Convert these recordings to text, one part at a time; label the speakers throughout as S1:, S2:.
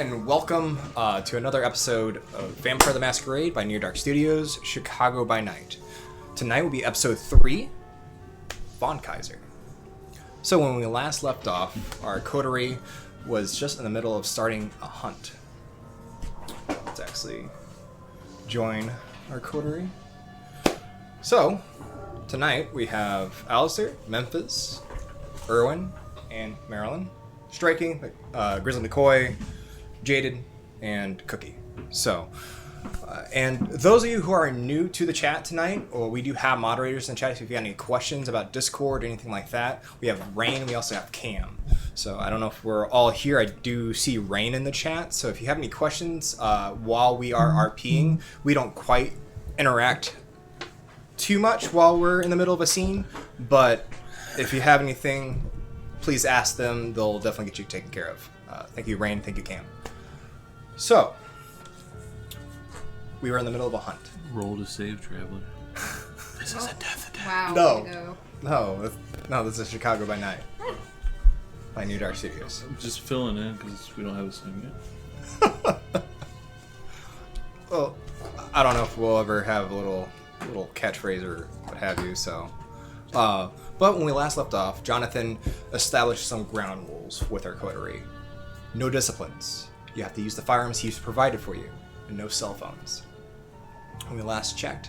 S1: and welcome to another episode of Vampire the Masquerade by Near Dark Studios, Chicago by Night. Tonight will be episode 3, Von Kaiser. So when we last left off, our coterie was just in the middle of starting a hunt. Let's actually join our coterie. So, tonight we have Alistair, Memphis, Erwin, and Marilyn. Striking, Grizzly McCoy, Jaded, and Cookie. So, and those of you who are new to the chat tonight, or we do have moderators in the chat, so if you have any questions about Discord or anything like that, we have Rain, we also have Cam. So I don't know if we're all here. I do see Rain in the chat, so if you have any questions while we are RPing, we don't quite interact too much while we're in the middle of a scene, but if you have anything, please ask them. They'll definitely get you taken care of. Thank you, Rain. Thank you, Cam. So, we were in the middle of a hunt.
S2: Roll to save, Traveler. This is a death attack.
S3: Wow.
S1: No, this is Chicago by Night. By New Dark Studios.
S2: I'm just filling in because we don't have a song yet.
S1: Well, I don't know if we'll ever have a little catchphrase or what have you, so... But when we last left off, Jonathan established some ground rules with our coterie. No disciplines. You have to use the firearms he's provided for you, and no cell phones. When we last checked,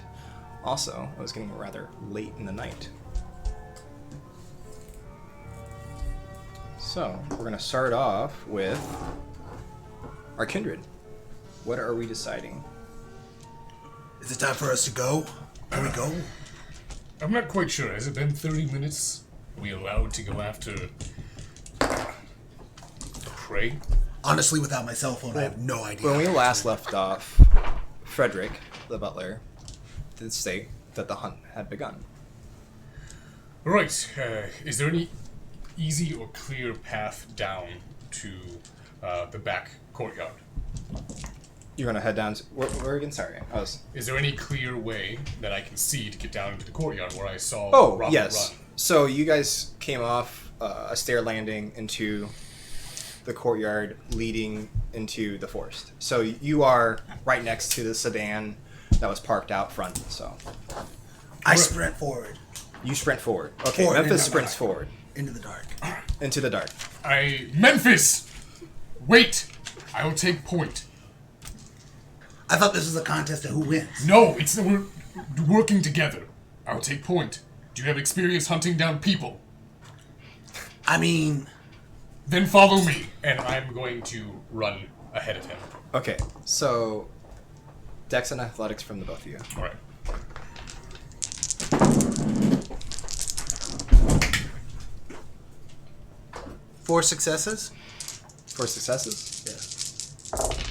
S1: also, it was getting rather late in the night. So, we're going to start off with our kindred. What are we deciding?
S4: Is it time for us to go? Can we go?
S5: I'm not quite sure. Has it been 30 minutes? Are we allowed to go after prey?
S4: Honestly, without my cell phone, I have no idea.
S1: When we last left off, Frederick, the butler, did state that the hunt had begun.
S5: Right. Is there any easy or clear path down to the back courtyard?
S1: You're gonna head down to where again? Sorry,
S5: Is there any clear way that I can see to get down into the courtyard where I saw Robert
S1: yes.
S5: run?
S1: So you guys came off a stair landing into the courtyard leading into the forest. So you are right next to the sedan that was parked out front. So
S4: I sprint forward.
S1: You sprint forward. Okay,
S4: Forward
S1: Memphis
S4: into
S1: sprints forward.
S4: Into the dark.
S1: Into the dark.
S5: Memphis! Wait! I will take point.
S4: I thought this was a contest of who wins.
S5: No, it's that we're working together. I will take point. Do you have experience hunting down people?
S4: I mean...
S5: Then follow me, and I'm going to run ahead of him.
S1: Okay, so Dex and Athletics from the both of you.
S5: All right.
S4: Four successes?
S1: 4 successes?
S4: Yes.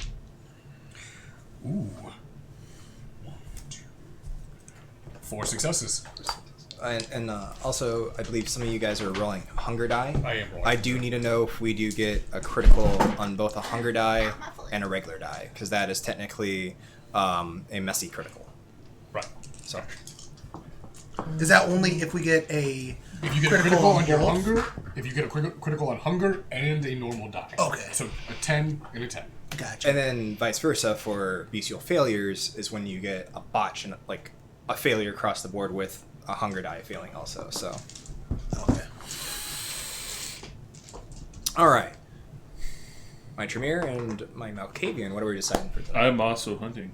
S5: Ooh. 1, 2. 4 successes.
S1: And also, I believe some of you guys are rolling hunger die.
S5: I am rolling.
S1: I do need to know if we do get a critical on both a hunger die and a regular die, because that is technically a messy critical.
S5: Right.
S1: So,
S4: Is that only if we get a...
S5: If you get a critical on your
S4: both?
S5: hunger, if you get a critical on hunger and a normal die.
S4: Okay.
S5: So a 10 and a 10.
S4: Gotcha.
S1: and then vice versa for bestial failures is when you get a botch and like a failure across the board with a hunger die failing also. So,
S4: Okay.
S1: all right. My Tremere and my Malkavian. What are we deciding for tonight?
S2: I am also hunting.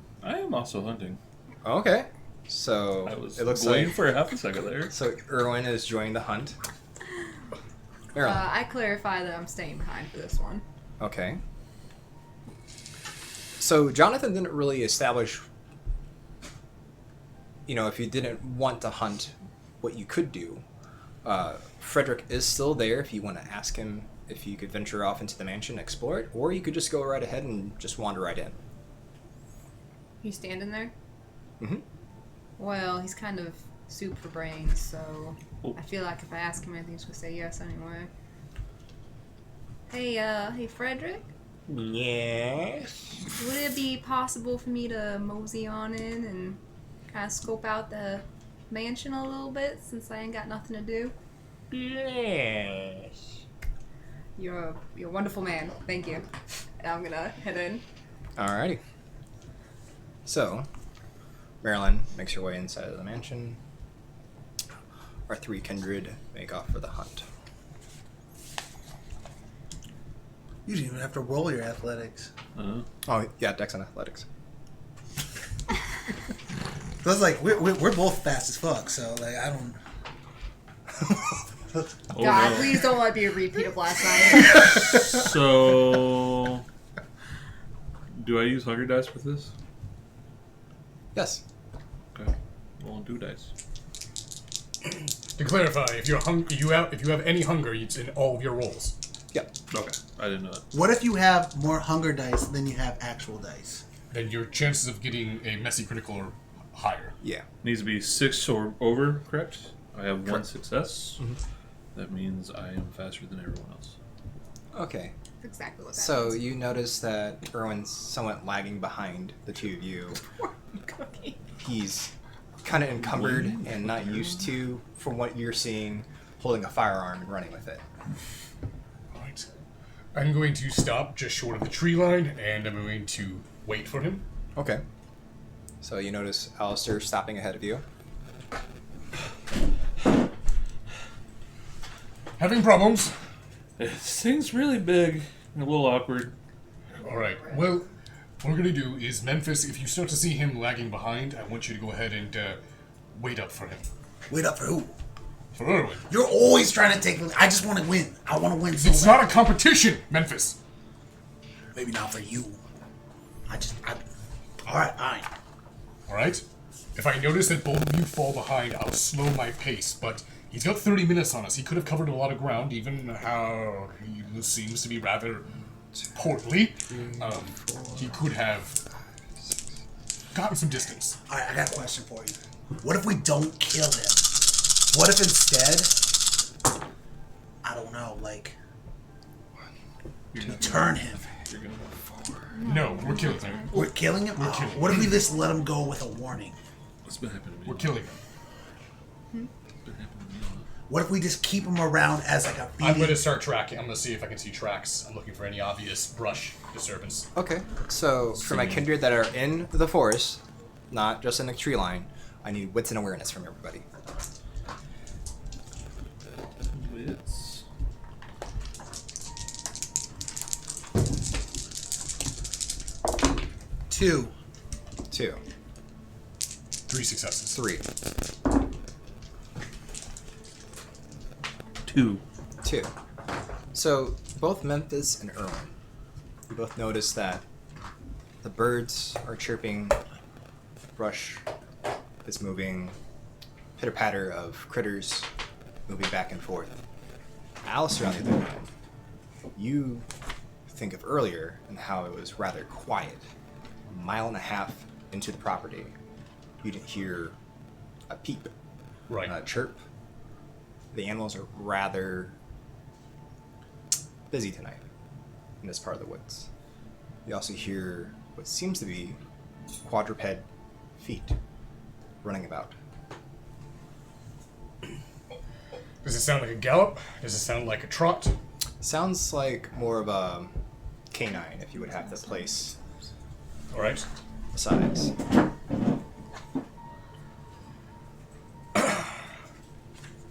S1: Okay. So
S2: I was
S1: it looks
S2: waiting
S1: like
S2: for a half a second there.
S1: so Erwin is joining the hunt. Marilyn.
S3: I clarify that I'm staying behind for this one.
S1: Okay. So Jonathan didn't really establish, if you didn't want to hunt, what you could do. Frederick is still there if you want to ask him if you could venture off into the mansion and explore it, or you could just go right ahead and just wander right in.
S3: He's standing there?
S1: Mm-hmm.
S3: Well, he's kind of soup for brains, so
S2: Oh.
S3: I feel like if I ask him anything, he's gonna say yes anyway. Hey, Frederick?
S1: Yes.
S3: Would it be possible for me to mosey on in and kind of scope out the mansion a little bit, since I ain't got nothing to do?
S1: Yes.
S3: You're a wonderful man. Thank you. and I'm gonna head in.
S1: Alrighty. So, Marilyn makes her way inside of the mansion. Our three kindred make off for the hunt.
S4: You didn't even have to roll your athletics.
S1: Oh, yeah, Dex and Athletics.
S4: So it's like we're both fast as fuck. So like I don't.
S2: Oh,
S3: God,
S2: no.
S3: please don't let me a repeat of last night.
S2: So, do I use hunger dice with this?
S1: Yes.
S2: Okay. Well, do dice.
S5: To clarify, if you have any hunger, it's in all of your rolls.
S1: Yep.
S2: Okay. I didn't know that.
S4: What if you have more hunger dice than you have actual dice?
S5: Then your chances of getting a messy critical are higher.
S1: Yeah.
S2: Needs to be 6 or over, correct? I have one
S1: Correct.
S2: success. That means I am faster than everyone else.
S1: Okay.
S3: That's exactly what that
S1: So
S3: means.
S1: you notice that Erwin's somewhat lagging behind the two of you.
S3: Cookie.
S1: He's kind of encumbered and not used to, from what you're seeing, holding a firearm and running with it.
S5: Right. I'm going to stop just short of the tree line, and I'm going to wait for him.
S1: Okay. So you notice Alistair stopping ahead of you.
S5: Having problems.
S2: This thing's really big and a little awkward.
S5: Alright, well, what we're going to do is, Memphis, if you start to see him lagging behind, I want you to go ahead and wait up for him.
S4: Wait up for who?
S5: For Erwin.
S4: You're always trying to take. I just want to win. I want to win. So
S5: It's
S4: bad.
S5: not a competition, Memphis.
S4: Maybe not for you. All right.
S5: Alright? If I notice that both of you fall behind, I'll slow my pace, but he's got 30 minutes on us. He could have covered a lot of ground, even how he seems to be rather portly. He could have gotten some distance.
S4: All right, I got a question for you. What if we don't kill him? What if instead, I don't know, like, we turn him?
S2: You're gonna
S5: No, we're killing him.
S4: We're killing him?
S5: We're killing him.
S4: What if we just let him go with a warning?
S2: What's been happening to me?
S5: We're killing him.
S2: What's been happening to me?
S4: What if we just keep him around as like a
S5: I'm
S4: feeding?
S5: going to start tracking. I'm going to see if I can see tracks. I'm looking for any obvious brush disturbance.
S1: Okay. So for my kindred that are in the forest, not just in the tree line, I need wits and awareness from everybody.
S2: It's
S4: 2.
S1: 2,
S5: 3 successes.
S1: 3,
S2: 2.
S1: 2. So both Memphis and Erwin, you both notice that the birds are chirping, brush is moving, pitter-patter of critters moving back and forth. Alistair, on the other hand, you think of earlier and how it was rather quiet. A mile and a half into the property, you didn't hear a peep,
S5: Right.
S1: a chirp. The animals are rather busy tonight in this part of the woods. You also hear what seems to be quadruped feet running about.
S5: Does it sound like a gallop? Does it sound like a trot?
S1: Sounds like more of a canine, if you would have the place
S5: All right.
S1: size.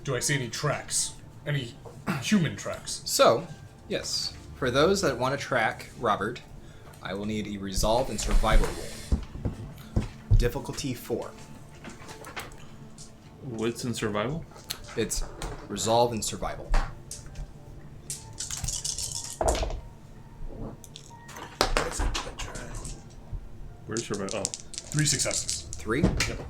S5: Do I see any tracks? Any human tracks?
S1: So, yes, for those that want to track Robert, I will need a resolve and survival roll. Difficulty 4.
S2: Wits and survival?
S1: It's resolve and survival.
S2: Where's survival? Oh.
S5: 3 successes.
S1: 3.
S5: Yep.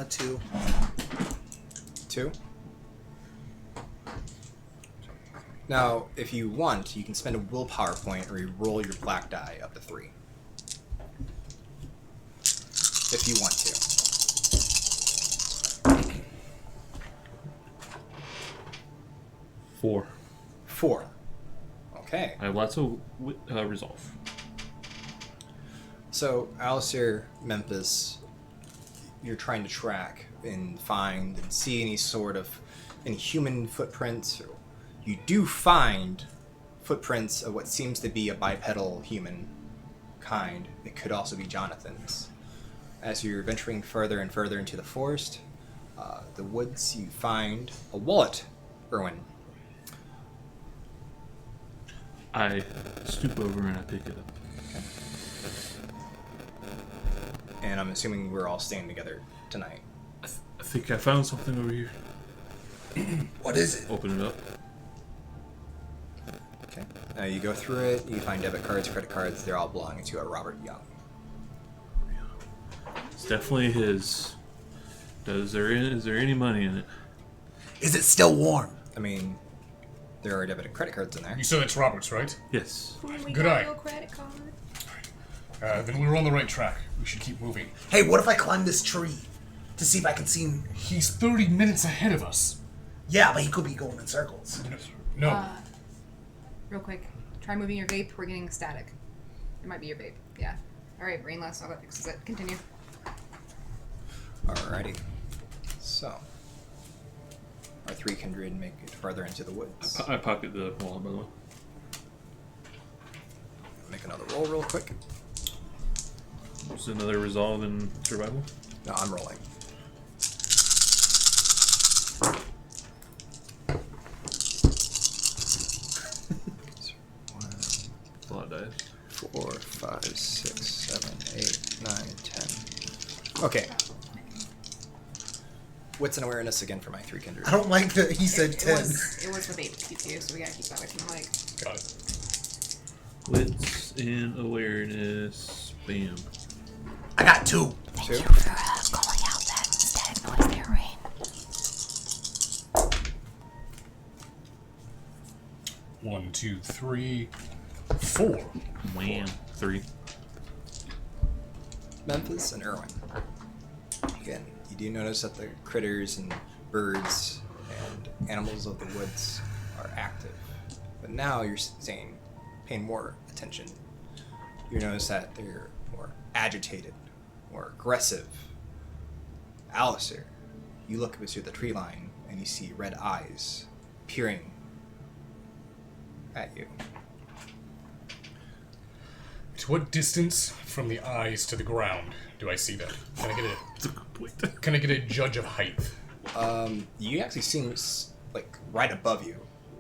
S4: 2.
S1: 2. Now, if you want, you can spend a willpower point or you roll your black die up to 3. If you want to.
S2: 4.
S1: 4. Okay.
S2: I have lots of resolve.
S1: So, Alistair, Memphis, you're trying to track and find and see any sort of any human footprints. you do find footprints of what seems to be a bipedal human kind. It could also be Jonathan's. As you're venturing further and further into the forest, the woods, you find a wallet, Erwin.
S2: I stoop over and I pick it up.
S1: And I'm assuming we're all staying together tonight.
S2: I think I found something over here.
S4: What is it?
S2: Open it up.
S1: Okay. You go through it, you find debit cards, credit cards, they're all belonging to a Robert Young.
S2: It's definitely his. Is there any money in it?
S4: Is it still warm?
S1: I mean, there are debit and credit cards in there.
S5: You said it's Robert's, right?
S2: Yes.
S3: We
S5: Good
S3: got
S5: eye.
S3: your credit card.
S5: Then we're on the right track. We should keep moving.
S4: Hey, what if I climb this tree to see if I can see him?
S5: He's 30 minutes ahead of us.
S4: Yeah, but he could be going in circles.
S5: No.
S3: Real quick, try moving your vape. We're getting static. It might be your vape. Yeah. All right, brain last. All that fixes it. Continue.
S1: Alrighty. So, our three kindred make it further into the woods.
S2: I pocket the wallet, by the way.
S1: Make another roll real quick.
S2: Is another resolve in survival?
S1: No, I'm rolling.
S2: A lot of dice.
S1: 4, 5, 6, 7, 8, 9, 10. Okay. Wits and awareness again for my three kindred.
S4: I don't like that he said 10.
S3: It was the vape Q2, so we gotta keep that away from the mic.
S5: Got it.
S2: Wits and awareness. Bam.
S4: I got 2.
S1: 2.
S3: Calling out that static noise there, Rain.
S5: One, two, three, 4.
S2: Wham. 3.
S1: Memphis and Irwin. Again, you do notice that the critters and birds and animals of the woods are active. But now you're paying more attention. You notice that they're more agitated, more aggressive. Alistair, you look up through the tree line and you see red eyes peering at you.
S5: To what distance from the eyes to the ground do I see them? Can I get a judge of height?
S1: You actually seem like right above you.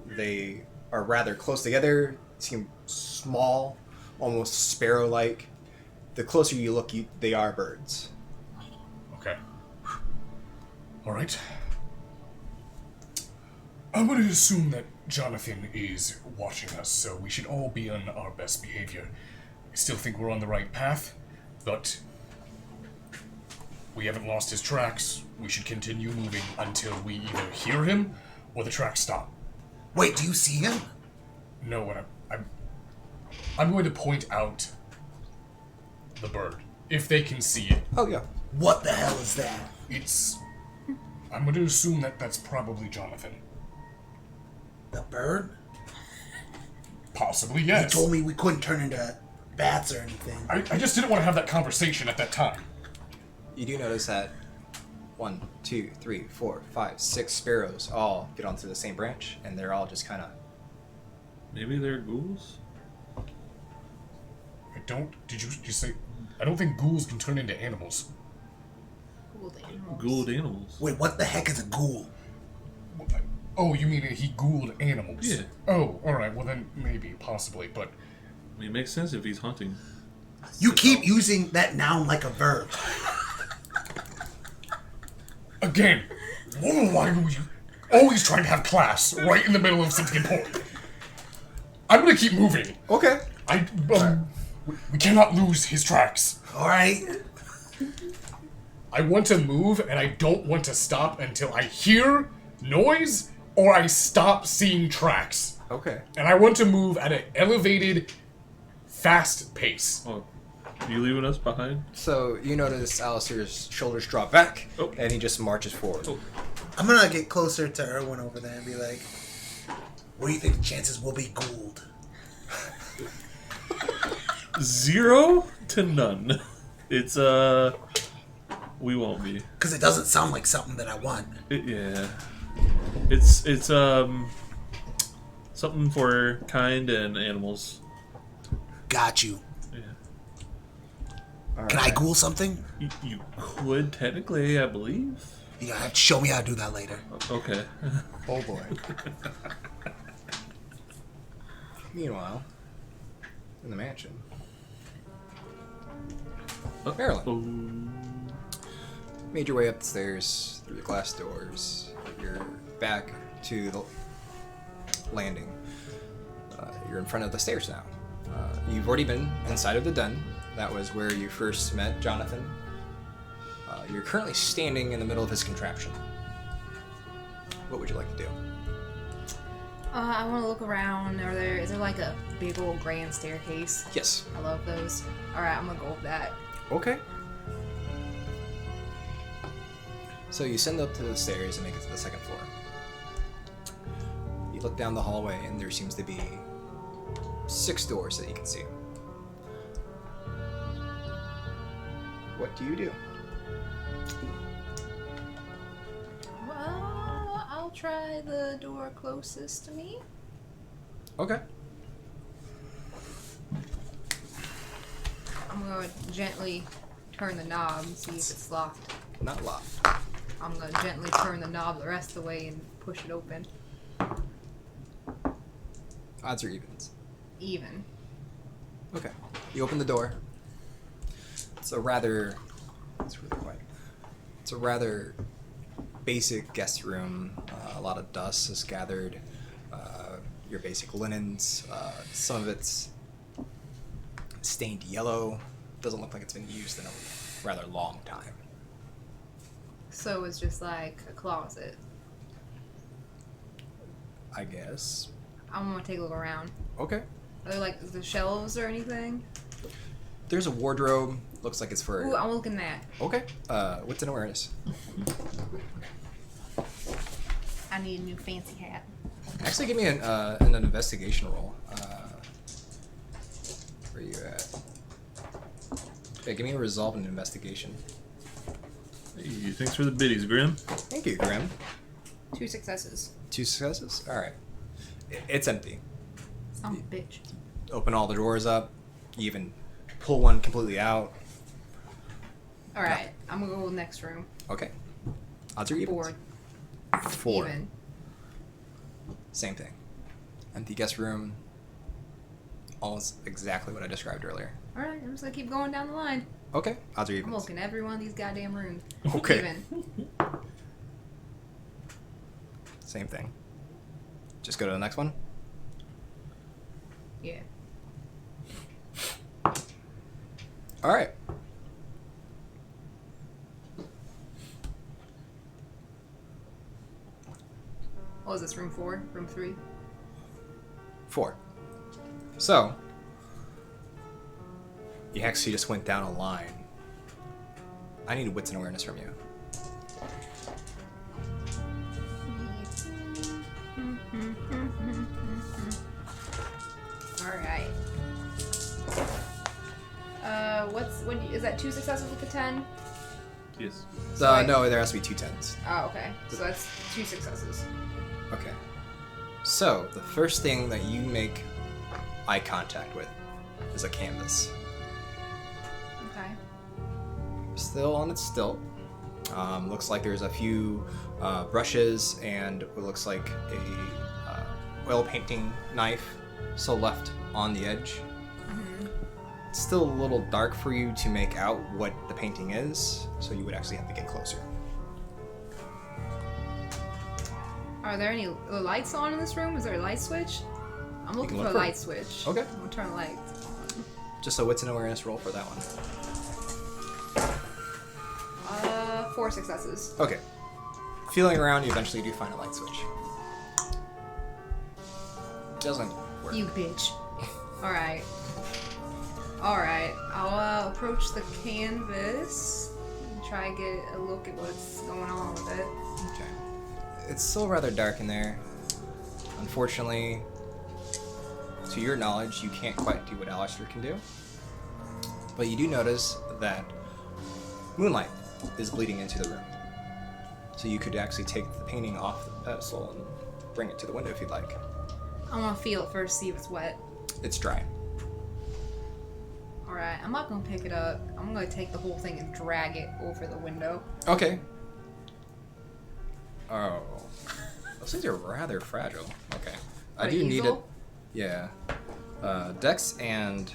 S1: They are rather close together, seem small, almost sparrow-like. The closer you look, they are birds.
S5: Okay. All right. I'm going to assume that Jonathan is watching us, so we should all be on our best behavior. I still think we're on the right path, but we haven't lost his tracks. We should continue moving until we either hear him or the tracks stop.
S4: Wait, do you see him?
S5: No, what I'm going to point out the bird, if they can see it.
S1: Oh, yeah.
S4: What the hell is that?
S5: I'm going to assume that that's probably Jonathan.
S4: The bird?
S5: Possibly,
S4: He
S5: yes.
S4: told me we couldn't turn into bats or anything.
S5: I just didn't want to have that conversation at that time.
S1: You do notice that 1, 2, 3, 4, 5, 6 sparrows all get onto the same branch, and they're all just kind of...
S2: Maybe they're ghouls?
S5: Did you say, I don't think ghouls can turn into animals.
S3: Ghouled animals.
S2: Ghouled animals.
S4: Wait, what the heck is a ghoul?
S5: Oh, you mean he ghouled animals?
S2: Yeah.
S5: Oh, alright, well then maybe, possibly, but
S2: I mean, it makes sense if he's hunting.
S4: You keep using that noun like a verb.
S5: again, why are you always trying to have class right in the middle of something important? I'm gonna keep moving.
S1: Okay.
S5: We cannot lose his tracks.
S4: Alright?
S5: I want to move, and I don't want to stop until I hear noise or I stop seeing tracks.
S1: Okay.
S5: And I want to move at an elevated, fast pace.
S2: Oh, you leaving us behind?
S1: So you notice Alistair's shoulders drop back,
S2: Oh.
S1: and he just marches forward.
S2: Oh.
S4: I'm gonna get closer to Erwin over there and be like, what do you think the chances will be ghouled?
S2: 0 to none. It's, we won't be.
S4: Because it doesn't sound like something that I want.
S2: Yeah. It's Something for kind and animals.
S4: Got you.
S2: Yeah.
S4: Can I ghoul something?
S2: You could technically, I believe.
S4: You gotta have to show me how to do that later.
S2: Okay.
S1: Oh boy. Meanwhile, in the mansion, Marilyn made your way up the stairs through the glass doors. You're back to the landing. You're in front of the stairs now. You've already been inside of the den. That was where you first met Jonathan. You're currently standing in the middle of his contraption. What would you like to do?
S3: I want to look around. Is there like a big old grand staircase?
S1: Yes.
S3: I love those. Alright, I'm gonna go with that.
S1: Okay. So you send up to the stairs and make it to the second floor. You look down the hallway and there seems to be 6 doors that you can see. What do you do?
S3: Well, I'll try the door closest to me.
S1: Okay.
S3: I'm gonna gently turn the knob and see if it's locked.
S1: Not locked.
S3: I'm gonna gently turn the knob the rest of the way and push it open.
S1: Odds or evens?
S3: Even.
S1: Okay. You open the door. It's really quiet. It's a rather basic guest room. A lot of dust is gathered. Your basic linens. Some of it's stained yellow. Doesn't look like it's been used in a rather long time.
S3: So it's just like a closet.
S1: I guess.
S3: I'm gonna take a look around.
S1: Okay.
S3: Are there like the shelves or anything?
S1: There's a wardrobe. Looks like it's for.
S3: Ooh, I'm looking at.
S1: Okay. What's an awareness?
S3: I need a new fancy hat.
S1: Actually, give me an investigation roll. Where are you at? Yeah, give me a resolve and investigation.
S2: Hey, thanks for the biddies, Grim.
S1: Thank you, Grim.
S3: 2 successes.
S1: 2 successes? Alright. It's empty.
S3: Son of a bitch.
S1: Open all the drawers up. You even pull one completely out.
S3: Alright, I'm gonna go to the next room.
S1: Okay. Odds or evens?
S3: 4.
S1: 4.
S3: Even.
S1: Same thing. Empty guest room. Almost exactly what I described earlier.
S3: Alright, I'm just gonna keep going down the line.
S1: Okay. Odds or
S3: I'm
S1: evens?
S3: looking at every one of these goddamn rooms.
S1: Okay.
S3: Even.
S1: Same thing. Just go to the next one.
S3: Yeah.
S1: Alright.
S3: What was this, room 4? Room 3?
S1: 4. So, you actually just went down a line. I need a wits and awareness from you.
S3: Alright. Is that 2 successes with the 10?
S2: Yes.
S1: No, there has to be 2 10s.
S3: Oh, okay. So that's 2 successes.
S1: Okay. So, the first thing that you make eye contact with is a canvas.
S3: Okay.
S1: Still on its stilt. Looks like there's a few brushes and what looks like a oil painting knife still left on the edge. It's still a little dark for you to make out what the painting is, so you would actually have to get closer.
S3: Are there any lights on in this room? Is there a light switch? I'm looking
S1: look
S3: for a
S1: for-
S3: light switch.
S1: Okay.
S3: I'm gonna turn the lights on.
S1: Just a wits and awareness roll for that one.
S3: 4 successes.
S1: Okay. Feeling around, you eventually do find a light switch. Doesn't work.
S3: You bitch. Alright. Alright. I'll approach the canvas and try and get a look at what's going on with it.
S1: Okay. It's still rather dark in there. Unfortunately, to your knowledge, you can't quite do what Alistair can do. But you do notice that moonlight is bleeding into the room. So you could actually take the painting off the pedestal and bring it to the window if you'd like.
S3: I want to feel it first, see if it's wet.
S1: It's dry.
S3: Alright, I'm not gonna pick it up. I'm gonna take the whole thing and drag it over the window.
S1: Okay. Oh. Those things are rather fragile. Okay. I
S3: What,
S1: do need it.
S3: easel?
S1: Yeah. Dex and...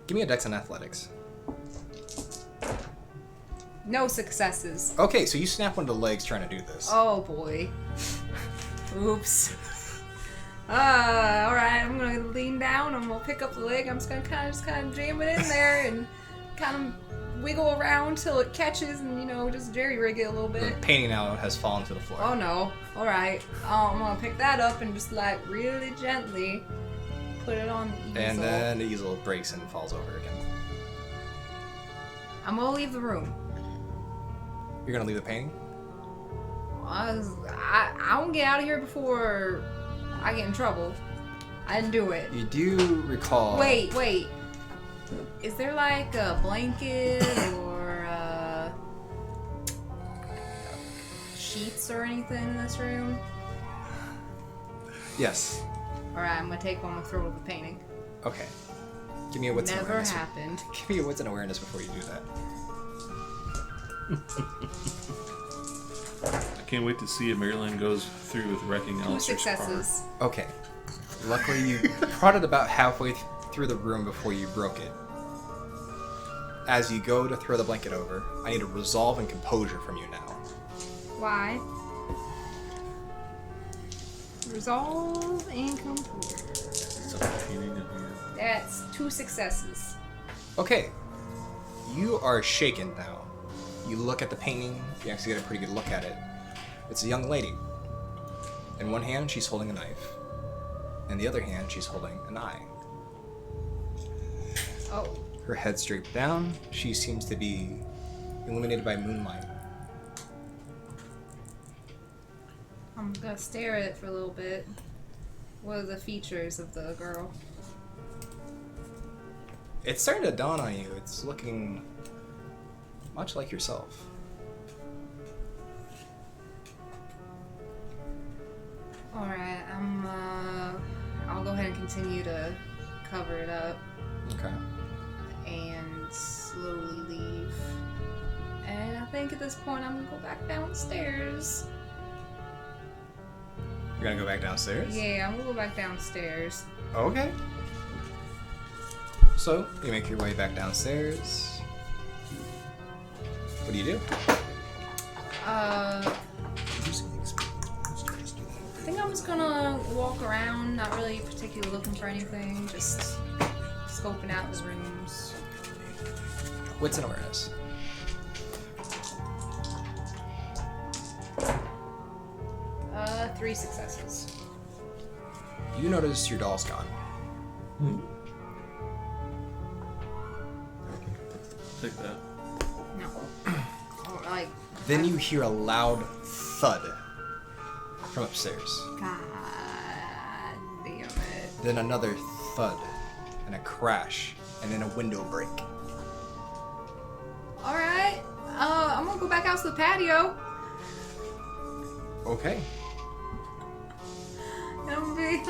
S1: Give me a Dex and Athletics.
S3: No successes.
S1: Okay, so you snap one of the legs trying to do this.
S3: Oh boy. Oops. Alright, I'm gonna lean down and we'll pick up the leg. I'm just gonna kind of jam it in there and kind of wiggle around till it catches and, you know, just jerry rig it a little
S1: The
S3: bit.
S1: painting now has fallen to the floor.
S3: Oh no. Alright. I'm gonna pick that up and just like really gently put it on the easel.
S1: And then the easel breaks and falls over again.
S3: I'm gonna leave the room.
S1: You're gonna leave the painting?
S3: I won't get out of here before I get in trouble. I didn't do it.
S1: You do recall...
S3: Wait. Is there like a blanket or sheets or anything in this room?
S1: Yes.
S3: Alright, I'm gonna take one and throw it at the painting.
S1: Okay. Give me a wits and
S3: Never
S1: awareness.
S3: happened.
S1: Give me a wits and awareness before you do that.
S2: I can't wait to see if Maryland goes through with wrecking
S3: 2
S2: Alistair's car.
S3: successes.
S1: Okay. Luckily, you prodded about halfway through the room before you broke it. As you go to throw the blanket over, I need a resolve and composure from you now.
S3: Why? Resolve and composure.
S2: It's a painting in here.
S3: That's 2 successes.
S1: Okay. You are shaken now. You look at the painting, you actually get a pretty good look at it. It's a young lady. In one hand, she's holding a knife. In the other hand, she's holding an eye.
S3: Oh.
S1: Her head's draped down. She seems to be illuminated by moonlight.
S3: I'm gonna stare at it for a little bit. What are the features of the girl?
S1: It's starting to dawn on you. It's looking much like yourself.
S3: Alright, I'll go ahead and continue to cover it up
S1: Okay.
S3: and slowly leave. And I think at this point I'm gonna go back downstairs.
S1: You're gonna go back downstairs?
S3: Yeah, I'm gonna go back downstairs.
S1: Okay. So, you make your way back downstairs. What do you do?
S3: I think I'm just gonna walk around, not really particularly looking for anything, just scoping out the rooms.
S1: Wits and awareness.
S3: Three successes.
S1: You notice your doll's gone.
S2: Take that.
S3: No. Oh, like,
S1: Then you hear a loud thud from upstairs.
S3: God damn it.
S1: Then another thud, and a crash, and then a window break.
S3: Alright, I'm gonna go back out to the patio.
S1: Okay.
S3: And I'm gonna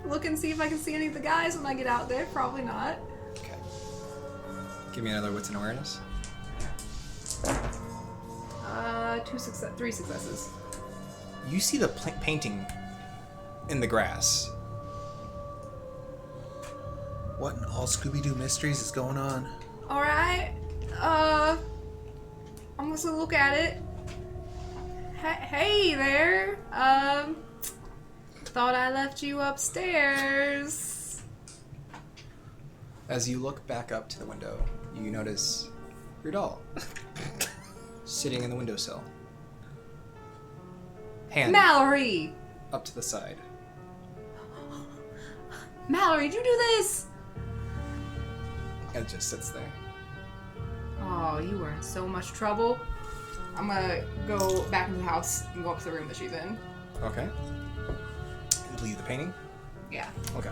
S3: be look and see if I can see any of the guys when I get out there. Probably not.
S1: Okay. Give me another wits and awareness.
S3: 3 successes.
S1: You see the painting in the grass.
S4: What in all Scooby-Doo mysteries is going on?
S3: Alright, I'm just gonna look at it. Hey there, thought I left you upstairs.
S1: As you look back up to the window, you notice your doll sitting in the windowsill. Hand
S3: Mallory!
S1: up to the side.
S3: Mallory, did you do this?
S1: And it just sits there.
S3: Oh, you were in so much trouble. I'm gonna go back into the house and go up to the room that she's in.
S1: Okay. Leave the painting?
S3: Yeah.
S1: Okay.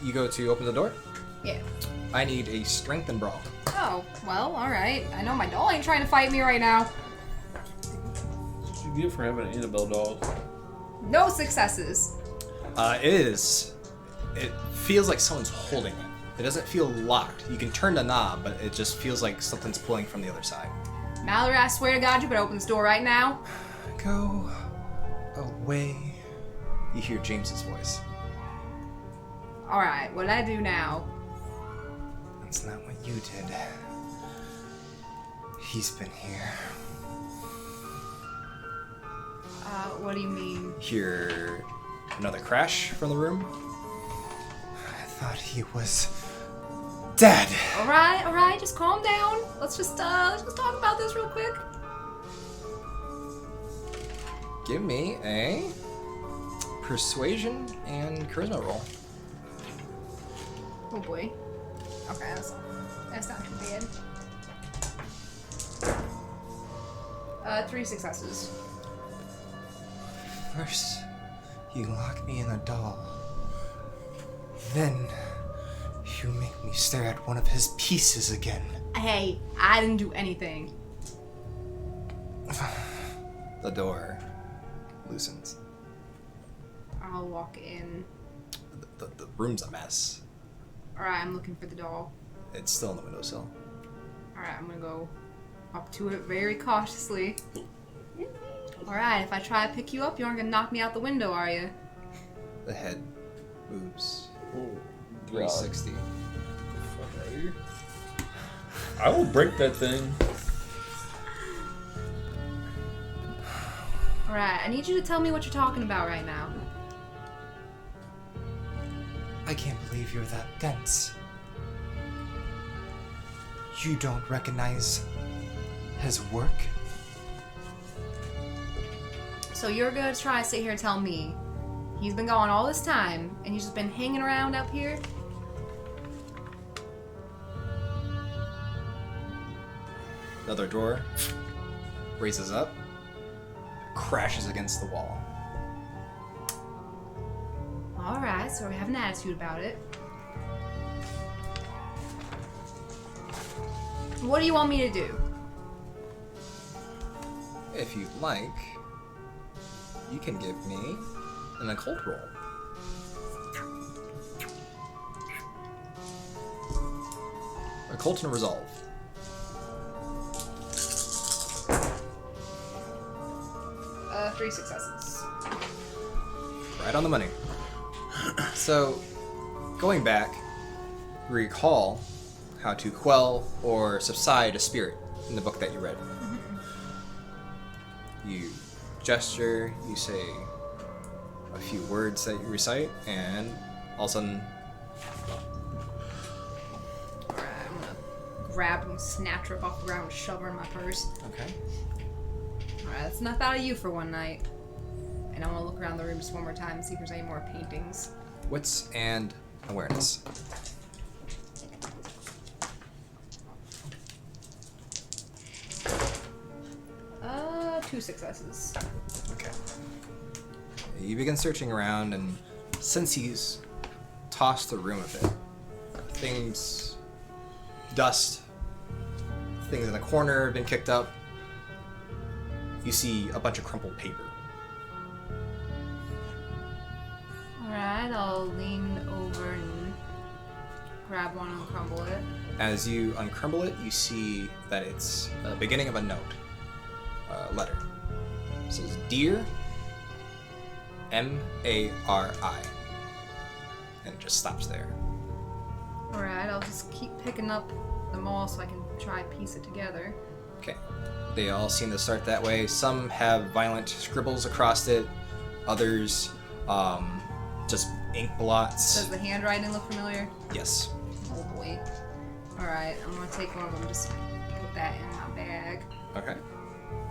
S1: You go to open the door?
S3: Yeah.
S1: I need a strength and brawl.
S3: Oh, well, alright. I know my doll ain't trying to fight me right now.
S2: What you get for having an Annabelle doll?
S3: No successes.
S1: It feels like someone's holding it. It doesn't feel locked. You can turn the knob, but it just feels like something's pulling from the other side.
S3: Mallory, I swear to God, you better open this door right now.
S1: Go away. You hear James's voice.
S3: Alright, what did I do now?
S1: That's not what you did. He's been here.
S3: What do you mean?
S1: Hear another crash from the room. I thought he was dead.
S3: Alright, just calm down. Let's just talk about this real quick.
S1: Give me a persuasion and charisma roll.
S3: Oh boy. Okay, that's not too bad. 3 successes.
S1: First, you lock me in a doll. Then, you make me stare at one of his pieces again.
S3: Hey, I didn't do anything.
S1: The door loosens.
S3: I'll walk in.
S1: The room's a mess.
S3: Alright, I'm looking for the doll.
S1: It's still on the windowsill.
S3: Alright, I'm gonna go up to it very cautiously. Alright, if I try to pick you up, you aren't gonna knock me out the window, are you?
S1: The head moves
S2: Oh,
S1: 360.
S2: Fuck out of here. I will break that thing.
S3: Alright, I need you to tell me what you're talking about right now.
S1: I can't believe you're that dense. You don't recognize his work?
S3: So you're gonna try to sit here and tell me he's been gone all this time and he's just been hanging around up here?
S1: Another door raises up, crashes against the wall.
S3: Alright, so we have an attitude about it. What do you want me to do?
S1: If you'd like, you can give me an occult roll. Occult and resolve.
S3: 3 successes.
S1: Right on the money. So, going back, recall how to quell or subside a spirit in the book that you read. You gesture, you say a few words that you recite, and all of a sudden,
S3: Alright, I'm gonna grab and snatch her up off the ground and shove her in my purse.
S1: okay.
S3: Alright, that's enough out of you for one night. And I want to look around the room just one more time and see if there's any more paintings.
S1: Wits and awareness.
S3: Uh, 2 successes.
S1: Okay. You begin searching around, and since he's tossed the room a bit, things, dust, things in the corner have been kicked up. You see a bunch of crumpled paper.
S3: Alright, I'll lean over and grab one and crumble it.
S1: As you uncrumble it, you see that it's the beginning of a note, letter. It says, Dear M-A-R-I. And it just stops there.
S3: Alright, I'll just keep picking up them all so I can try and piece it together.
S1: Okay. They all seem to start that way. Some have violent scribbles across it. Others, just ink blots.
S3: Does the handwriting look familiar?
S1: Yes.
S3: Oh boy. Alright, I'm gonna take one of them, just put that in my bag.
S1: Okay.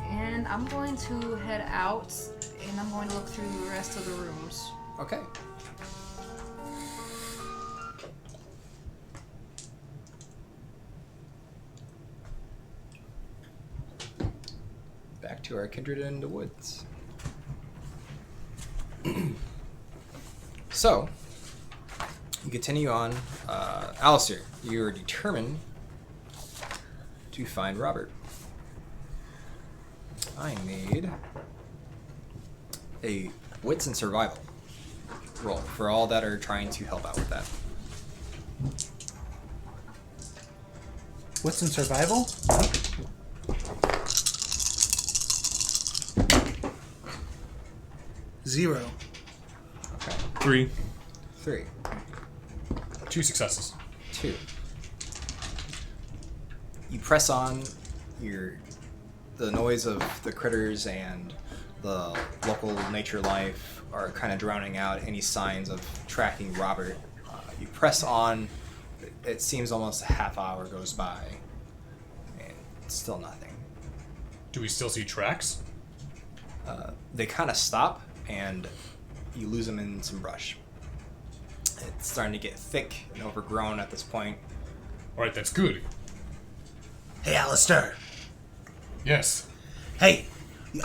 S3: And I'm going to head out, and I'm going to look through the rest of the rooms.
S1: Okay. Back to our kindred in the woods. So, You continue on. Alistair, you're determined to find Robert. I made a wits and survival roll for all that are trying to help out with that.
S4: What's in survival? Zero.
S1: Okay.
S2: 3.
S1: 3.
S5: 2 successes.
S1: 2. You press on. The noise of the critters and the local nature life are kind of drowning out any signs of tracking Robert. You press on. It seems almost a half hour goes by, and still nothing.
S5: Do we still see tracks?
S1: They kind of stop, and you lose them in some brush. It's starting to get thick and overgrown at this point.
S5: Alright, that's good.
S4: Hey, Alistair.
S5: Yes.
S4: Hey,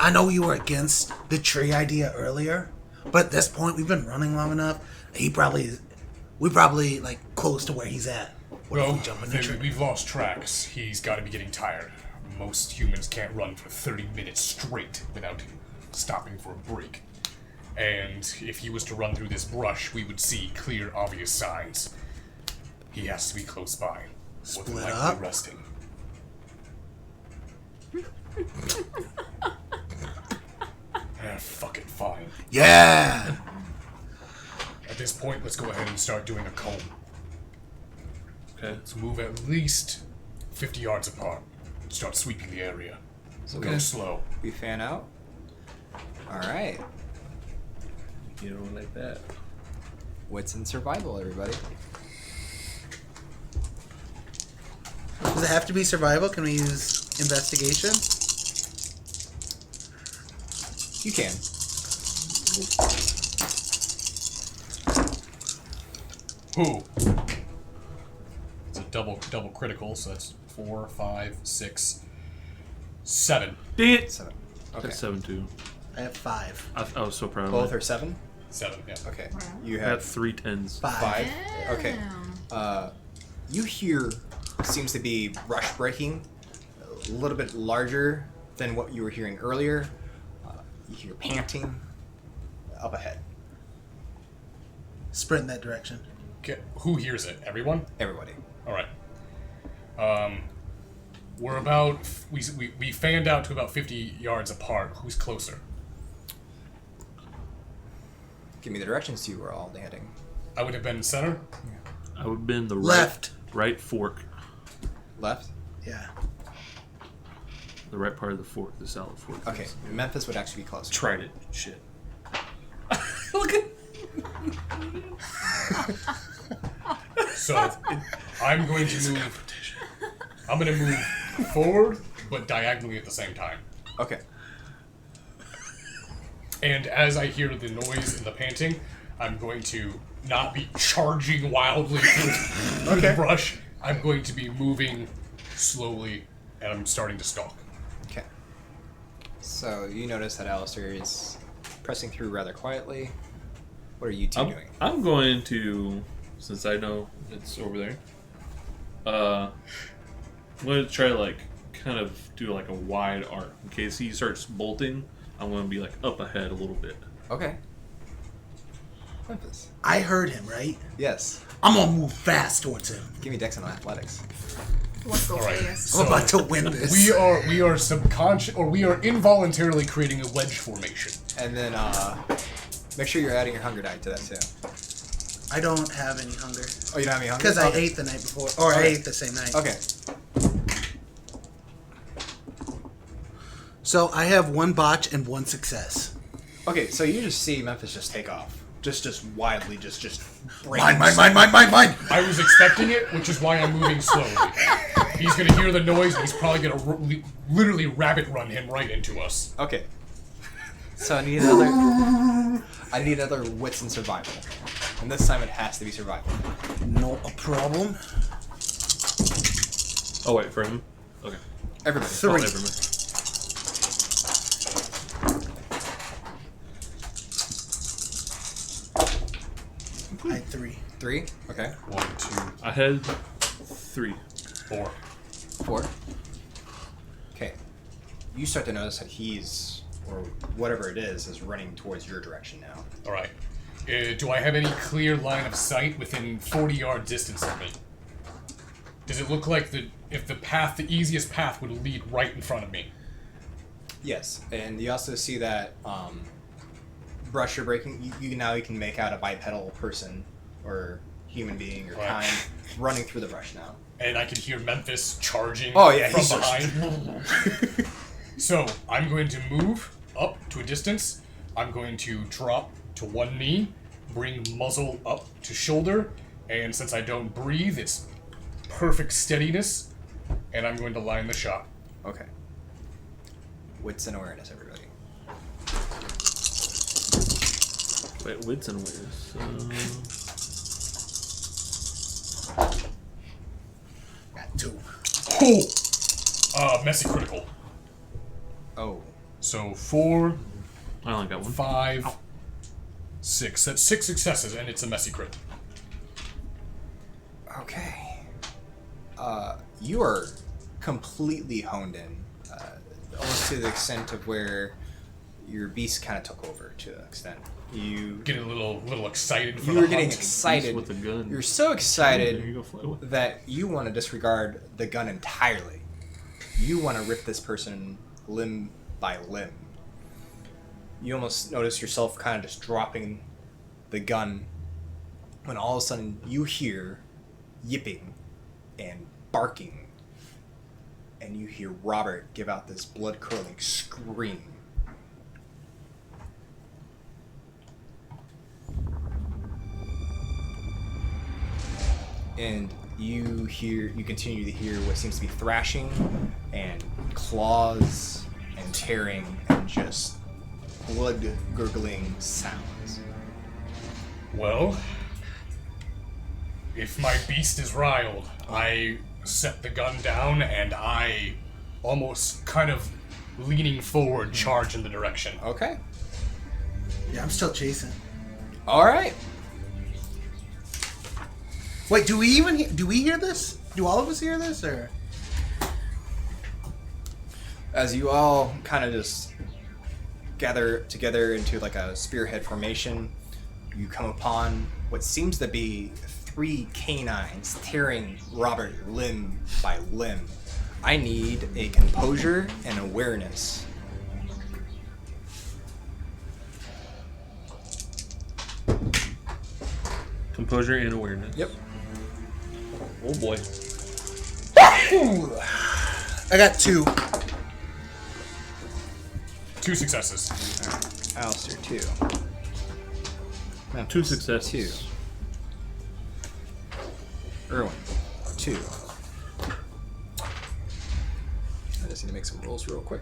S4: I know you were against the tree idea earlier, but at this point we've been running long enough. We probably like close to where he's at. What if
S5: Well,
S4: we jump in the tree?
S5: we've lost tracks. He's got to be getting tired. Most humans can't run for 30 minutes straight without stopping for a break. And if he was to run through this brush, we would see clear, obvious signs. He has to be close by. More than
S4: Split
S5: likely
S4: up?
S5: resting. Fucking fine.
S4: Yeah.
S5: At this point, let's go ahead and start doing a comb.
S2: Okay.
S5: Let's move at least 50 yards apart. Start sweeping the area. So go
S1: Okay.
S5: slow.
S1: We fan out. All right.
S2: You know, like that.
S1: Wits and survival, everybody.
S4: Does it have to be survival? Can we use investigation?
S1: You can.
S5: Who? It's a double critical, so that's 4, 5, 6, 7.
S2: Dang it!
S1: 7. Okay.
S2: That's 7 too.
S4: I have 5.
S2: I was so proud of
S1: Both
S2: it.
S1: are 7?
S5: 7, yeah.
S1: Okay. You
S2: I had
S1: have
S2: 3 10s.
S1: 5. Okay.
S3: Damn.
S1: You hear seems to be brush breaking, a little bit larger than what you were hearing earlier. You hear panting up ahead.
S4: Sprint in that direction.
S5: Okay, who hears it? Everyone?
S1: Everybody.
S5: Alright. We're about... We fanned out to about 50 yards apart. Who's closer?
S1: Give me the directions to you where all heading.
S5: I would have been center.
S2: I would have been the
S4: Left.
S2: right fork.
S1: Left?
S4: Yeah.
S2: The right part of the fork, the solid fork.
S1: Okay. Memphis would actually be closer.
S2: Tried it. Shit.
S5: Look at... So, I'm going to move... I'm going to move forward, but diagonally at the same time.
S1: Okay.
S5: And as I hear the noise and the panting, I'm going to not be charging wildly through the brush. I'm going to be moving slowly, and I'm starting to stalk.
S1: Okay. So you notice that Alistair is pressing through rather quietly. What are you 2 doing?
S2: I'm going to, since I know it's over there, I'm going to try to like kind of do like a wide arc in case he starts bolting. I'm going to be like up ahead a little bit.
S1: Okay. Memphis.
S4: I heard him, right?
S1: Yes.
S4: I'm gonna move fast towards him.
S1: Give me Dex on athletics.
S3: Let's go
S5: Alright.
S3: fast.
S4: I'm about to win this.
S5: We are subconscious, or we are involuntarily creating a wedge formation.
S1: And then make sure you're adding your hunger die to that too.
S4: I don't have any hunger.
S1: Oh, you don't have any hunger?
S4: Because I
S1: Okay.
S4: ate the night before. Or I
S1: Okay.
S4: ate the same night.
S1: Okay.
S4: So I have 1 botch and 1 success.
S1: Okay, so you just see Memphis just take off. Just wildly, just break.
S4: Mine.
S5: I was expecting it, which is why I'm moving slowly. He's gonna hear the noise, and he's probably gonna literally rabbit run him right into us.
S1: Okay. So I need another wits and survival. And this time it has to be survival.
S4: No a problem.
S2: Oh, wait, for him? Okay.
S1: Everybody.
S4: 3.
S2: Oh, never mind.
S4: 3.
S1: 3. Okay.
S5: 1, 2,
S2: I had 3.
S5: 4.
S1: 4. Okay. You start to notice that he's, or whatever it is running towards your direction now.
S5: All right. Do I have any clear line of sight within 40-yard distance of me? Does it look like the easiest path would lead right in front of me?
S1: Yes, and you also see that brush you're breaking. You can make out a bipedal person or human being or
S5: Right.
S1: kind running through the brush now.
S5: And I can hear Memphis charging
S1: Oh, yeah,
S5: from
S1: he's
S5: behind. So I'm going to move up to a distance. I'm going to drop to one knee, bring muzzle up to shoulder, and since I don't breathe, it's perfect steadiness, and I'm going to line the shot.
S1: Okay. Wits and awareness, everybody.
S2: Wait, wits and awareness.
S4: Got 2.
S5: Oh! Messy critical.
S1: Oh.
S5: So 4,
S2: I only got 1.
S5: 5, 6. That's 6 successes, and it's a messy crit.
S1: Okay. You are completely honed in, almost to the extent of where your beast kind of took over to an extent. You
S5: Getting a little excited for
S1: you
S5: the
S1: were getting
S5: hunt.
S1: excited.
S2: With a gun.
S1: You're so
S2: There
S1: excited
S2: you go, fly away.
S1: that you want to disregard the gun entirely. You want to rip this person limb by limb. You almost notice yourself kind of just dropping the gun when all of a sudden you hear yipping and barking, and you hear Robert give out this blood-curdling scream. And you continue to hear what seems to be thrashing and claws and tearing and just blood-gurgling sounds.
S5: Well, if my beast is riled, I set the gun down and I almost kind of leaning forward charge in the direction.
S1: Okay.
S4: Yeah, I'm still chasing.
S1: All right.
S4: Wait, do we hear this? Do all of us hear this, or?
S1: As you all kind of just gather together into like a spearhead formation, you come upon what seems to be 3 canines tearing Robert limb by limb. I need a composure and awareness.
S2: Composure and awareness.
S1: Yep.
S2: Oh boy.
S4: I got 2.
S5: 2 successes.
S1: Alistair, 2.
S2: 2 successes.
S1: 2. Erwin, 2. I just need to make some rolls real quick.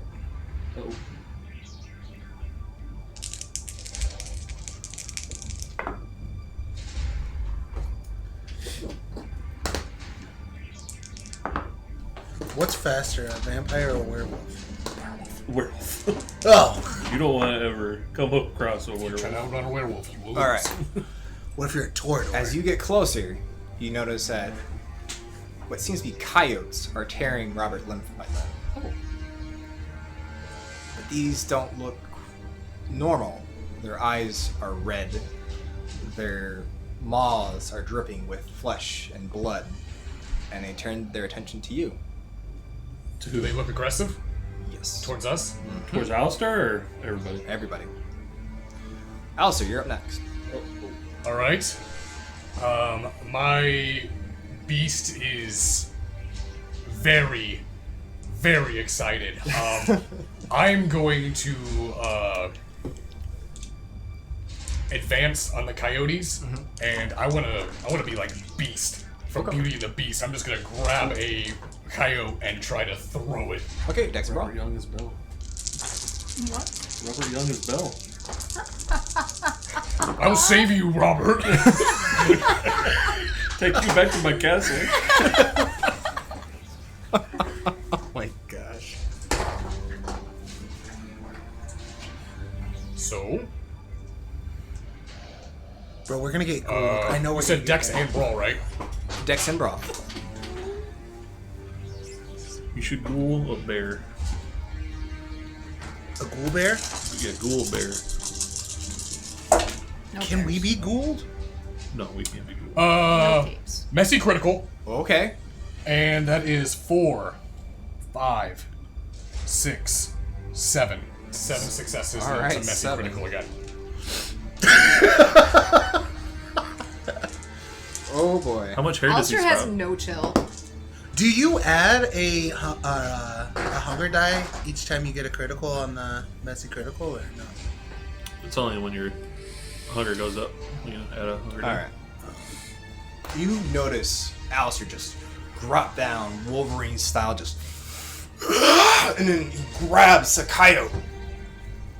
S2: Oh.
S4: What's faster, a vampire or a werewolf?
S2: Werewolf.
S4: Oh,
S2: You don't want to ever come across a
S5: Try
S2: werewolf.
S5: to outrun a werewolf, you will lose.
S1: All right.
S4: what if you're a Toreador?
S1: As you get closer, you notice that what seems to be coyotes are tearing Robert limb by limb.
S5: Oh.
S1: But these don't look normal. Their eyes are red. Their maws are dripping with flesh and blood. And they turn their attention to you.
S5: Do they look aggressive
S1: Yes.
S5: towards us?
S2: Towards Alistair or everybody?
S1: Everybody. Alistair, you're up next.
S5: All right. My beast is very, very excited. I'm going to advance on the coyotes, and I wanna be like Beast from
S1: Okay.
S5: Beauty and the Beast. I'm just gonna grab a coyote and try to throw it.
S1: Okay, Dex and
S2: Robert
S1: Brawl.
S2: Young is Bell.
S3: What?
S2: Robert Young is Bell.
S5: I'll save you, Robert.
S2: Take you back to my castle.
S1: Oh my gosh.
S5: So,
S4: Bro, we're gonna get gold. I know
S5: You
S4: what
S5: said Dex and Brawl, right?
S1: Dex and Brawl.
S2: You should ghoul a bear.
S4: A ghoul bear?
S2: Yeah, ghoul bear.
S3: No
S4: Can we
S3: cares.
S4: be ghouled?
S2: No, we can't be ghoul.
S3: No capes.
S5: Messy critical,
S1: Okay.
S5: and that is 4, 5, 6, 7. 7 successes.
S1: All
S5: and
S1: right,
S5: it's a messy
S1: 7.
S5: critical again.
S1: Oh boy.
S2: How much hair does he
S3: Alistair has
S2: sprout?
S3: no chill.
S4: Do you add a hunger die each time you get a critical on the messy critical, or no?
S2: It's only when your hunger goes up. You know, add a hunger.
S1: All right. You notice Alistair just drop down Wolverine style, just and then he grabs Sakaido,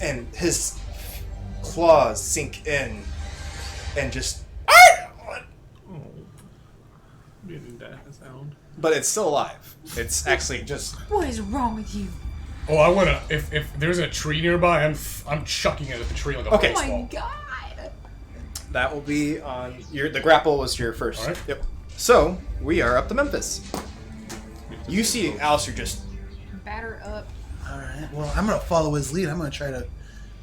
S1: and his claws sink in, and just.
S2: Getting that sound.
S1: But it's still alive. It's actually just.
S3: What is wrong with you?
S5: Oh, I wanna. If there's a tree nearby, I'm chucking it at the tree like a
S1: Okay.
S3: Oh my
S5: baseball.
S3: god.
S1: That will be on your. The grapple was your first.
S5: All right.
S1: Yep. So we are up to Memphis. You see Alistair just.
S3: Batter up.
S4: Alright, well, I'm gonna follow his lead. I'm gonna try to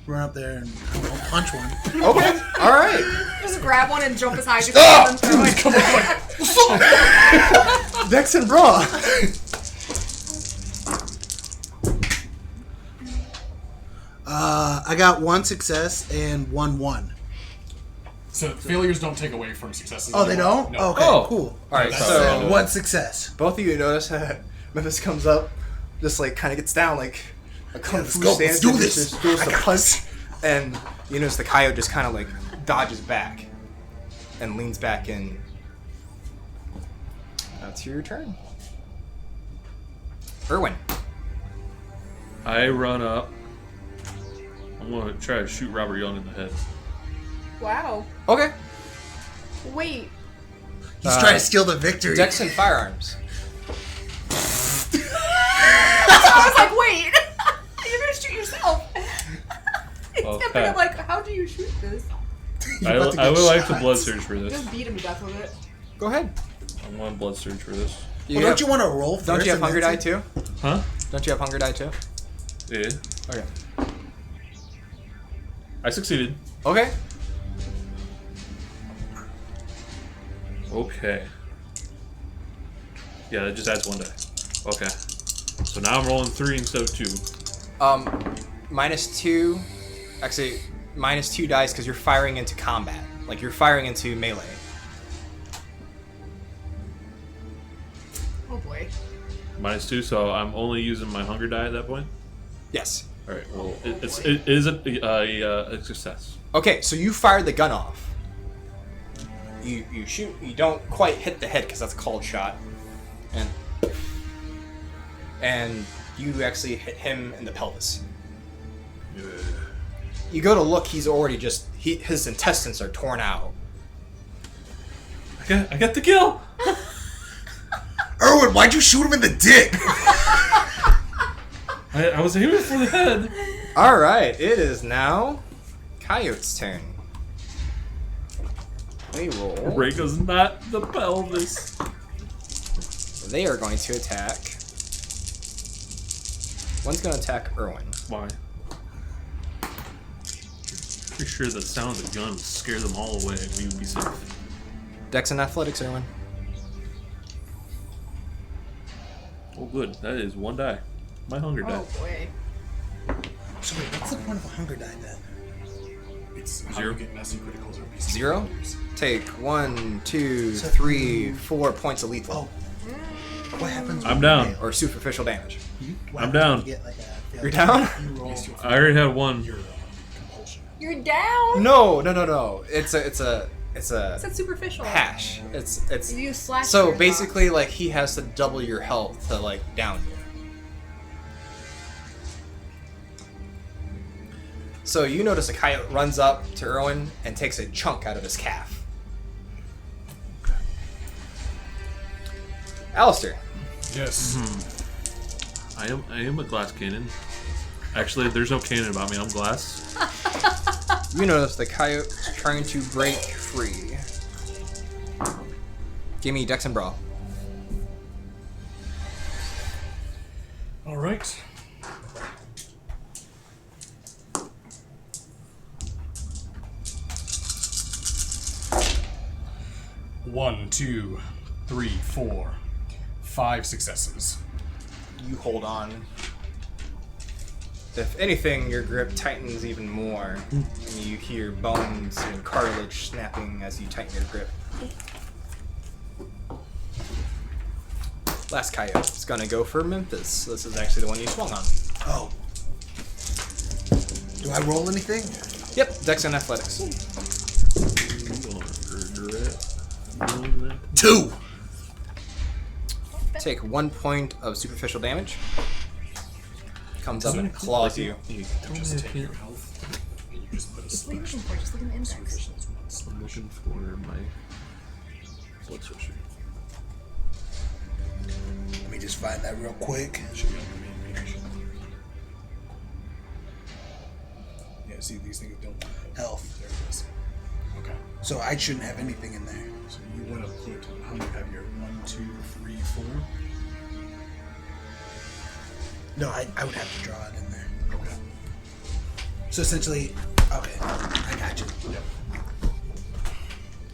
S4: run up there and I don't know, punch one.
S1: Okay. All right.
S3: Just grab one and jump as high as you can and throw it.
S1: Dex and Brawl.
S4: I got 1 success and 1-1.
S5: So failures don't take away from successes.
S4: Oh, they
S5: anymore.
S4: don't?
S5: No.
S4: Okay,
S1: Oh.
S4: cool.
S1: All right.
S5: That's-
S1: So
S4: 1 success.
S1: both of you notice that Memphis comes up, just like kind of gets down like a kung
S4: let's
S1: fu
S4: go,
S1: stance,
S4: let's do
S1: and
S4: this.
S1: just goes
S4: I
S1: to
S4: got
S1: punch, and you notice the coyote just kind of like dodges back and leans back in. That's your turn. Erwin.
S2: I run up. I'm gonna try to shoot Robert Young in the head.
S3: Wow.
S1: Okay.
S3: Wait.
S4: He's trying to steal the victory.
S1: Dex and firearms.
S3: I was like, wait. You're gonna shoot yourself. It's
S2: Okay.
S3: definitely like, how do you shoot this?
S2: I
S4: about to
S2: would
S4: get
S2: like to
S4: shot.
S2: blood surge for this.
S3: Just beat him to death with it.
S1: Go ahead.
S2: I want blood surge for this.
S1: You
S4: Well,
S1: have-
S4: don't you want to roll first?
S1: Don't you have
S4: and
S1: hunger
S4: then
S1: die
S4: say-
S1: too?
S2: Huh?
S1: Don't you have hunger die too?
S2: Yeah.
S1: Okay.
S2: I succeeded.
S1: Okay.
S2: Okay. Yeah, that just adds 1 die. Okay. So now I'm rolling 3 instead of 2.
S1: -2. Actually, -2 dice because you're firing into combat. Like you're firing into melee.
S3: Oh boy.
S2: -2, so I'm only using my hunger die at that point.
S1: Yes.
S2: All right. Well, it is a success.
S1: Okay, so you fired the gun off. You shoot. You don't quite hit the head because that's a called shot, and you actually hit him in the pelvis. You go to look. He's already just. His intestines are torn out.
S2: I got the kill.
S4: Erwin, why'd you shoot him in the dick?
S2: I was aiming for the head.
S1: All right, it is now Coyote's turn. They roll.
S2: Reiko's not the pelvis.
S1: They are going to attack. One's going to attack Erwin.
S2: Why? Pretty sure the sound of the gun would scare them all away and we would be safe.
S1: Dex and athletics, Erwin.
S2: Oh, good. That is 1 die. My hunger die.
S3: Oh boy.
S4: So wait, what's the point of a hunger die then?
S5: It's how
S2: 0.
S5: you get messy criticals or pieces.
S1: 0. Take 1, 2, 3, 4 points of lethal.
S4: Oh. What happens
S2: I'm
S4: when
S2: down.
S4: you fail?
S1: Or superficial damage.
S4: What
S2: I'm
S4: happens when
S2: down.
S4: you get, like, a failure?
S1: You're down?
S4: You roll.
S2: I already had 1.
S5: Your compulsion.
S3: You're down.
S1: No. It's a
S3: That's superficial.
S1: hash. It's
S3: You slash.
S1: so
S3: your
S1: basically like he has to double your health to like down you. So you notice a coyote runs up to Erwin and takes a chunk out of his calf. Alistair.
S5: Yes.
S2: I am a glass cannon. Actually, there's no cannon about me. I'm glass.
S1: You notice the coyote is trying to break free. Give me Dex and Brawl.
S5: All right. One, two, three, 4, 5 successes.
S1: You hold on. If anything, your grip tightens even more, and you hear bones and cartilage snapping as you tighten your grip. Last coyote is gonna go for Memphis. This is actually the one you swung on.
S4: Oh. Do I roll anything?
S1: Yep, Dex and Athletics.
S4: 2.
S1: Take 1 point of superficial damage. Comes up and claws you.
S5: Just take your health. And you just put a
S3: What are you
S5: slash.
S3: looking for? Just look in the index.
S2: I'm looking for my blood social.
S4: Let me just find that real quick.
S5: Should be on your main page. Yeah, see, these things don't want
S4: Health.
S5: There it is. Okay.
S4: So I shouldn't have anything in there.
S5: So you want to put how many have your 1, 2, 3, 4?
S4: No, I would have to draw it in there.
S5: Okay.
S4: So essentially, okay, I got you.
S5: Yep.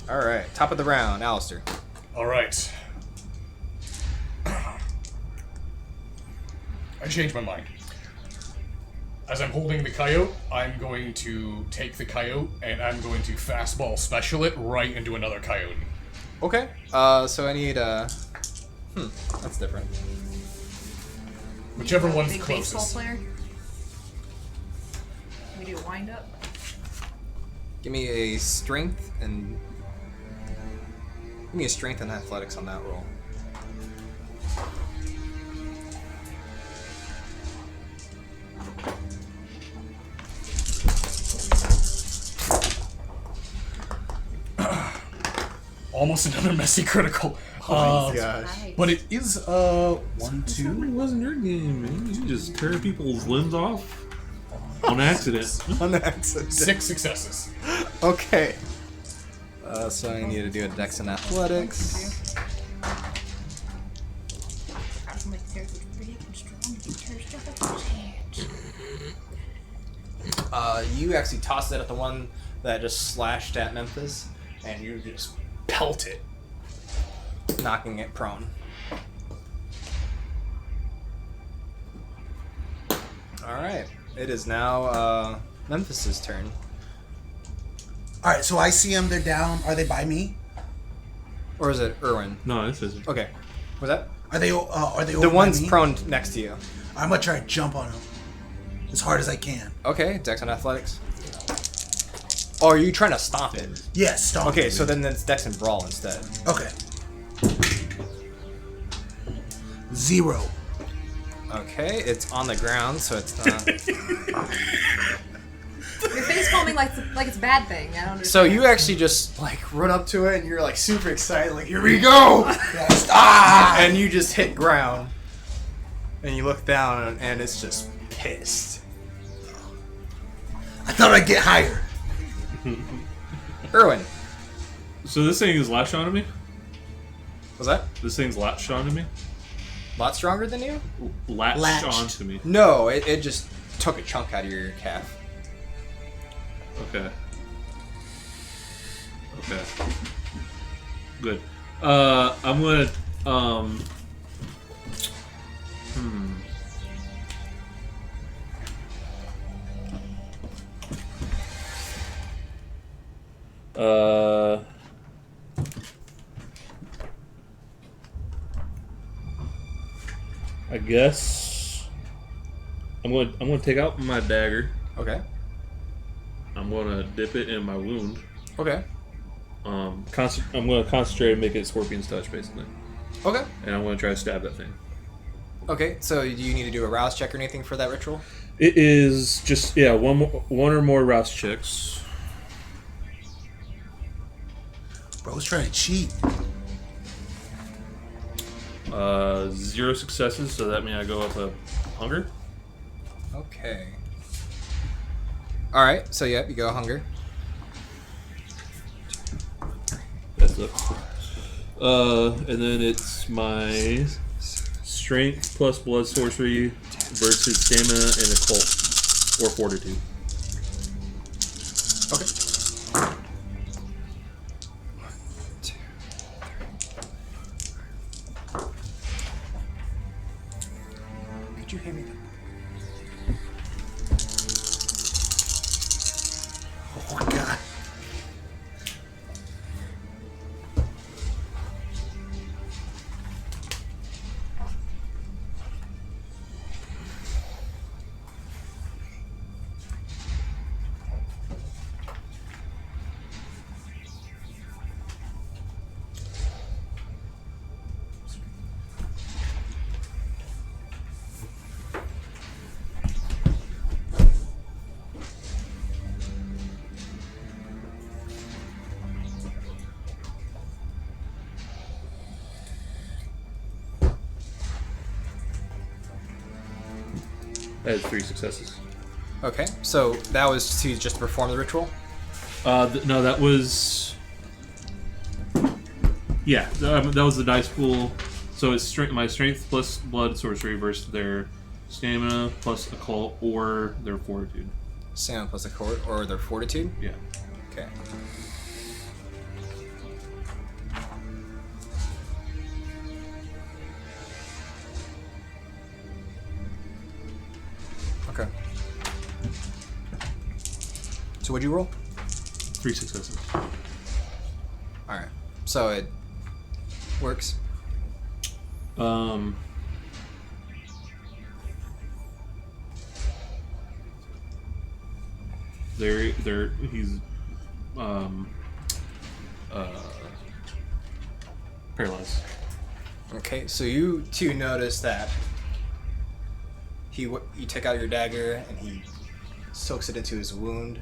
S1: Alright, top of the round, Alistair.
S5: All right. I changed my mind. As I'm holding the coyote, I'm going to take the coyote and I'm going to fastball special it right into another coyote.
S1: Okay, so I need, that's different.
S5: Whichever one's
S3: Big baseball
S5: closest.
S3: player. We do a wind up.
S1: Give me a strength and... Give me a strength and athletics on that roll.
S5: Almost another messy critical.
S1: gosh.
S3: Nice.
S5: But it is 1,
S2: It
S5: 2.
S2: wasn't your game, man. You just tear people's limbs off on accident.
S1: On accident.
S5: 6 successes.
S1: Okay. So I need to do a Dex and Athletics. You actually toss it at the one that just slashed at Memphis, and you just pelt it, knocking it prone. Alright, it is now Memphis's turn.
S4: All right, so I see them. They're down. Are they by me?
S1: Or is it Irwin?
S2: No, this isn't.
S1: Okay. Was that?
S4: Are they over
S1: The
S4: by
S1: one's
S4: me?
S1: prone next to you.
S4: I'm gonna try to jump on them as hard as I can.
S1: Okay, Dex and Athletics. Oh, are you trying to stomp it?
S4: Yeah, stomp.
S1: Okay, so then it's Dex and Brawl instead.
S4: Okay. 0.
S1: Okay, it's on the ground, so it's not.
S3: You're face palming like it's a bad thing. I don't understand.
S1: So you actually just like run up to it and you're like super excited, like here we go, and you just hit ground, and you look down and it's just pissed.
S4: I thought I'd get higher.
S1: Irwin,
S2: So this thing is latched onto me?
S1: was that
S2: This thing's latched onto me?
S1: a lot stronger than you?
S2: Latched onto me.
S1: No, it just took a chunk out of your calf.
S2: Okay. Okay. Good. I'm gonna I guess I'm gonna take out my dagger.
S1: Okay.
S2: I'm gonna dip it in my wound.
S1: Okay.
S2: I'm gonna concentrate and make it Scorpion's touch, basically.
S1: Okay.
S2: And I'm gonna try to stab that thing.
S1: Okay. So do you need to do a rouse check or anything for that ritual?
S2: It is just one or more rouse checks.
S4: Bro's trying to cheat.
S2: 0 successes, so that means I go up a hunger.
S1: Okay. All right, so yeah, you go hunger.
S2: That's up. And then it's my strength plus blood sorcery versus stamina and occult or fortitude.
S1: Okay. 1, 2, 3. Could you hand me that?
S4: Oh my god.
S2: I had 3 successes.
S1: Okay, so that was to just perform the ritual?
S2: No, that was... Yeah, that was the dice pool. So it's my strength plus blood sorcery versus their stamina plus occult or their fortitude.
S1: Stamina plus a court or their fortitude?
S2: Yeah.
S1: Okay. Okay. So what'd you roll?
S2: 3 successes.
S1: Alright. So it works.
S2: He's paralyzed.
S1: Okay, so you two notice that you take out your dagger and he soaks it into his wound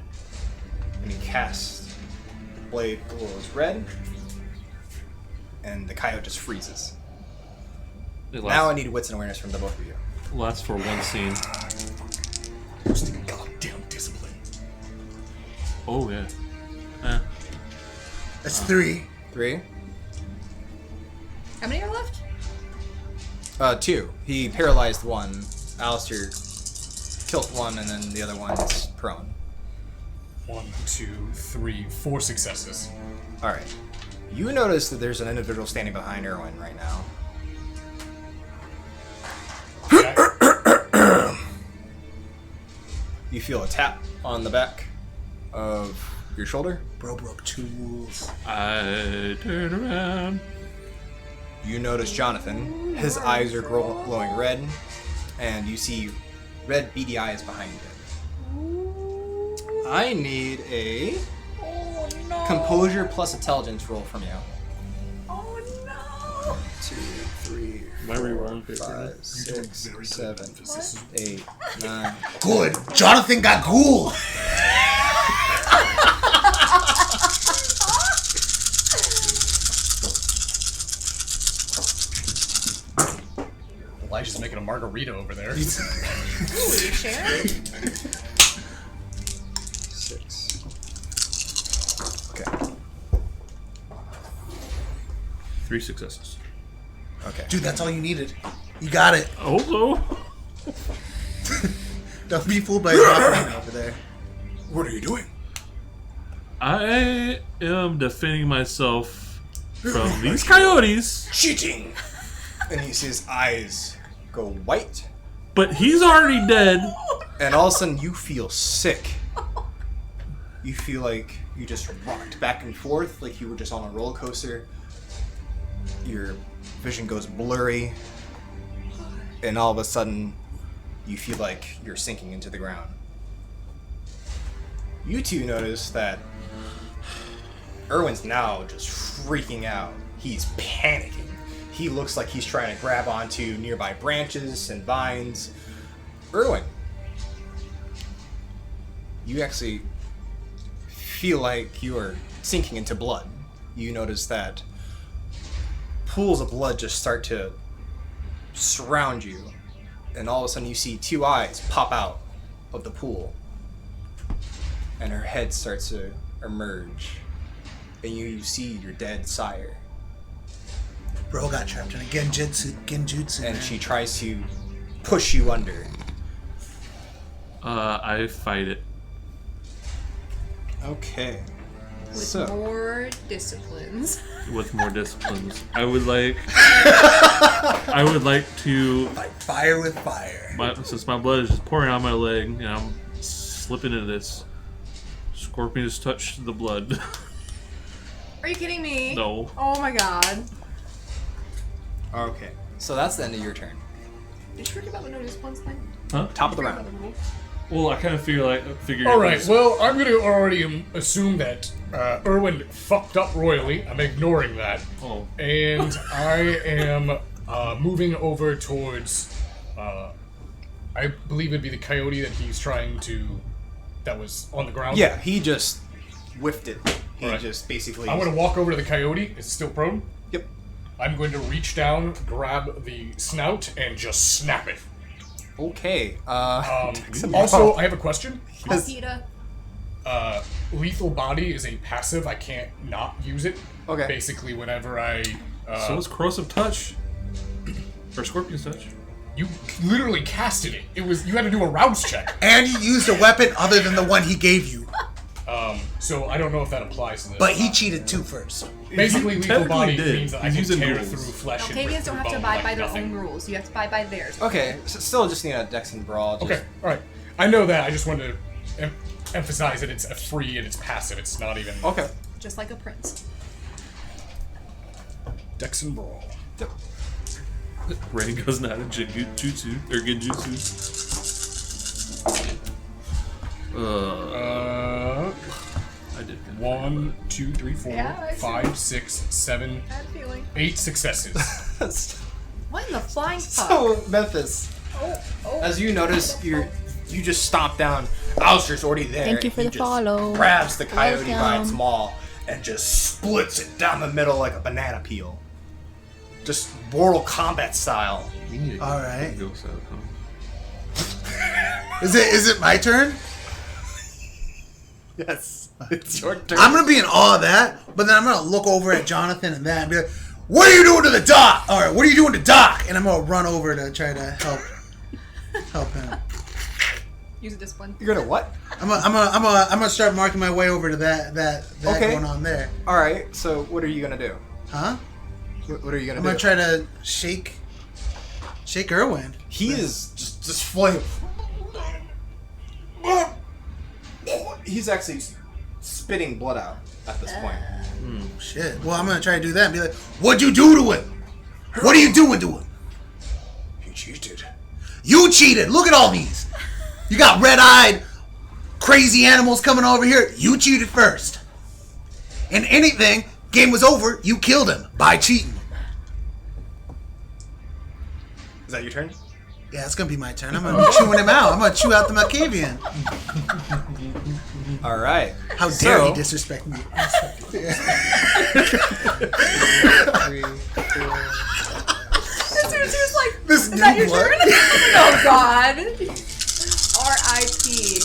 S1: and he casts the blade glows red and the coyote just freezes. Now I need wits and awareness from the both of you.
S2: Lasts for 1 scene.
S5: Just goddamn discipline.
S2: Oh yeah.
S4: That's 3.
S1: 3?
S3: How many are left?
S1: 2. He paralyzed one. Alistair killed one and then the other one's prone.
S5: 1, 2, 3, 4 successes.
S1: Alright. You notice that there's an individual standing behind Erwin right now.
S5: Okay.
S1: You feel a tap on the back of your shoulder.
S4: Bro broke 2 rules.
S2: I turn around.
S1: You notice Jonathan. His eyes are glowing red, and you see red beady eyes behind him. I need a composure plus intelligence roll from you.
S3: Oh no!
S1: 2, 3,
S2: Am I rerolling paper?
S1: 5,
S5: You're doing
S1: 6,
S5: very good.
S1: 7,
S5: This is
S1: 8, 9.
S4: Good. Jonathan got ghoul.
S5: Elijah's making a margarita over there.
S3: Ooh, you share?
S1: 6. Okay.
S2: 3 successes.
S1: Okay.
S4: Dude, that's all you needed. You got it.
S2: Also,
S4: Don't be fooled by his offering over there.
S5: What are you doing?
S2: I am defending myself from these coyotes,
S1: Cheating! And you see his eyes go white,
S2: but he's already dead.
S1: and all of a sudden you feel sick. You feel like you just rocked back and forth, like you were just on a roller coaster. Your vision goes blurry, and all of a sudden you feel like you're sinking into the ground. You two notice that Erwin's now just freaking out. He's panicking. He looks like he's trying to grab onto nearby branches and vines. Erwin, you actually feel like you are sinking into blood. You notice that pools of blood just start to surround you, and all of a sudden you see 2 eyes pop out of the pool. and her head starts to emerge, and you see your dead sire.
S4: Bro got trapped in a genjutsu.
S1: And
S4: man.
S1: she tries to push you under.
S2: I fight it.
S1: Okay.
S3: With more disciplines.
S2: With more disciplines. I would like to.
S4: Fight fire with fire.
S2: Since my blood is just pouring out my leg, and I'm slipping into this. Scorpion just touched the blood.
S3: Are you kidding me?
S2: No.
S3: Oh my god.
S1: Okay. So that's the end of your turn.
S3: Did you forget about the no disciplines thing?
S2: Huh?
S1: Top of the
S3: Forgot
S1: round.
S3: about the rule?
S2: Well, I kind of figured
S5: All right. Well, I'm gonna already assume that Erwin fucked up royally. I'm ignoring that,
S2: Oh.
S5: and I am moving over towards. I believe it'd be the coyote that he's trying to. That was on the ground.
S1: Yeah, he just whiffed it. He
S5: Alright.
S1: just basically.
S5: I'm gonna walk over to the coyote. It's still prone.
S1: Yep.
S5: I'm going to reach down, grab the snout, and just snap it.
S1: Okay.
S5: Also, I have a question.
S1: Yes.
S3: Peter.
S5: Lethal Body is a passive. I can't not use it.
S1: Okay.
S5: Basically, whenever I...
S2: So it's Corrosive Touch. Or Scorpion's Touch.
S5: You literally casted it. It was... You had to do a rouse check.
S4: And you used a weapon other than the one he gave you.
S5: So I don't know if that applies to this.
S4: But he cheated too first.
S5: Basically,
S2: He
S5: Lethal Body
S2: technically did.
S5: means that I
S2: He's
S5: can
S2: using
S5: tear
S2: rules.
S5: through flesh and break
S3: Octavians don't
S5: through
S3: have to
S5: bone
S3: abide
S5: like
S3: by their
S5: nothing.
S3: own rules. You have to abide by theirs.
S1: Okay. So still just need a Dex and Brawl. Just,
S5: Okay, alright. I know that. I just wanted to emphasize that it's a free and it's passive. It's not even...
S1: Okay.
S3: Just like a prince.
S5: Dex and Brawl.
S1: Yep.
S2: Rain goes not a Genjutsu. Or Genjutsu. I did.
S5: 1, 2, 3, 4,
S3: Yeah, I see.
S5: 5, 6, 7,
S3: I had a feeling.
S5: 8 successes.
S3: What in the flying fuck?
S1: So Memphis,
S3: Oh.
S1: as you notice, you just stomp down. Alistair's already there.
S6: Thank you
S1: and
S6: for
S1: he
S6: the
S1: just
S6: follow.
S1: Grabs the coyote by its
S6: Welcome.
S1: maw and just splits it down the middle like a banana peel. Just Mortal Kombat style.
S4: All right.
S2: Ghost out, huh?
S4: Is it my turn?
S1: Yes, it's your turn.
S4: I'm gonna be in awe of that, but then I'm gonna look over at Jonathan and that and be like, "What are you doing to the dock? Or what are you doing to Doc?" And I'm gonna run over to try to help him.
S3: Use a discipline.
S1: You're gonna what?
S4: I'm gonna start marking my way over to that
S1: Okay.
S4: going on there.
S1: All right. So what are you gonna do?
S4: Huh?
S1: What are you gonna
S4: I'm
S1: do?
S4: gonna try to shake Irwin.
S1: He is just flame. He's actually spitting blood out at this point.
S4: Shit. Well, I'm gonna try to do that and be like, "What'd you do to him? What are you doing to him?
S1: He cheated.
S4: You cheated. Look at all these. You got red-eyed, crazy animals coming over here. You cheated first. And anything, game was over. You killed him by cheating."
S1: Is that your turn?
S4: Yeah, it's gonna be my turn. I'm gonna be chewing him out. I'm gonna chew out the Macavian.
S1: All right.
S4: How dare
S1: So-
S4: he disrespect me?
S1: 3, 4.
S3: This dude's like,
S4: This
S3: is that
S4: new
S3: your
S4: blood?
S3: turn? Oh god. R.I.P.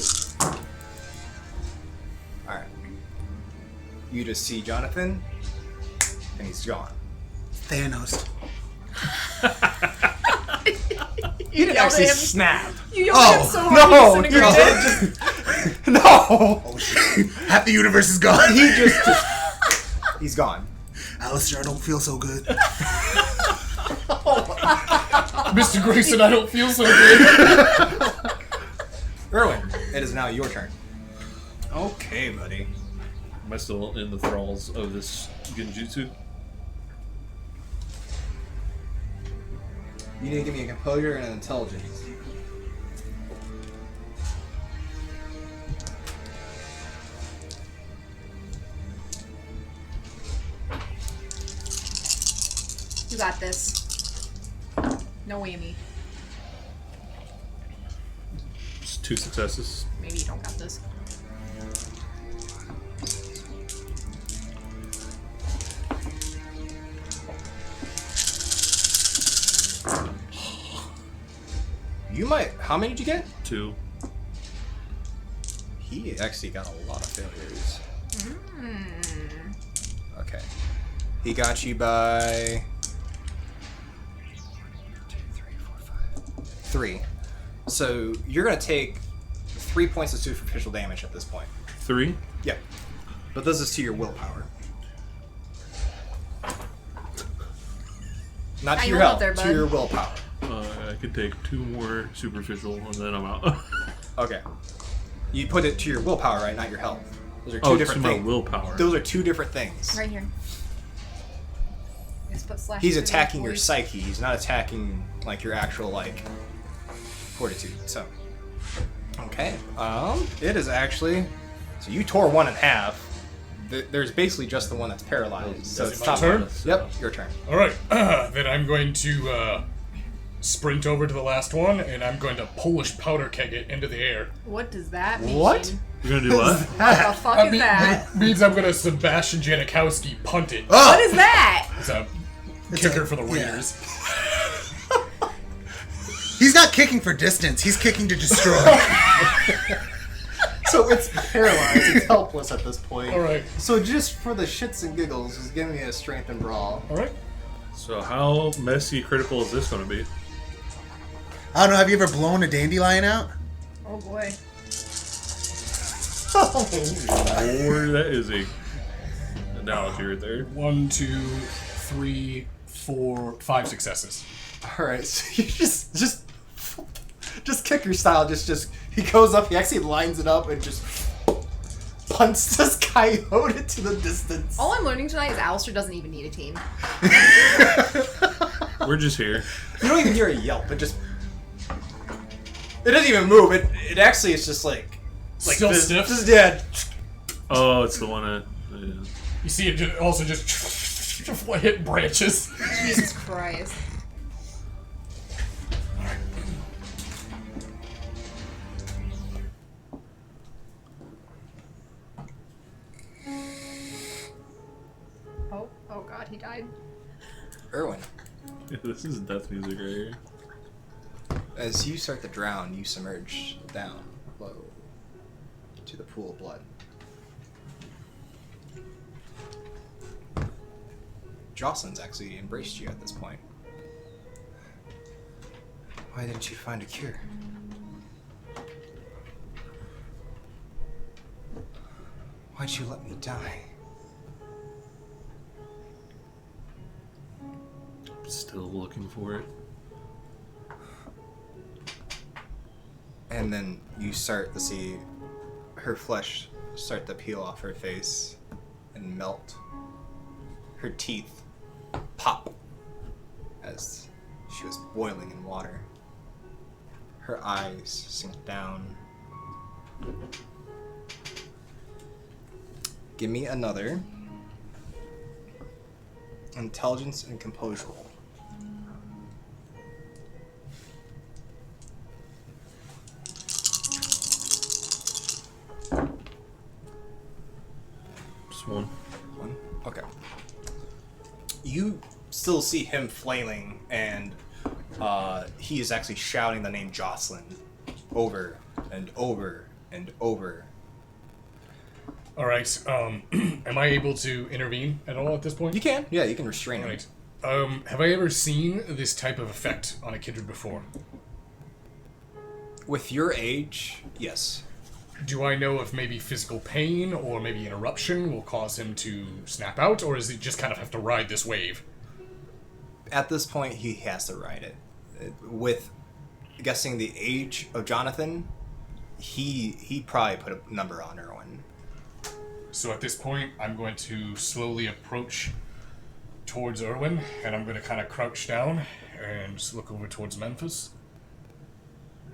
S1: All right. You just see Jonathan, and he's gone.
S4: Thanos.
S1: You didn't
S3: yelled
S1: actually
S3: at him.
S1: snap.
S3: You yelled at him so hard
S1: No,
S3: he
S1: you
S3: disintegrated.
S1: just no.
S4: Oh shit. Half the universe is gone.
S1: He just he's gone.
S4: Alistair, I don't feel so good.
S5: Mr. Grayson, I don't feel so good.
S1: Erwin, it is now your turn. Okay, buddy.
S2: Am I still in the thralls of this Genjutsu?
S1: You need to give me a composure and an intelligence.
S3: You got this. No whammy.
S2: Just 2 successes.
S3: Maybe you don't got this.
S1: You might. How many did you get?
S2: 2.
S1: He actually got a lot of failures. Okay. He got you by 3. So you're gonna take 3 points of superficial damage at this point.
S2: 3?
S1: Yeah. But this is to your willpower. Not
S3: How
S1: to
S3: you
S1: your
S3: roll
S1: health,
S3: there,
S1: to
S3: bud?
S1: your willpower.
S2: I could take 2 more superficial and then I'm out.
S1: Okay. You put it to your willpower, right? Not your health. Those are two
S2: Oh,
S1: different
S2: to my
S1: things.
S2: willpower.
S1: Those are two different things.
S3: Right here. Just put slash
S1: He's
S3: through the
S1: attacking your
S3: voice.
S1: psyche. He's not attacking like your actual fortitude. So, okay. It is actually. So you tore one in half. There's basically just the one that's paralyzed. So
S5: Is
S1: it's
S5: it my
S1: top.
S5: turn?
S1: Yep, your turn.
S5: All right, then I'm going to sprint over to the last one, and I'm going to Polish powder keg it into the air.
S3: What does that mean?
S1: What?
S2: You're gonna do what?
S3: What the fuck is that?
S5: Means I'm going to Sebastian Janikowski punt it.
S3: What is that?
S5: It's a kicker for the Raiders.
S4: He's not kicking for distance. He's kicking to destroy.
S1: So it's paralyzed. It's helpless at this point.
S5: All right.
S1: So just for the shits and giggles, just give me a strength and brawl.
S5: All right.
S2: So how messy critical is this gonna be?
S4: I don't know. Have you ever blown a dandelion out?
S3: Oh boy.
S2: Or that is a analogy right there.
S5: 1, 2, 3, 4, 5 successes.
S1: All right, so you just kicker style. Just he goes up. He actually lines it up and just punts this coyote into the distance.
S3: All I'm learning tonight is Alistair doesn't even need a team.
S2: We're just here.
S1: You don't even hear a yelp. It just it doesn't even move. It actually is just like
S5: Still
S1: this,
S5: stiff?
S1: Just dead.
S2: Oh, it's the one that. Yeah.
S5: You see it also just hit branches.
S3: Jesus Christ. Oh god, he died.
S1: Erwin,
S2: This is death music right here.
S1: as you start to drown, you submerge down low to the pool of blood. Jocelyn's actually embraced you at this point. Why didn't you find a cure? Why'd you let me die?
S2: Still looking for it.
S1: And then you start to see her flesh start to peel off her face and melt. Her teeth pop as she was boiling in water. Her eyes sink down. Give me another intelligence and composure roll.
S2: Just one.
S1: One? Okay. You still see him flailing, and he is actually shouting the name Jocelyn over and over and over.
S5: All right. Am I able to intervene at all at this point?
S1: You can, yeah, you can restrain him.
S5: Right. Have I ever seen this type of effect on a kindred before?
S1: With your age, yes.
S5: Do I know if maybe physical pain or maybe an eruption will cause him to snap out, or does he just kind of have to ride this wave?
S1: At this point, he has to ride it. With guessing the age of Jonathan, he probably put a number on Erwin.
S5: So at this point, I'm going to slowly approach towards Erwin, and I'm going to kind of crouch down and just look over towards Memphis.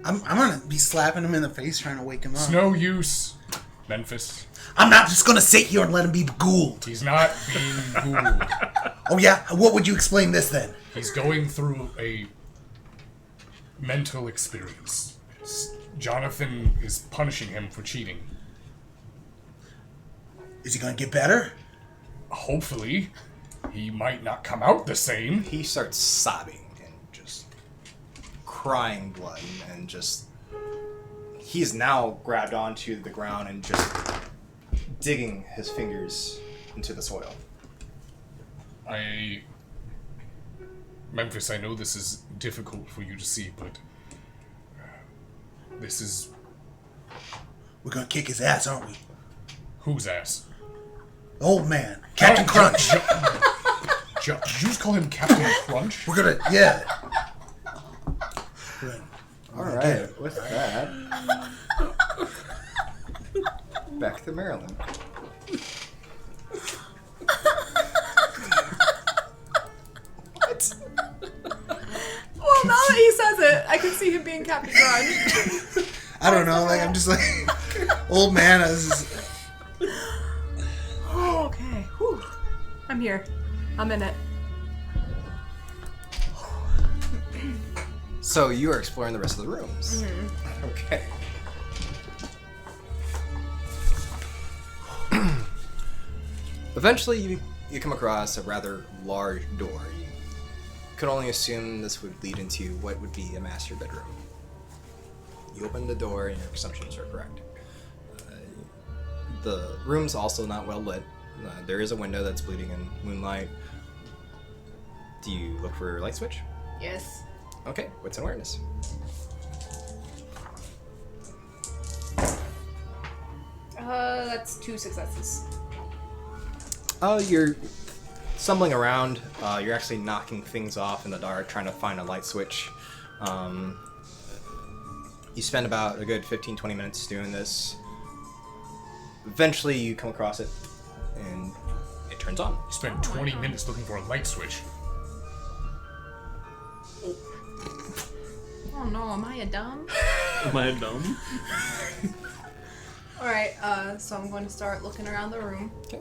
S4: I'm gonna be slapping him in the face trying to wake him up.
S5: It's no use, Memphis.
S4: I'm not just gonna sit here and let him be ghouled.
S5: He's not being ghouled.
S4: Oh yeah? What would you explain this then?
S5: He's going through a mental experience. Jonathan is punishing him for cheating.
S4: Is he gonna get better?
S5: Hopefully, he might not come out the same.
S1: He starts sobbing and just crying blood and just he's now grabbed onto the ground and just digging his fingers into the soil.
S5: Memphis, I know this is difficult for you to see, but this is...
S4: We're gonna kick his ass, aren't we?
S5: Whose ass?
S4: Old man. Captain Crunch.
S5: Did you just call him Captain Crunch?
S4: We're gonna, yeah.
S1: Alright, with that, back to Maryland.
S3: Well, now that he says it, I can see him being Captain Crunch.
S4: I don't know, like, I'm just like, old man, I was just...
S3: Oh, okay. Whew. I'm here. I'm in it.
S1: So you are exploring the rest of the rooms. Okay. Eventually, you come across a rather large door. You could only assume this would lead into what would be a master bedroom. You open the door, and your assumptions are correct. The room's also not well lit. There is a window that's bleeding in moonlight. Do you look for a light switch?
S3: Yes.
S1: Okay, what's an awareness?
S3: That's 2 successes.
S1: You're stumbling around. You're actually knocking things off in the dark, trying to find a light switch. You spend about a good 15-20 minutes doing this. Eventually, you come across it, and it turns on.
S5: You spent 20 minutes looking for a light switch.
S3: Oh no, am I a dumb?
S2: Am I dumb?
S3: Alright, so I'm going to start looking around the room.
S1: Okay.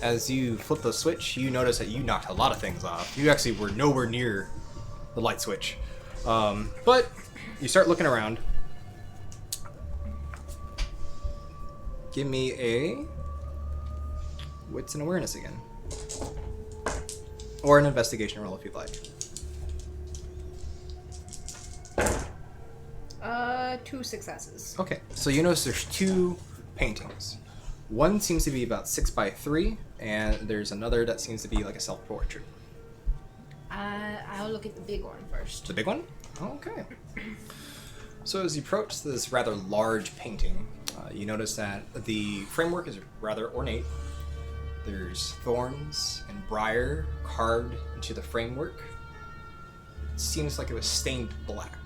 S1: As you flip the switch, you notice that you knocked a lot of things off. You actually were nowhere near the light switch. But you start looking around. Give me a... What's an awareness again? Or an investigation roll if you'd like.
S3: 2 successes.
S1: Okay, so you notice there's 2 paintings. One seems to be about 6x3, and there's another that seems to be like a self-portrait.
S3: I'll look at the big one first.
S1: The big one? Okay. So as you approach this rather large painting, you notice that the framework is rather ornate. There's thorns and briar carved into the framework. It seems like it was stained black.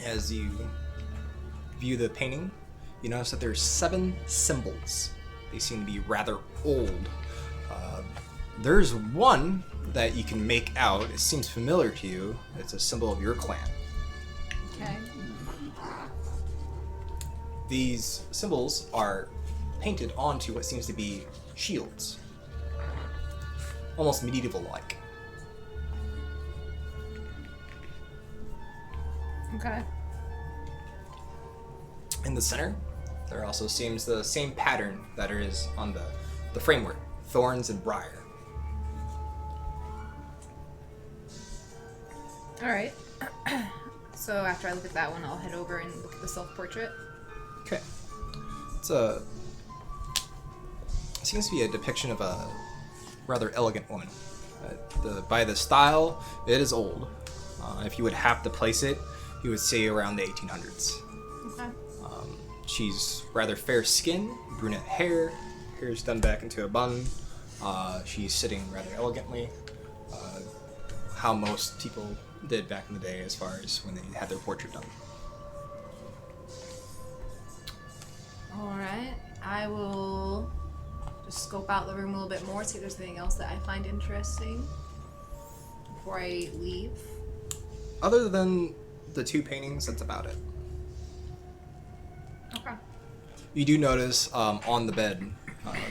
S1: As you view the painting, you notice that there's 7 symbols. They seem to be rather old. There's one that you can make out. It seems familiar to you. It's a symbol of your clan.
S3: Okay.
S1: These symbols are painted onto what seems to be shields. Almost medieval-like.
S3: Okay.
S1: In the center, there also seems the same pattern that there is on the framework. Thorns and briar.
S3: Alright. So after I look at that one, I'll head over and look at the self-portrait.
S1: Okay. It seems to be a depiction of a rather elegant woman. By the style, it is old. If you would have to place it, you would say around the 1800s.
S3: Okay.
S1: She's rather fair skin, brunette hair, hair's done back into a bun. She's sitting rather elegantly. How most people did back in the day as far as when they had their portrait done.
S3: Alright. I will just scope out the room a little bit more, see if there's anything else that I find interesting before I leave.
S1: Other than the 2 paintings, that's about it.
S3: Okay.
S1: You do notice on the bed,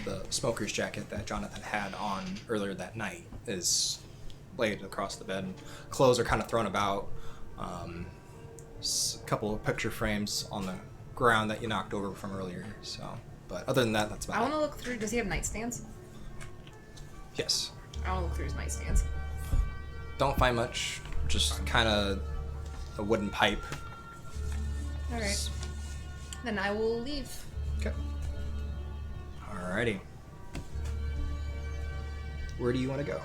S1: the smoker's jacket that Jonathan had on earlier that night is laid across the bed. Clothes are kind of thrown about. A couple of picture frames on the ground that you knocked over from earlier. So, but other than that, that's about
S3: I
S1: it.
S3: want to look through. Does he have nightstands?
S1: Yes.
S3: I want to look through his nightstands.
S1: Don't find much. Just kind of a wooden pipe.
S3: Alright. then I will leave.
S1: Okay. Alrighty. Where do you want to go?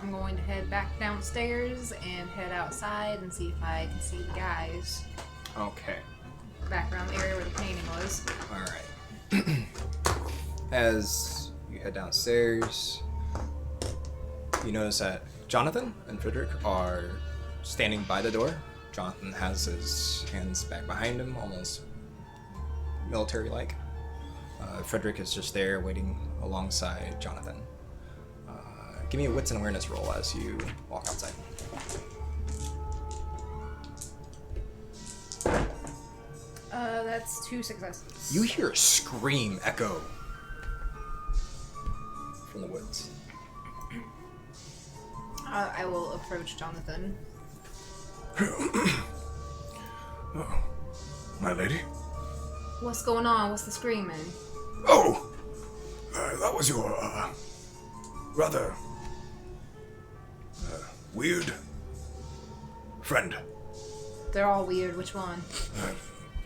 S3: I'm going to head back downstairs and head outside and see if I can see the guys
S1: Okay.
S3: back around the area where the painting was.
S1: Alright. As you head downstairs, you notice that Jonathan and Frederick are standing by the door. Jonathan has his hands back behind him, almost military-like. Frederick is just there waiting alongside Jonathan. Give me a wits and awareness roll as you walk outside.
S3: That's 2 successes.
S1: You hear a scream echo from the woods.
S3: I will approach Jonathan.
S6: Oh, my lady?
S3: What's going on? What's the screaming?
S6: Oh! That was your, rather, weird friend.
S3: They're all weird. Which one?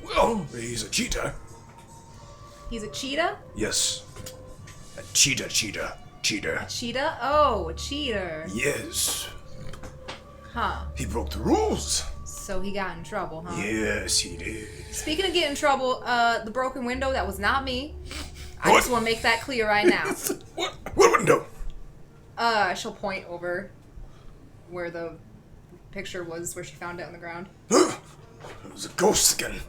S6: Well, he's a cheetah.
S3: He's a cheetah?
S6: Yes. A cheetah.
S3: Cheetah? Oh, a cheater.
S6: Yes.
S3: Huh.
S6: He broke the rules.
S3: So he got in trouble, huh?
S6: Yes, he did.
S3: Speaking of getting in trouble, the broken window, that was not me. I
S6: What?
S3: just want to make that clear right now.
S6: What window?
S3: She'll point over where the picture was, where she found it on the ground.
S6: It was a ghost again.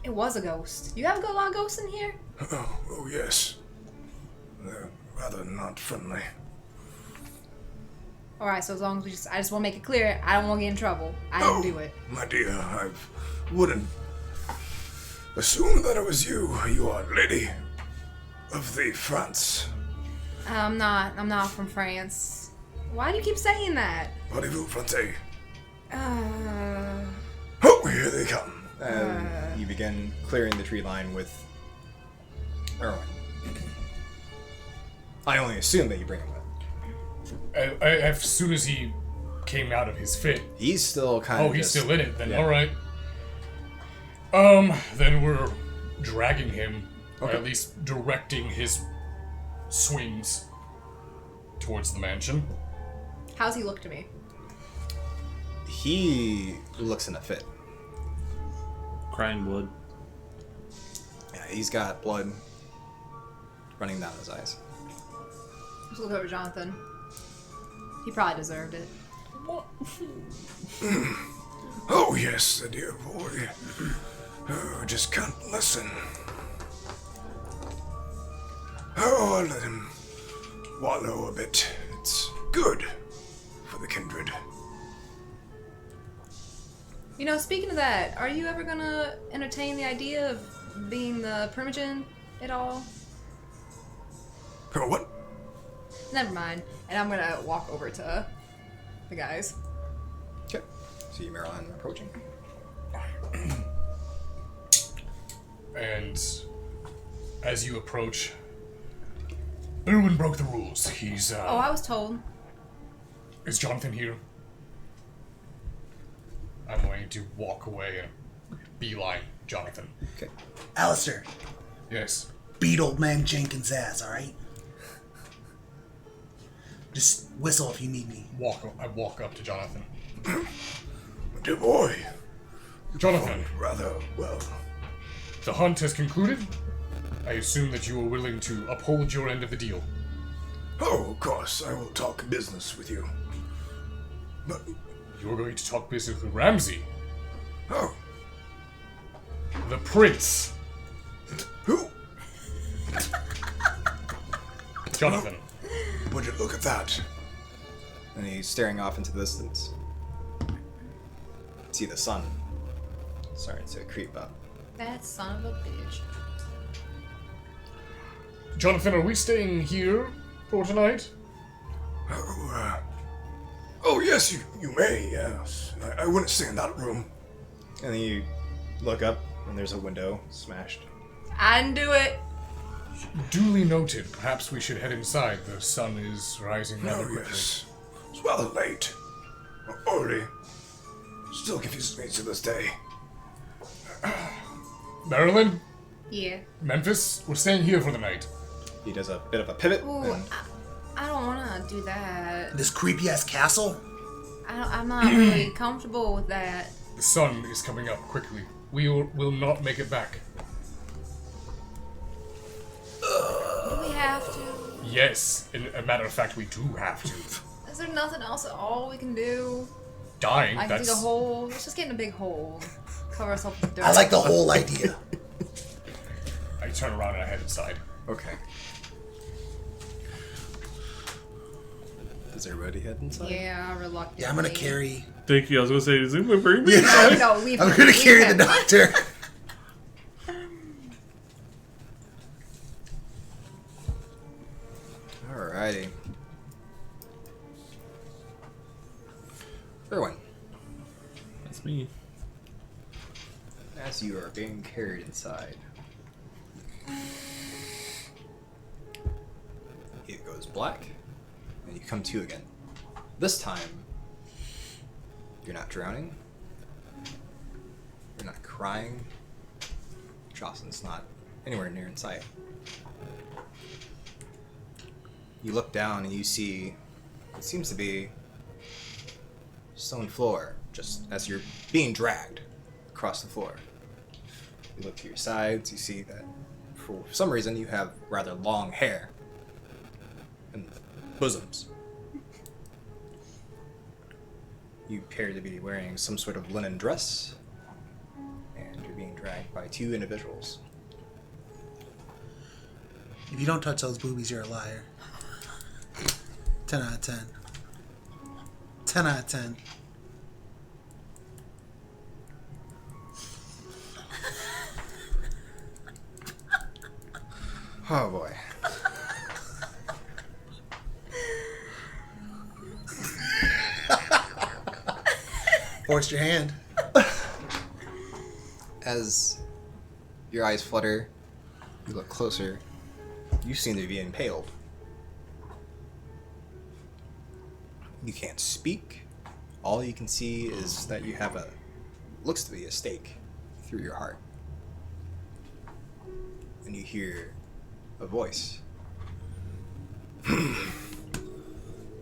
S3: It was a ghost. You have a lot of ghosts in here?
S6: Oh, yes. They're rather not friendly.
S3: Alright, so as long as I just want to make it clear, I don't want to get in trouble. I didn't do it.
S6: My dear, I wouldn't assume that it was you. You are lady of the France.
S3: I'm not from France. Why do you keep saying that?
S6: Parlez-vous français?
S3: Uh,
S6: Oh, here they come.
S1: You begin clearing the tree line with Erwin. I only assume that you bring him with.
S5: As soon as he came out of his fit.
S1: He's still kind of.
S5: Oh, he's still in it. Then
S1: yeah.
S5: all right. Then we're dragging him, or
S1: Okay.
S5: at least directing his swings towards the mansion.
S3: how's he look to me?
S1: He looks in a fit.
S2: Crying blood.
S1: Yeah, he's got blood running down his eyes.
S3: Just look over at Jonathan. He probably deserved it.
S6: Oh, yes, the dear boy. Oh, just can't listen. Oh, I'll let him wallow a bit. It's good for the kindred.
S3: You know, speaking of that, are you ever gonna entertain the idea of being the primogen at all?
S6: Oh, what?
S3: Never mind. And I'm gonna walk over to the guys.
S1: Okay. See Marilyn approaching.
S5: And as you approach, Erwin broke the rules. He's,
S3: Oh, I was told.
S5: Is Jonathan here? I'm going to walk away and beeline Jonathan.
S1: Okay.
S4: Alistair,
S5: Yes.
S4: beat old man Jenkins' ass, alright? Just whistle if you need me.
S5: I walk up to Jonathan.
S6: Dear boy,
S5: Jonathan,
S6: rather well.
S5: the hunt has concluded. I assume that you are willing to uphold your end of the deal.
S6: Oh, of course, I will talk business with you. But,
S5: You're going to talk business with Ramsay,
S6: oh,
S5: the prince.
S6: who?
S5: Jonathan,
S6: Would you look at that?
S1: And he's staring off into the distance. See the sun starting to creep up.
S3: That son of a bitch.
S5: Jonathan, are we staying here for tonight?
S6: Oh, yes, you may, yes. I wouldn't stay in that room.
S1: And then you look up, and there's a window smashed.
S3: I didn't do it.
S5: Duly noted. Perhaps we should head inside. The sun is rising rather
S6: Oh,
S5: quickly.
S6: yes. It's rather late. Or early. Still confuses me to this day.
S5: Marilyn,
S3: Yeah.
S5: Memphis, we're staying here for the night.
S1: He does a bit of a pivot.
S3: Ooh,
S1: and
S3: I don't want to do that.
S4: This creepy ass castle?
S3: I'm not really comfortable with that.
S5: The sun is coming up quickly. We will not make it back.
S3: Do we have to?
S5: Yes, in a matter of fact, we do have to.
S3: Is there nothing else at all we can do?
S5: Dying,
S3: I can
S5: that's...
S3: dig a hole. Let's just get in a big hole. Cover ourselves with dirt.
S4: I like the whole idea.
S5: I turn around and I head inside.
S1: okay. Does everybody head inside?
S3: Yeah, reluctantly.
S4: Yeah, I'm gonna carry.
S2: Thank you. I was gonna say, is anyone bring me?
S4: Yeah,
S3: No, leave
S4: I'm
S3: him.
S4: gonna
S3: Leave
S4: carry
S3: him.
S4: the doctor.
S1: Alrighty. Erwin,
S2: That's me.
S1: as you are being carried inside, it goes black, and you come to again. This time, you're not drowning. You're not crying. Jocelyn's not anywhere near in sight. You look down and you see it seems to be stone floor, just as you're being dragged across the floor. You look to your sides, you see that for some reason you have rather long hair and bosoms. You appear to be wearing some sort of linen dress, and you're being dragged by two individuals.
S4: If you don't touch those boobies, you're a liar. 10 out of 10. 10 out of 10.
S1: Oh boy.
S4: Forced your hand.
S1: As your eyes flutter, you look closer, you seem to be impaled. You can't speak. All you can see is that you have looks to be a stake through your heart. And you hear a voice.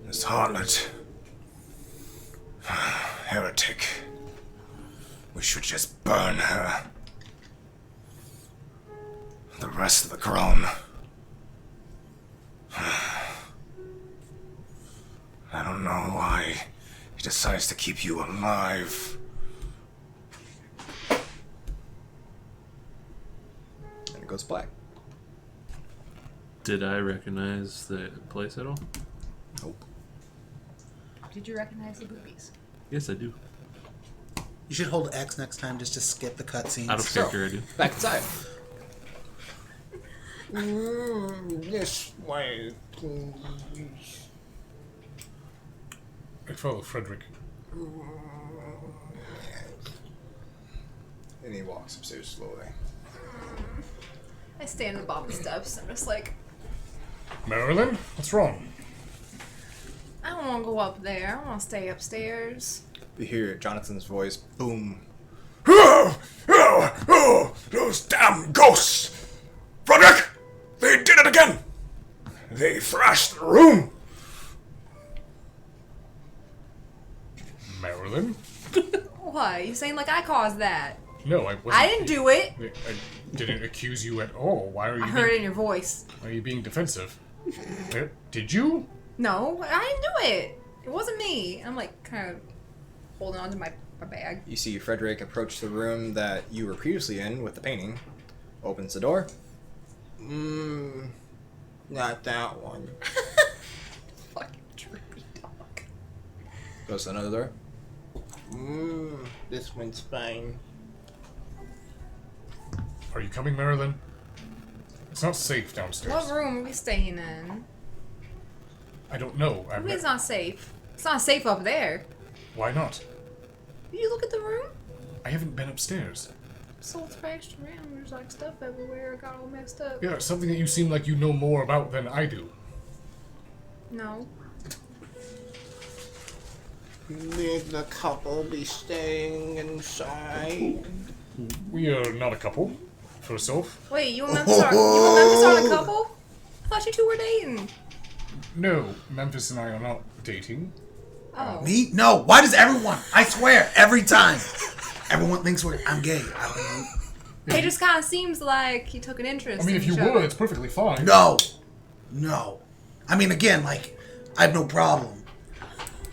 S6: This harlot. Heretic. We should just burn her. The rest of the crown. I don't know why he decides to keep you alive.
S1: And it goes black.
S2: Did I recognize the place at all?
S1: Nope.
S3: Did you recognize the boobies?
S2: Yes, I do.
S4: You should hold X next time just to skip the cutscenes.
S2: Out of character, I do.
S1: Back inside.
S6: This way, please.
S5: I follow Frederick.
S1: And he walks upstairs slowly.
S3: I stand at the bottom of the steps. I'm just like,
S5: Marilyn, what's wrong?
S3: I don't want to go up there. I want to stay upstairs.
S1: You hear Jonathan's voice boom.
S6: Those damn ghosts! Frederick! They did it again! They thrashed the room!
S5: Marilyn?
S3: What? You saying like I caused that?
S5: No, I wasn't.
S3: I didn't do it.
S5: I didn't accuse you at all. Why are you
S3: I heard it in your voice.
S5: Why are you being defensive? Did you?
S3: No, I didn't do it. It wasn't me. I'm like kind of holding on to my bag.
S1: You see Frederick approach the room that you were previously in with the painting. Opens the door. Not that one.
S3: Fucking trippy dog.
S1: Goes to another door. This one's fine.
S5: Are you coming, Marilyn? It's not safe
S3: What
S5: downstairs.
S3: room are we staying in?
S5: I don't know.
S3: What do you mean it's not safe? It's not safe up there.
S5: Why not?
S3: Did you look at the room?
S5: I haven't been upstairs.
S3: So it's trashed around. There's like stuff everywhere. It got all messed up.
S5: Yeah, something that you seem like you know more about than I do.
S3: No.
S6: Did the couple be staying inside?
S5: We are not a couple. First off,
S3: Wait, you and Memphis aren't a couple? I thought you two were dating.
S5: no, Memphis and I are not dating.
S3: Oh.
S4: Me? No. Why does everyone? I swear, every time, everyone thinks I'm gay. I don't know.
S3: It just kind of seems like you took an interest.
S5: I mean,
S3: in
S5: if you
S3: each
S5: were,
S3: other.
S5: it's perfectly fine.
S4: No. I mean, again, like, I have no problem.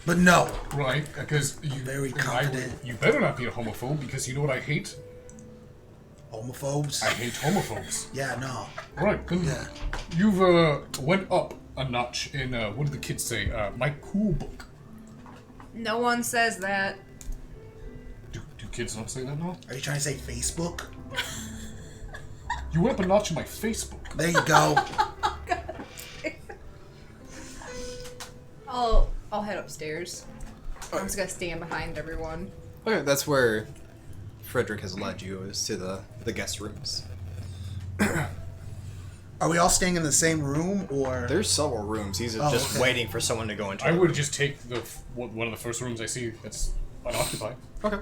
S4: But no.
S5: Right, because you
S4: Very
S5: and
S4: confident.
S5: you better not be a homophobe, because you know what I hate?
S4: Homophobes?
S5: I hate homophobes.
S4: Yeah, no.
S5: Right, then
S4: Yeah.
S5: you've went up a notch in, what did the kids say? My cool book.
S3: No one says that.
S5: Do kids not say that now?
S4: Are you trying to say Facebook?
S5: You went up a notch in my Facebook.
S4: There you go.
S3: I'll head upstairs. I'm just gonna stand behind everyone.
S1: Okay, that's where Frederick has led you, is to the guest rooms.
S4: Are we all staying in the same room, or?
S1: There's several rooms. He's just
S4: okay.
S1: waiting for someone to go into
S5: I
S1: it.
S5: would just take one of the first rooms I see that's unoccupied.
S1: Okay.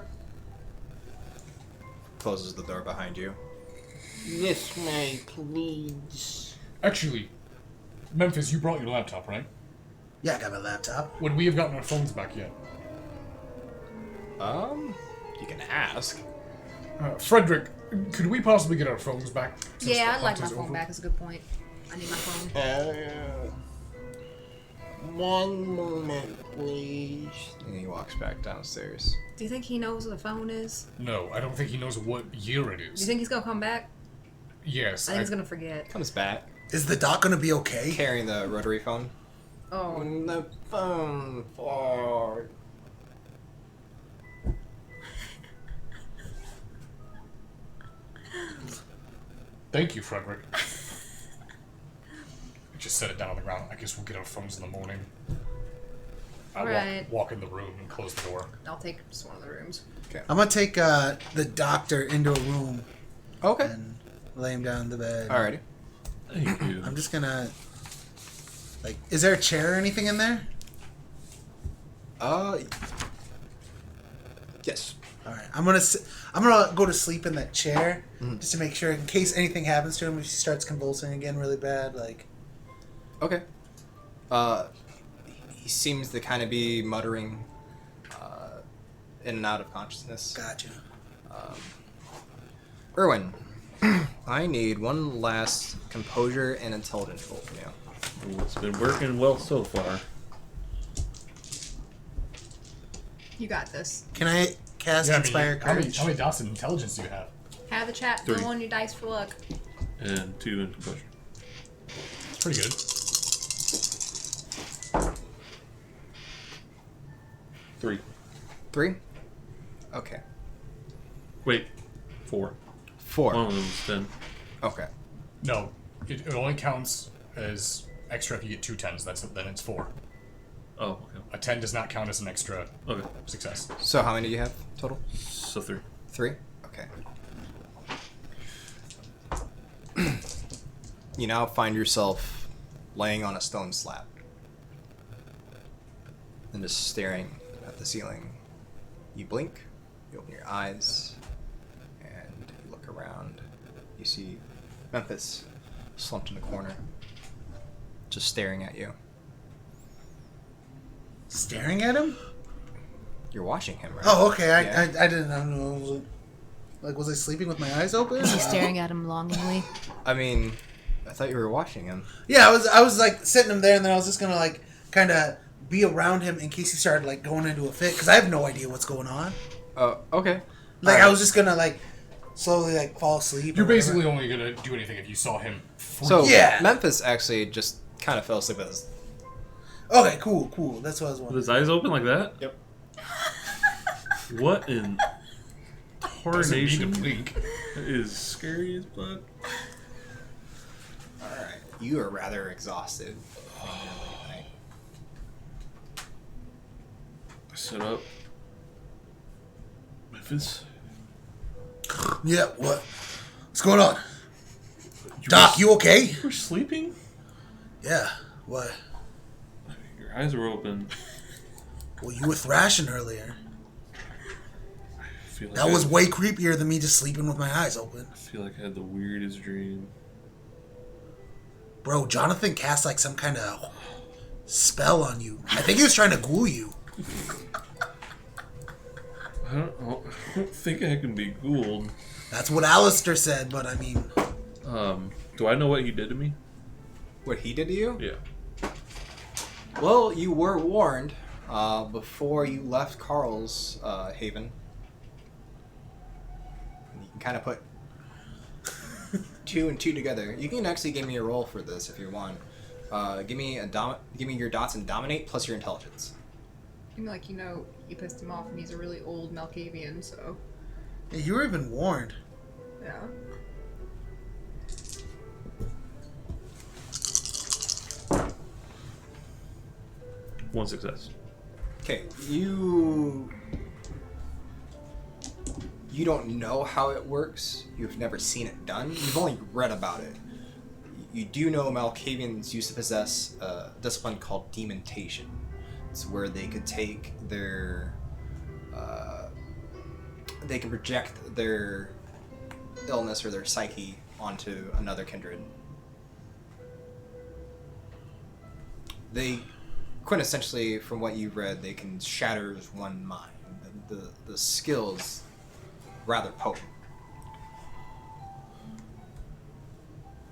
S1: Closes the door behind you.
S7: This way, please.
S5: Actually, Memphis, you brought your laptop, right?
S4: Yeah, I got my laptop.
S5: Would we have gotten our phones back yet?
S1: You can ask.
S5: Frederick, could we possibly get our phones back? since
S3: Yeah,
S5: the
S3: I'd like
S5: hunt
S3: my
S5: is
S3: phone
S5: over?
S3: back. It's a good point. I need my phone.
S7: One moment, please.
S1: And he walks back downstairs.
S3: Do you think he knows what the phone is?
S5: No, I don't think he knows what year it
S3: Do you
S5: is.
S3: think he's gonna come back?
S5: Yes,
S3: I think he's gonna forget.
S1: Comes back,
S4: Is the doc gonna be okay?
S1: carrying the rotary phone.
S3: Oh.
S7: On the phone for...
S5: Thank you, Frederick. Just set it down on the ground. I guess we'll get our phones in the morning. I'll
S3: Right.
S5: walk in the room and close the door.
S3: I'll take just one of the rooms.
S4: I'm gonna take the doctor into a room
S1: Okay.
S4: and lay him down the bed.
S1: Alrighty.
S2: Thank you.
S4: I'm just gonna, like, is there a chair or anything in there?
S1: Yes.
S4: All right, I'm gonna go to sleep in that chair just to make sure, in case anything happens to him, if he starts convulsing again really bad, like.
S1: Okay. He seems to kind of be muttering in and out of consciousness.
S4: Gotcha.
S1: Erwin, I need one last composure and intelligence roll from you.
S2: Well, it's been working well so far.
S3: You got this.
S4: Can I cast Inspire
S5: how many
S4: Courage?
S5: dots of intelligence do you have?
S3: Have the chat
S2: 3.
S3: fill on your dice for luck.
S2: And 2 in composure.
S5: It's pretty good.
S2: 3.
S1: 3? Okay.
S2: Wait. 4.
S1: 4.
S2: One of them was 10.
S1: Okay.
S5: No, it only counts as extra if you get 2 10s. Then it's 4.
S2: Oh, okay.
S5: A 10 does not count as an extra
S2: Okay.
S5: success.
S1: So how many do you have total?
S2: So 3.
S1: 3? Okay. You now find yourself laying on a stone slab and just staring at the ceiling. You blink, you open your eyes, and you look around. You see Memphis slumped in the corner, just staring at you.
S4: Staring at him?
S1: You're watching him, right?
S4: Oh, okay.
S1: Yeah.
S4: I didn't. I don't know. Was I sleeping with my eyes open?
S3: Is he staring at him longingly?
S1: I mean, I thought you were watching him.
S4: Yeah, I was like sitting him there, and then I was just gonna like kind of be around him in case he started like going into a fit, because I have no idea what's going on.
S1: Oh, okay.
S4: Like
S1: Alright.
S4: I was just gonna like slowly like fall asleep.
S5: You're
S4: or whatever.
S5: basically only gonna do anything if you saw him.
S1: So
S4: Yeah.
S1: Memphis actually just kind of fell asleep with his.
S4: Okay, cool. That's what I was
S2: With
S4: wondering.
S2: his eyes open like that?
S1: Yep.
S2: What in
S5: doesn't need to
S2: tarnation
S5: blink.
S2: is scary as fuck?
S1: All right. You are rather exhausted.
S2: I set up. Memphis?
S4: Yeah. What's going on? Doc, you okay?
S2: You were sleeping?
S4: Yeah. What?
S2: Your eyes were open.
S4: Well, you were thrashing earlier.
S2: I feel like
S4: That was way creepier than me just sleeping with my eyes open.
S2: I feel like I had the weirdest dream.
S4: Bro, Jonathan cast like some kind of spell on you. I think he was trying to ghoul you.
S2: I don't think I can be ghouled.
S4: That's what Alistair said, but I mean...
S2: Do I know what he did to me?
S1: What he did to you?
S2: Yeah.
S1: Well, you were warned before you left Carl's haven. You can kind of put 2 and 2 together. You can actually give me a roll for this if you want. Give me your dots and dominate plus your intelligence.
S3: I mean, like, you pissed him off, and he's a really old Malkavian, so...
S4: Yeah, you were even warned.
S3: Yeah.
S2: One success.
S1: Okay, you don't know how it works. You've never seen it done. You've only read about it. You do know Malkavians used to possess a discipline called demontation. It's where they could take their they can project their illness or their psyche onto another kindred. They quintessentially, from what you've read, they can shatter one mind. The skill's rather potent.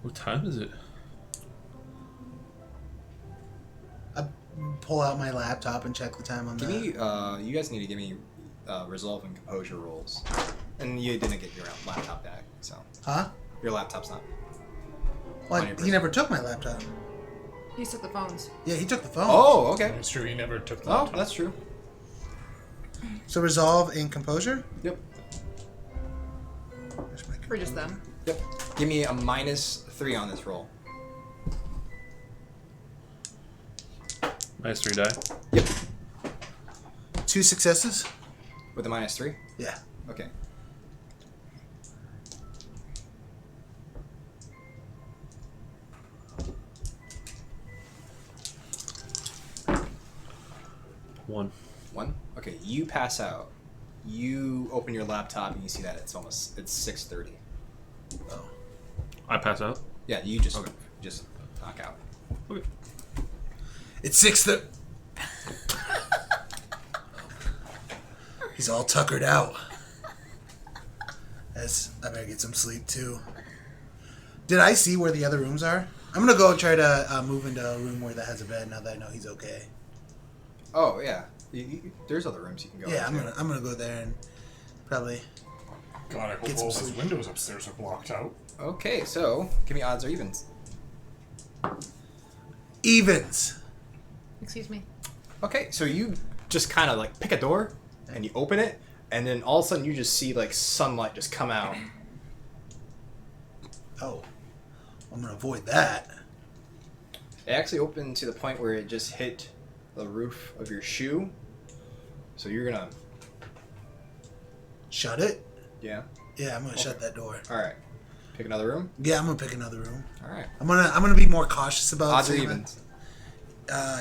S2: What time is it?
S4: I pull out my laptop and check the time on
S1: Give
S4: that.
S1: me, you guys need to give me resolve and composure rolls. And you didn't get your laptop back, so.
S4: Huh?
S1: Your laptop's not.
S4: Well,
S1: on your
S4: he never took my laptop.
S3: He took the phones.
S4: Yeah, he took the phone.
S1: Oh, okay.
S5: It's true, he never took the
S1: Oh,
S5: laptop.
S1: that's true.
S4: So resolve and composure?
S1: Yep.
S4: Where's my
S3: For just them.
S1: Yep. Give me a -3 on this roll.
S2: Nice 3 die.
S1: Yep.
S4: 2 successes?
S1: With a -3?
S4: Yeah.
S1: Okay.
S2: One.
S1: 1? Okay, you pass out. You open your laptop and you see that it's 6:30.
S4: Oh.
S2: I pass out.
S1: Yeah, you just knock out.
S2: Okay.
S4: It's 6:30. He's all tuckered out. I better get some sleep too. Did I see where the other rooms are? I'm gonna go try to move into a room where that has a bed now that I know he's okay.
S1: Oh yeah, there's other rooms you can go.
S4: Yeah,
S1: into.
S4: I'm gonna go there and probably.
S5: God, I hope
S4: Get some
S5: all those
S4: sleep.
S5: windows upstairs are blocked out.
S1: Okay, so give me odds or evens.
S4: Evens.
S3: Excuse me.
S1: Okay, so you just kind of like pick a door and you open it, and then all of a sudden you just see like sunlight just come out.
S4: Oh, I'm gonna avoid that.
S1: It actually opened to the point where it just hit the roof of your shoe. So you're gonna,
S4: Shut it.
S1: yeah.
S4: Yeah, I'm gonna shut that door.
S1: All right, pick another room.
S4: Yeah, I'm gonna pick another room.
S1: All right.
S4: I'm gonna be more cautious about
S1: Odds or
S4: saving.
S1: evens.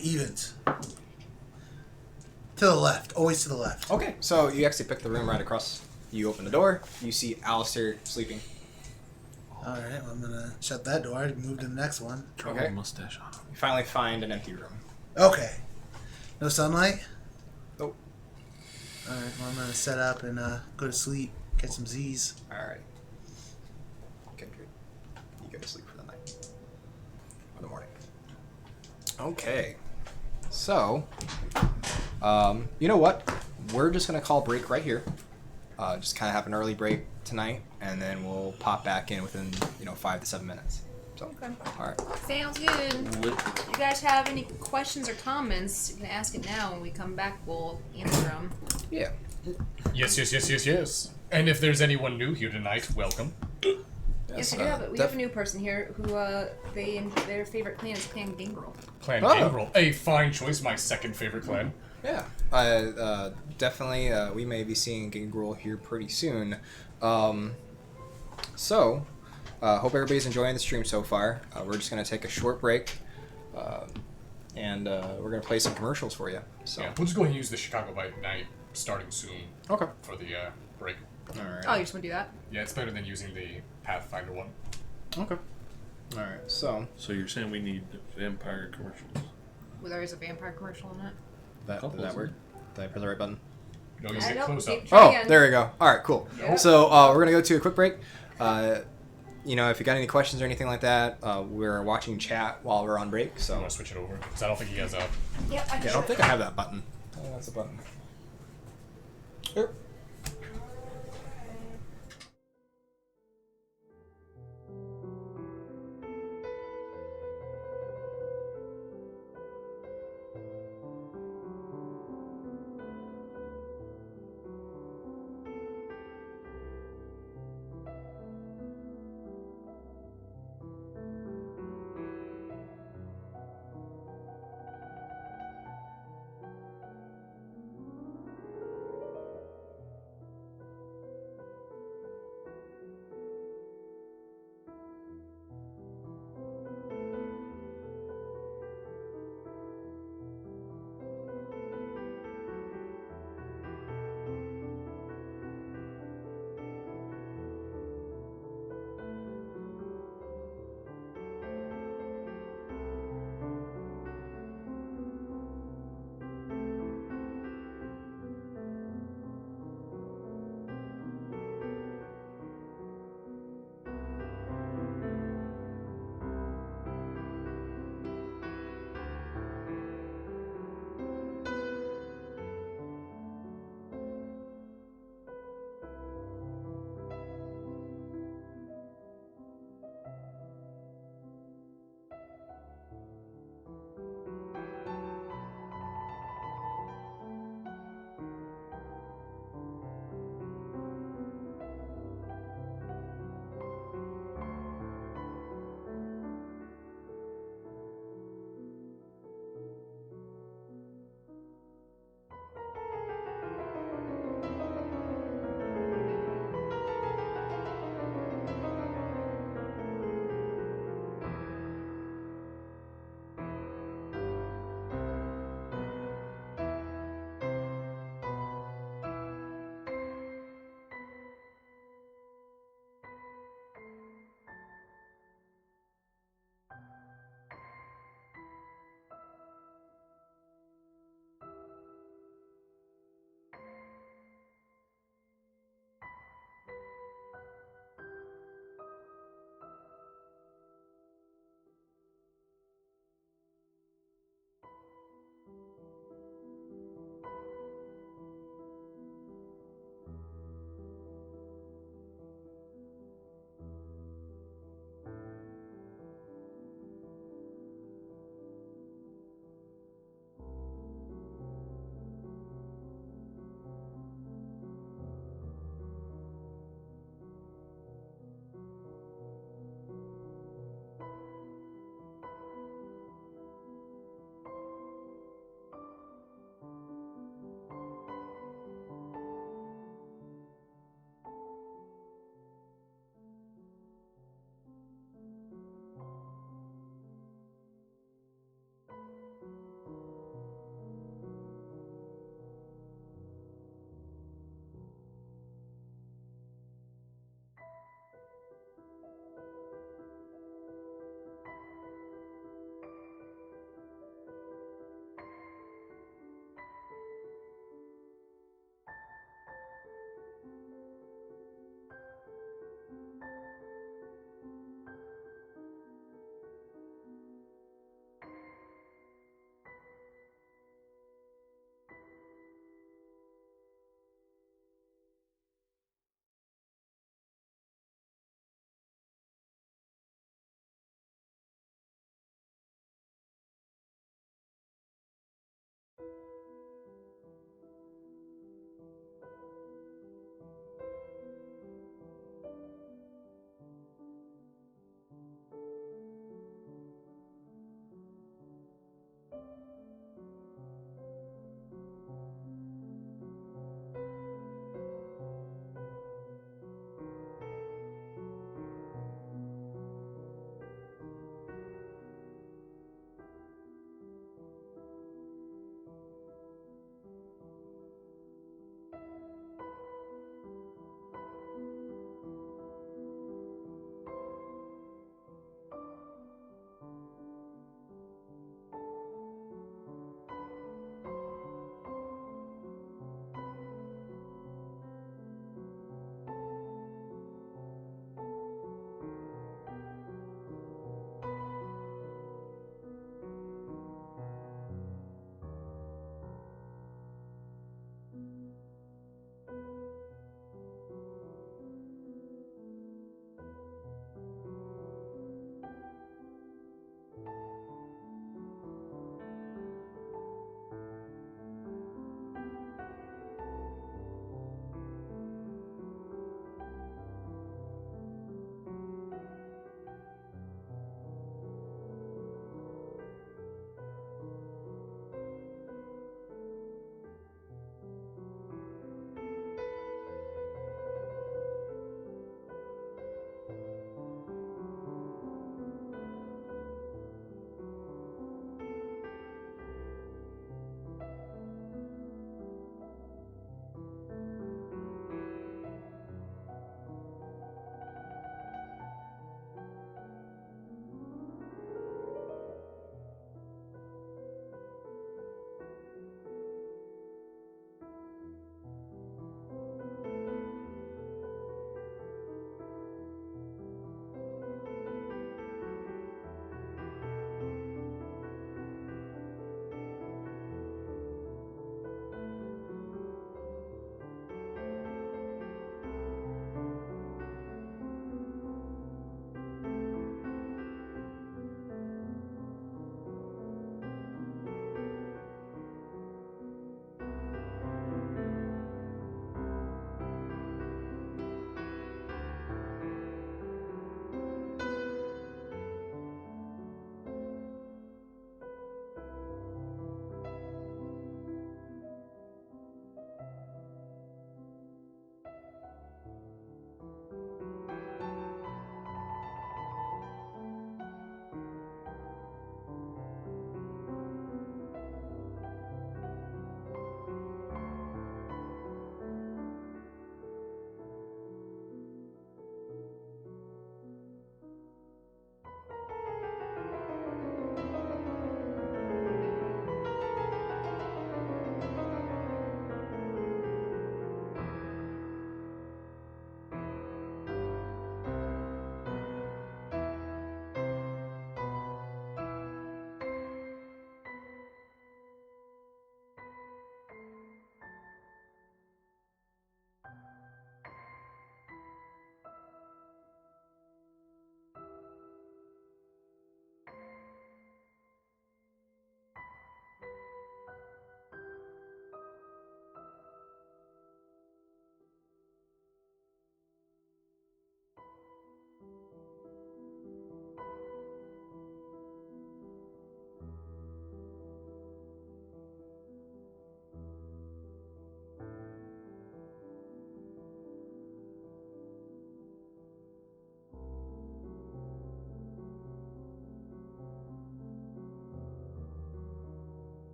S4: Evens. To the left, always to the left.
S1: Okay, so you actually pick the room right across. You open the door. You see Alistair sleeping.
S4: All right, well, I'm gonna shut that door. Move to the next one.
S2: Draw
S1: Okay.
S2: a mustache on him.
S1: You finally find an empty room.
S4: Okay. No sunlight.
S1: Nope.
S4: All right, well, I'm gonna set up and go to sleep, get some Z's.
S1: All right. Kindred, you go to sleep for the night or the morning. Okay. So, you know what? We're just gonna call break right here. Just kind of have an early break tonight, and then we'll pop back in within 5 to 7 minutes. So,
S3: Okay.
S1: all right.
S3: Sounds good.
S2: Lit.
S3: If you guys have any questions or comments, you can ask it now. When we come back, we'll answer them.
S1: Yeah.
S5: Yes. And if there's anyone new here tonight, welcome.
S3: Yes, we do have. We have a new person here who their favorite clan is Clan Gangrel.
S5: Clan
S1: Oh.
S5: Gangrel. A fine choice, my second favorite clan.
S1: Yeah, definitely. We may be seeing Gangrel here pretty soon. So, hope everybody's enjoying the stream so far. We're just gonna take a short break, and we're gonna play some commercials for you. So,
S5: Yeah, we'll just go ahead and use the Chicago by Night starting soon
S1: okay.
S5: for the break.
S1: All right.
S3: Oh, you just want to do that?
S5: Yeah, it's better than using the Pathfinder one.
S1: Okay. All right. So
S2: So you're saying we need vampire commercials?
S3: Well, there is a vampire commercial in it.
S1: did
S2: Couple,
S1: that
S2: isn't
S1: work? Did I press the right button?
S5: No, you
S3: I
S5: get
S3: don't
S5: close up.
S3: think- Try
S1: Oh,
S3: again.
S1: there we go. All right, cool.
S3: Yeah.
S1: So we're gonna go to a quick break. If you got any questions or anything like that, we're watching chat while we're on break.
S5: I
S1: So
S5: want to switch it over because I don't think he has a.
S3: Yep, I
S1: I don't think I have that button. Oh, that's a button. Yep.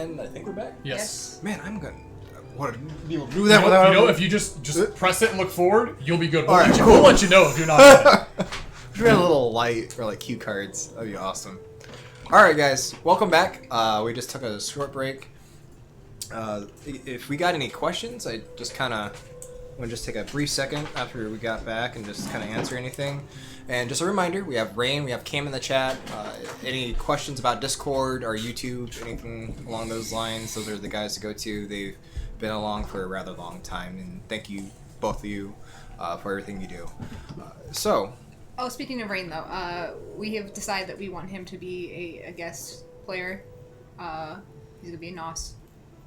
S1: And I think we're back.
S5: Yes.
S1: Man, I'm gonna want to be able to do that without.
S5: If you just press it and look forward, you'll be good.
S1: All right,
S5: We'll let you know if you're not.
S1: If we had a little light or like cue cards, that'd be awesome. All right, guys, welcome back. We just took a short break. If we got any questions, I just kind of want to just take a brief second after we got back and just kind of answer anything. And just a reminder, we have Rain, we have Cam in the chat. Any questions about Discord or YouTube, anything along those lines, those are the guys to go to. They've been along for a rather long time, and thank you, both of you, for everything you do.
S3: Oh, speaking of Rain, though, we have decided that we want him to be a guest player. He's gonna be a NOS.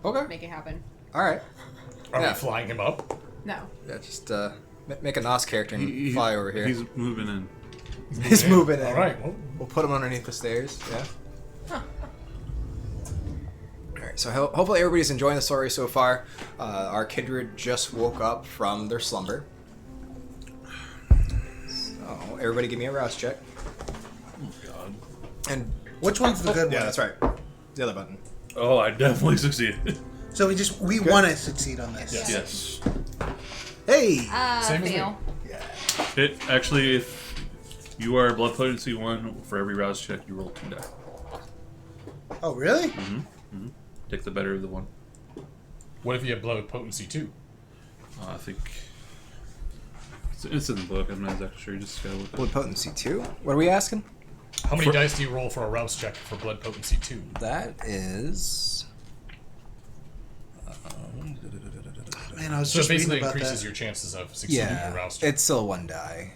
S1: Okay.
S3: Make it happen.
S1: All right.
S5: Are
S1: Yeah.
S5: we flying him up?
S3: No.
S1: Yeah, just make a NOS character and fly over here.
S2: He's moving in.
S1: He's moving in.
S5: All right. Well,
S1: We'll put him underneath the stairs. Yeah. All right. So hopefully everybody's enjoying the story so far. Our kindred just woke up from their slumber. So everybody, give me a rouse check.
S2: Oh God.
S1: And
S4: Which one's the good one?
S1: yeah, that's right. The other button.
S2: Oh, I definitely succeeded.
S4: So we want to succeed on this.
S2: Yes.
S4: Hey.
S5: Same as me.
S3: Fail.
S2: It actually, if you are blood potency 1, for every rouse check, you roll 2 die.
S4: Oh, really?
S2: Take the better of the one.
S5: What if you have blood potency 2?
S2: I think it's in the book. I'm not exactly sure. You just gotta look at
S1: Blood
S2: it.
S1: potency 2. What are we asking?
S5: How many dice do you roll for a rouse check for blood potency 2?
S1: That is.
S4: Man, I was
S5: So it
S4: just reading
S5: basically
S4: about
S5: increases
S4: that.
S5: your chances of succeeding in a rouse check.
S1: It's still 1 die.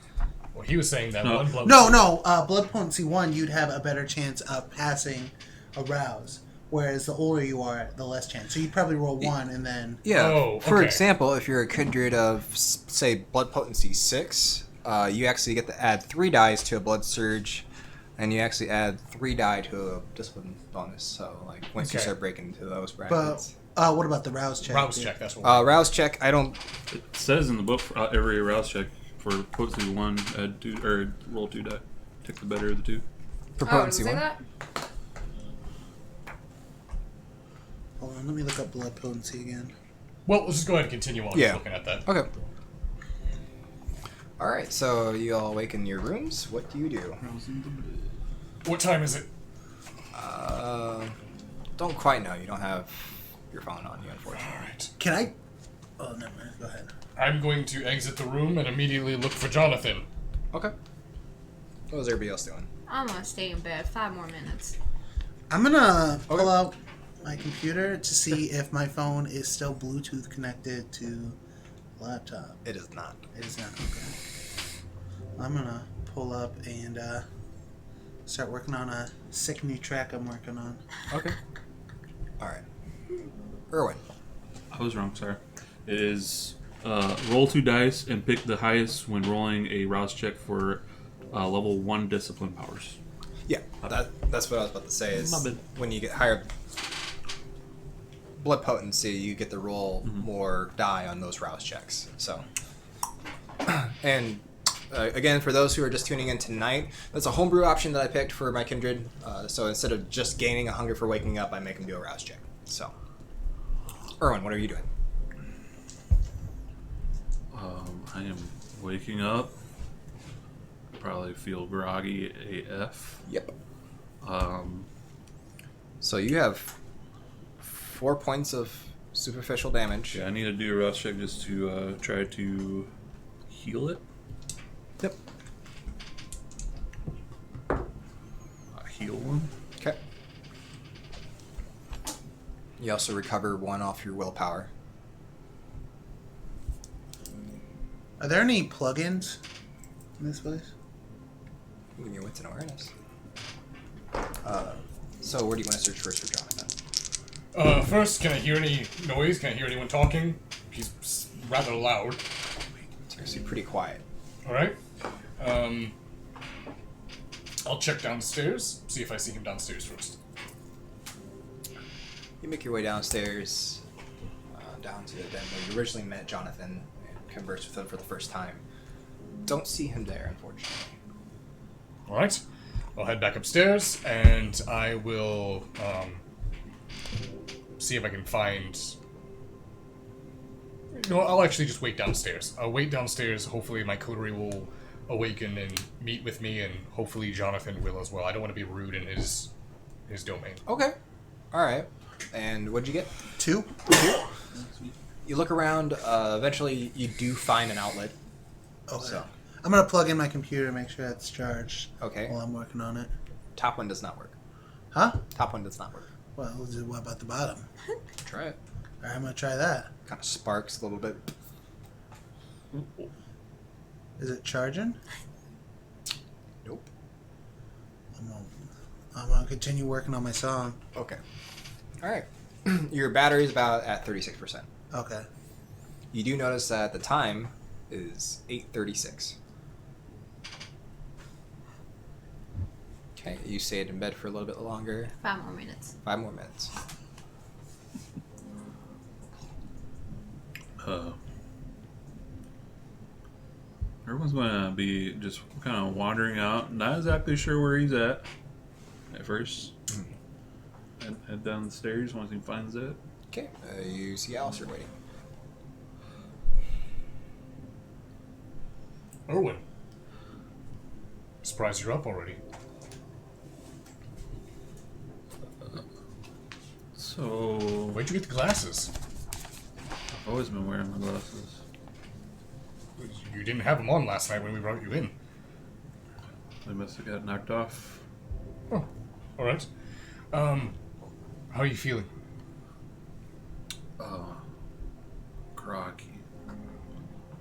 S5: Well, he was saying that
S2: No.
S5: one blood.
S4: No. Blood potency 1, you'd have a better chance of passing a rouse. Whereas the older you are, the less chance. So you'd probably roll 1 and then.
S1: Yeah.
S5: Oh,
S1: For
S5: okay.
S1: example, if you're a kindred of, say, blood potency 6, you actually get to add 3 dice to a blood surge, and you actually add 3 die to a discipline bonus. So, like, once you
S5: Okay.
S1: start breaking into those
S4: But
S1: brackets.
S4: what about the rouse check?
S5: Rouse check. That's what.
S1: Rouse check, I don't.
S2: It says in the book for every rouse check for potency 1, add 2 or roll 2 die. Take the better of the 2.
S1: For
S3: Oh,
S1: potency
S3: does it say
S1: 1.
S3: that?
S4: Hold on, let me look up blood potency again.
S5: Well, let's just go ahead and continue on
S1: Yeah.
S5: looking at that.
S1: Okay. Alright, so you all awake in your rooms. What do you do?
S5: What time is it?
S1: Don't quite know. You don't have your phone on you, unfortunately.
S5: All right.
S4: Can I? Oh, never mind. Go ahead.
S5: I'm going to exit the room and immediately look for Jonathan.
S1: Okay. What was everybody else doing?
S3: I'm gonna stay in bed 5 more minutes.
S4: I'm gonna pull out my computer to see if my phone is still Bluetooth connected to the laptop.
S1: It is not.
S4: It is not. Okay. I'm gonna pull up and start working on a sick new track I'm working on.
S1: Okay. Alright. Erwin.
S2: I was wrong. Sorry. It is roll 2 dice and pick the highest when rolling a rouse check for level 1 discipline powers.
S1: Yeah, that's what I was about to say. Is
S2: My bad.
S1: when you get higher blood potency, you get to roll more die on those rouse checks. So, and again, for those who are just tuning in tonight, that's a homebrew option that I picked for my kindred. So instead of just gaining a hunger for waking up, I make them do a rouse check. So, Erwin, what are you doing?
S2: I am waking up. Probably feel groggy AF.
S1: Yep. So you have 4 points of superficial damage.
S2: Yeah, I need to do a rouse check just to try to heal it.
S1: Yep.
S2: Heal 1.
S1: Okay. You also recover 1 off your willpower.
S4: Are there any plugins in this place?
S1: Give me your wits and awareness. So where do you want to search first for Jonathan?
S5: First, can I hear any noise? Can I hear anyone talking? He's rather loud.
S1: It's actually pretty quiet.
S5: All right. I'll check downstairs. See if I see him downstairs first.
S1: You make your way downstairs, down to the den where you originally met Jonathan and conversed with him for the first time. Don't see him there, unfortunately.
S5: All right. I'll head back upstairs, and I will see if I can find... No, I'll actually just wait downstairs. I'll wait downstairs. Hopefully my coterie will awaken and meet with me, and hopefully Jonathan will as well. I don't want to be rude in his domain.
S1: Okay. All right. And what'd you get?
S4: 2.
S1: You look around. Eventually, you do find an outlet.
S4: Okay.
S1: So.
S4: I'm gonna plug in my computer, make sure it's charged.
S1: Okay.
S4: While I'm working on it.
S1: Top one does not work.
S4: Huh?
S1: Top one does not work.
S4: Well, what about the bottom?
S1: Try it.
S4: All right, I'm gonna try that.
S1: Kind of sparks a little bit.
S4: Is it charging?
S1: Nope.
S4: I'm gonna continue working on my song.
S1: Okay. All right. Your battery's about at 36%.
S4: Okay.
S1: You do notice that the time is 8:36. Okay. You stayed in bed for a little bit longer.
S3: 5 more minutes.
S1: 5 more minutes.
S2: Everyone's gonna be just kind of wandering out, not exactly sure where he's at first. Head down the stairs once he finds it.
S1: Okay. You see Alistair waiting.
S5: Erwin. Surprised you're up already.
S2: So
S5: Where'd you get the glasses?
S2: I've always been wearing my glasses.
S5: You didn't have them on last night when we brought you in.
S2: They must have got knocked off.
S5: Oh, alright. How are you feeling?
S2: Groggy.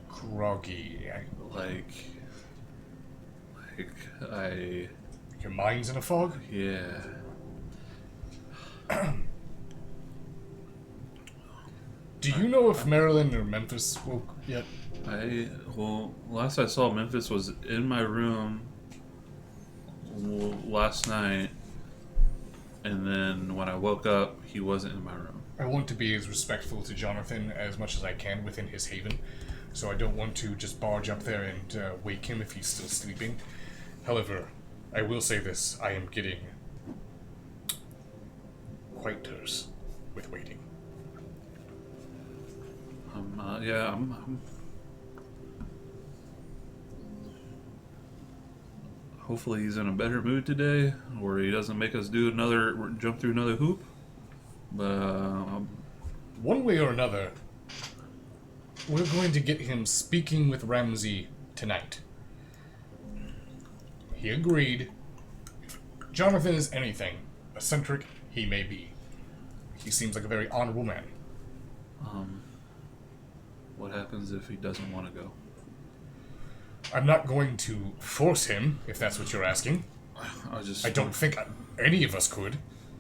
S5: Groggy.
S2: Like I...
S5: Your mind's in a fog?
S2: Yeah.
S5: Do you know if Maryland or Memphis woke yet?
S2: Well, last I saw, Memphis was in my room last night, and then when I woke up, he wasn't in my room.
S5: I want to be as respectful to Jonathan as much as I can within his haven, so I don't want to just barge up there and wake him if he's still sleeping. However, I will say this, I am getting quite terse with waiting.
S2: I'm hopefully he's in a better mood today, or he doesn't make us jump through another hoop. But
S5: One way or another, we're going to get him speaking with Ramsey tonight. He agreed. If Jonathan is anything, eccentric he may be. He seems like a very honorable man.
S2: what happens if he doesn't want to go?
S5: I'm not going to force him, if that's what you're asking. I don't think any of us could.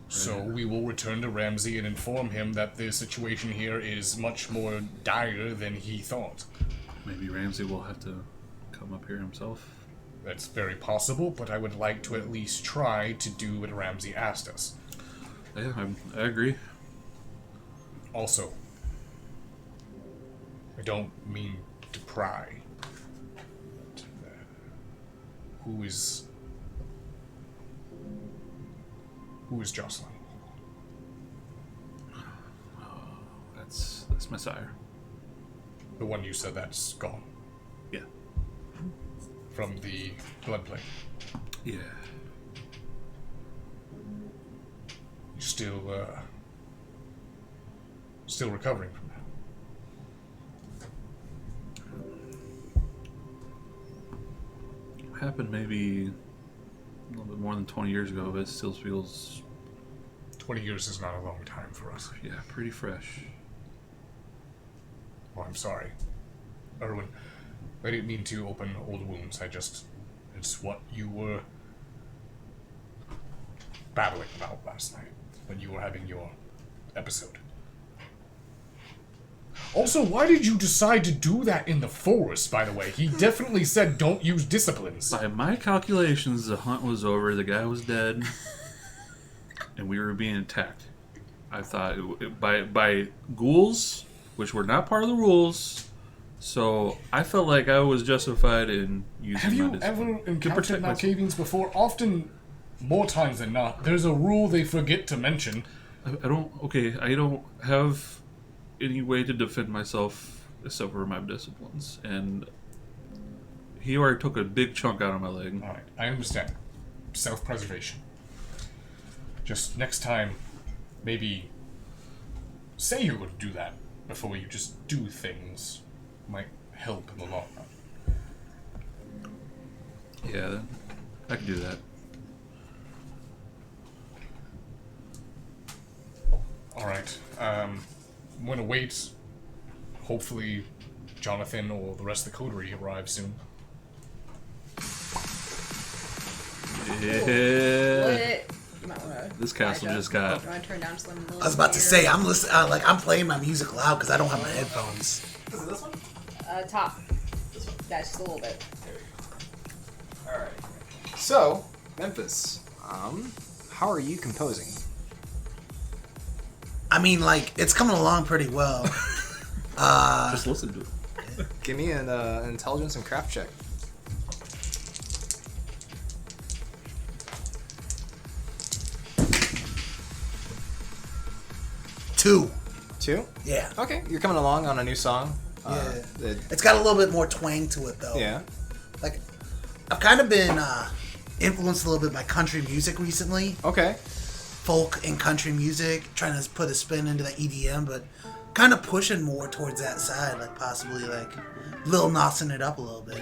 S5: So we will return to Ramsey and inform him that the situation here is much more dire than he thought.
S2: Maybe Ramsey will have to come up here himself.
S5: That's very possible, but I would like to at least try to do what Ramsey asked us.
S2: Yeah, I agree.
S5: Also, I don't mean to pry. But, who is Jocelyn?
S2: That's my sire.
S5: The one you said that's gone
S2: Yeah.
S5: from the blood plague.
S2: Yeah.
S5: You still recovering from that.
S2: Happened maybe a little bit more than 20 years ago, but it still feels
S5: 20 years is not a long time for us.
S2: pretty fresh.
S5: Well, I'm sorry. Erwin, I didn't mean to open old wounds. It's what you were battling about last night when you were having your episode. Also, why did you decide to do that in the forest, by the way? He definitely said don't use disciplines.
S2: By my calculations, the hunt was over, the guy was dead, and we were being attacked. I thought by ghouls, which were not part of the rules, so I felt like I was justified in using
S5: Have
S2: my
S5: you
S2: discipline.
S5: ever encountered Malkavians before? Often, more times than not, there's a rule they forget to mention.
S2: I don't. Okay, I don't have any way to defend myself except for my disciplines, and he already took a big chunk out of my leg.
S5: All right, I understand. Self-preservation. Just next time, maybe say you would do that before you just do things. Might help in the long run.
S2: Yeah, I can do that.
S5: All right. I'm gonna wait. Hopefully, Jonathan or the rest of the coterie arrive soon.
S2: Yeah.
S3: What? You might wanna
S2: This castle
S3: quiet
S2: just
S3: down.
S2: got-
S3: You wanna turn down just a little
S4: I was about to
S3: here?
S4: say I'm listening. I'm playing my music loud because I don't have my headphones.
S1: Is it this one?
S3: Top. That's just a little bit.
S1: Alright. So, Memphis, how are you composing?
S4: I mean, like it's coming along pretty well.
S2: Just listen to it.
S1: Give me an intelligence and craft check.
S4: Two.
S1: 2?
S4: Yeah.
S1: Okay, you're coming along on a new song.
S4: Yeah. It's got a little bit more twang to it though.
S1: Yeah.
S4: Like I've kind of been influenced a little bit by country music recently.
S1: Okay.
S4: Folk and country music, trying to put a spin into the EDM, but kind of pushing more towards that side, like possibly like Lil Nasing it up a little bit.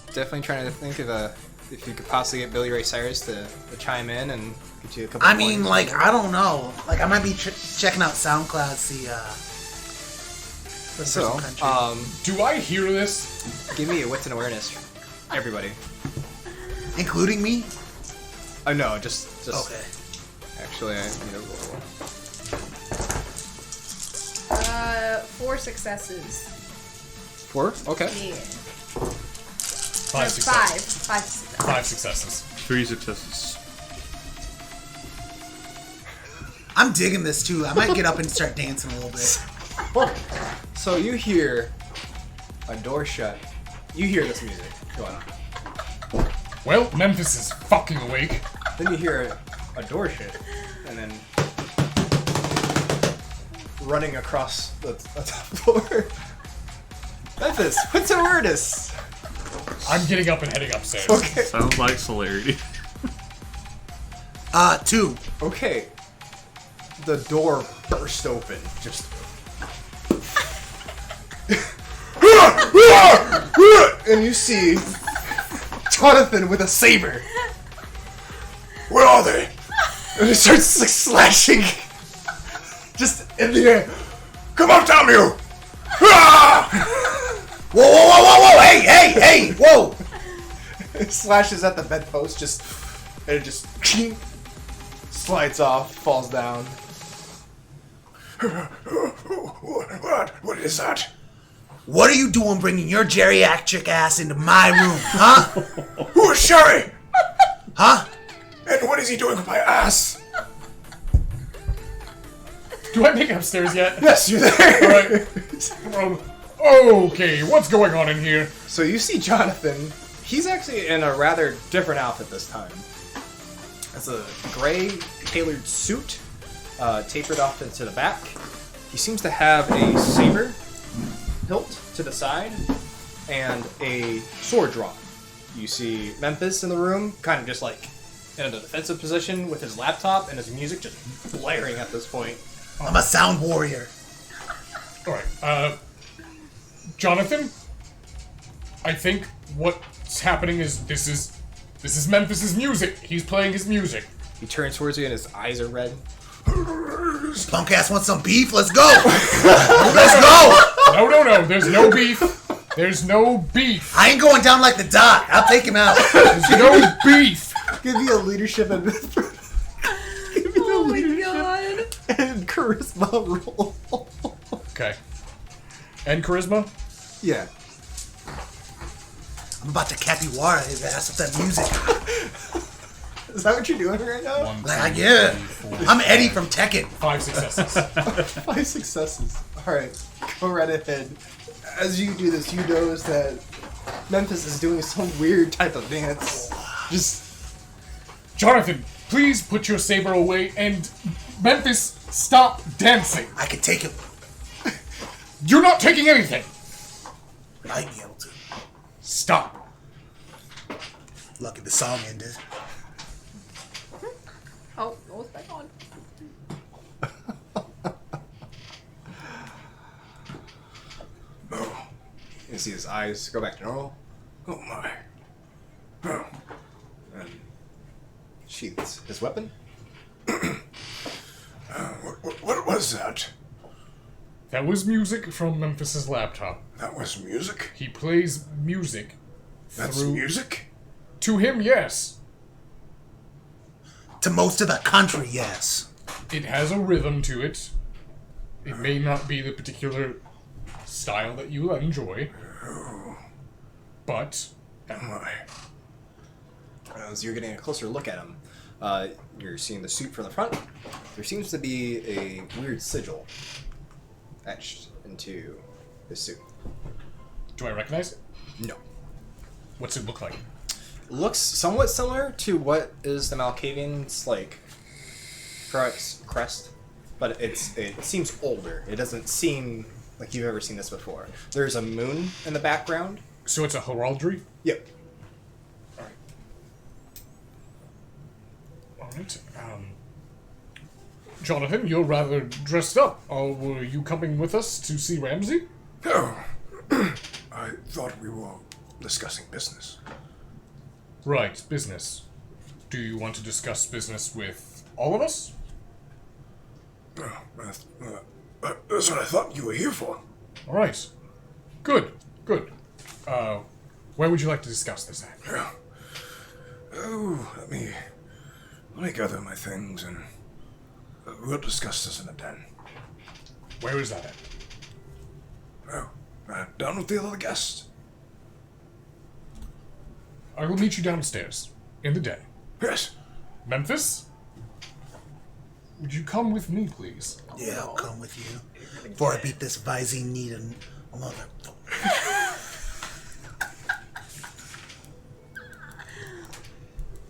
S1: Definitely trying to think of if you could possibly get Billy Ray Cyrus to chime in and get you a couple.
S4: I mean,
S1: points.
S4: like I don't know, like I might be checking out SoundCloud, see for
S1: So,
S4: some country.
S5: Do I hear this?
S1: give me a wits and awareness, everybody.
S4: Including me.
S1: Oh no, just.
S4: Okay.
S1: Actually, I need a roll.
S3: 4 successes.
S1: 4? Okay.
S3: Yeah.
S5: 5 successes.
S3: 5.
S5: 5 successes.
S2: 3 successes.
S4: I'm digging this too. I might get up and start dancing a little bit.
S1: So you hear a door shut. You hear this music going on.
S5: Well, Memphis is fucking awake.
S1: Then you hear a door shut, and then running across the top floor. Memphis, what's the weirdest?
S5: I'm getting up and heading upstairs.
S1: Okay.
S2: Sounds like celerity.
S4: 2.
S1: Okay. The door burst open. Just. And you see Jonathan with a saber.
S6: Where are they?
S1: And he starts like, slashing. Just in the air.
S6: Come on, damn you! Ah!
S4: Whoa, whoa, whoa, whoa, whoa! Hey, whoa!
S1: It slashes at the bedpost, just. And it just. Slides off, falls down.
S6: What is that?
S4: What are you doing bringing your geriatric ass into my room, huh?
S6: Who is Sherry?
S4: Huh?
S6: And what is he doing with my ass?
S5: Do I make it upstairs yet?
S1: Yes, you're there.
S5: Alright. Okay, what's going on in here?
S1: So you see Jonathan. He's actually in a rather different outfit this time. It's a gray tailored suit, tapered off into the back. He seems to have a saber hilt to the side and a sword drawn. You see Memphis in the room, kind of just like in a defensive position with his laptop and his music just blaring at this point.
S4: I'm a sound warrior.
S5: Alright, Jonathan? I think what's happening is this is Memphis's music. He's playing his music.
S1: He turns towards you and his eyes are red.
S4: Punk ass wants some beef? Let's go! Let's go!
S5: No, there's no beef. There's no beef.
S4: I ain't going down like the doc. I'll take him out.
S5: There's no beef.
S1: Give me a leadership and
S3: Oh my god.
S1: and charisma roll.
S5: Okay. And charisma?
S1: Yeah.
S4: I'm about to capybara his ass with that music.
S1: Is that what you're doing right now?
S5: 1, 2,
S4: Like, yeah.
S5: 3, 4,
S4: I'm Eddie from Tekken.
S5: 5 successes.
S1: 5 successes. Alright, go right ahead. As you do this, you notice that Memphis is doing some weird type of dance. Just.
S5: Jonathan, Please put your saber away, and Memphis, stop dancing.
S4: I can take it.
S5: You're not taking anything.
S4: Might be able to.
S5: Stop.
S4: Lucky the song ended.
S3: Oh, it's back on.
S1: Oh. You see his eyes go back to normal.
S6: Oh my. Oh.
S1: And sheaths his weapon.
S6: What was that?
S5: That was music from Memphis's laptop.
S6: That was music?
S5: He plays music.
S6: That's
S5: through...
S6: music?
S5: To him, yes.
S4: To most of the country, yes.
S5: It has a rhythm to it. It may not be the particular style that you enjoy. But...
S6: Oh my.
S1: As you're getting a closer look at him, you're seeing the suit from the front. There seems to be a weird sigil etched into his suit.
S5: Do I recognize it?
S1: No.
S5: What's it look like?
S1: Looks somewhat similar to what is the Malkavian's crest, but it seems older. It doesn't seem like you've ever seen this before. There's a moon in the background.
S5: So it's a heraldry?
S1: Yep.
S5: Alright. Jonathan, you're rather dressed up. Were you coming with us to see Ramsey?
S6: Oh. I thought we were discussing business.
S5: Right, business. Do you want to discuss business with all of us?
S6: Oh, that's what I thought you were here for.
S5: Alright. Good, good. Where would you like to discuss this at?
S6: Yeah. Oh, let me gather my things and we'll discuss this in the den.
S5: Where is that at?
S6: Oh, down with the other guests.
S5: I will meet you downstairs, in the den.
S6: Yes.
S5: Memphis? Would you come with me, please?
S4: Yeah, I'll come with you. Before I beat this Visine need a mother.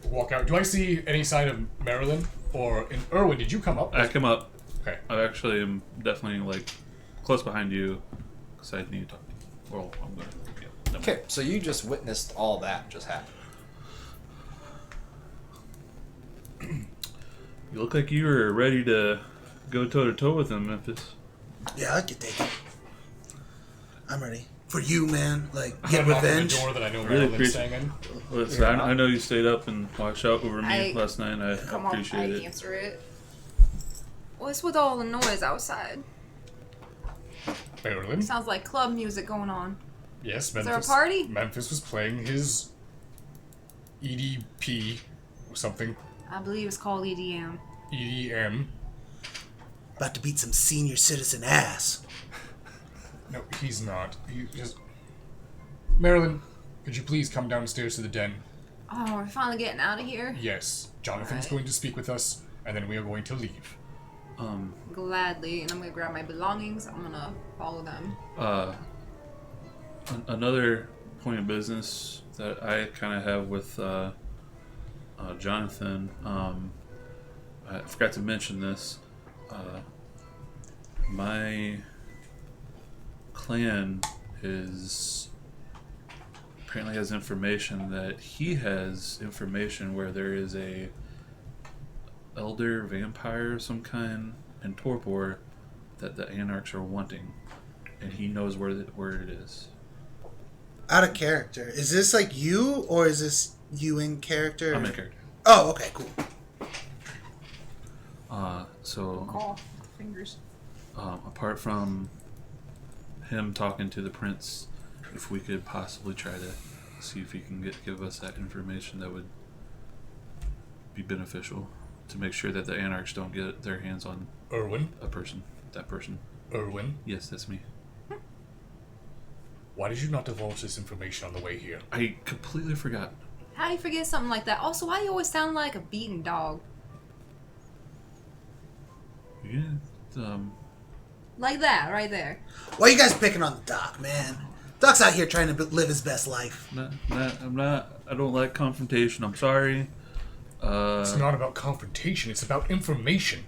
S5: Walk out. Do I see any sign of Marilyn? Or in Erwin, did you come up?
S2: I come up.
S5: Okay.
S2: I actually am definitely close behind you because I need to talk. Well, I'm gonna. Yeah, never mind.
S1: Okay, so you just witnessed all that just happen.
S2: You look like you were ready to go toe to toe with him, Memphis.
S4: Yeah, I could take it. I'm ready. For you, man. Get
S5: I'm knocking
S4: revenge.
S5: the door that I know
S2: Really
S5: Marilyn's
S2: appreciate-
S5: staying in.
S2: Listen, I know you stayed up and watched out over me
S3: I-
S2: last night. And I
S3: Come on,
S2: appreciate
S3: I
S2: it.
S3: answer it. What's with all the noise outside?
S5: Marilyn?
S3: Sounds like club music going on.
S5: Yes,
S3: there
S5: Memphis.
S3: a party?
S5: Memphis was playing his EDP or something.
S3: I believe it's called EDM.
S5: EDM.
S4: About to beat some senior citizen ass.
S5: No, he's not. He just... Marilyn, could you please come downstairs to the den?
S3: Oh, we're finally getting out of here?
S5: Yes. Jonathan's
S3: Alright.
S5: going to speak with us, and then we are going to leave.
S3: Gladly, and I'm gonna grab my belongings. I'm gonna follow them.
S2: Another point of business that I kind of have with Jonathan. I forgot to mention this. My clan apparently has information that he has information where there is a elder vampire of some kind in Torpor that the Anarchs are wanting, and he knows where it is.
S4: Out of character. Is this you, or is this you in character?
S2: I'm in character.
S4: Oh, okay, cool.
S2: So
S3: Call. Fingers.
S2: apart from him talking to the prince, if we could possibly try to see if he can give us that information, that would be beneficial to make sure that the Anarchs don't get their hands on
S5: Erwin?
S2: that person.
S5: Erwin?
S2: Yes, that's me.
S5: Why did you not divulge this information on the way here?
S2: I completely forgot.
S3: How do you forget something like that? Also, why do you always sound like a beaten dog?
S2: Yeah,
S3: Like that, right there.
S4: Why are you guys picking on the Doc, man? Doc's out here trying to live his best life.
S2: I don't like confrontation. I'm sorry.
S5: It's not about confrontation. It's about information.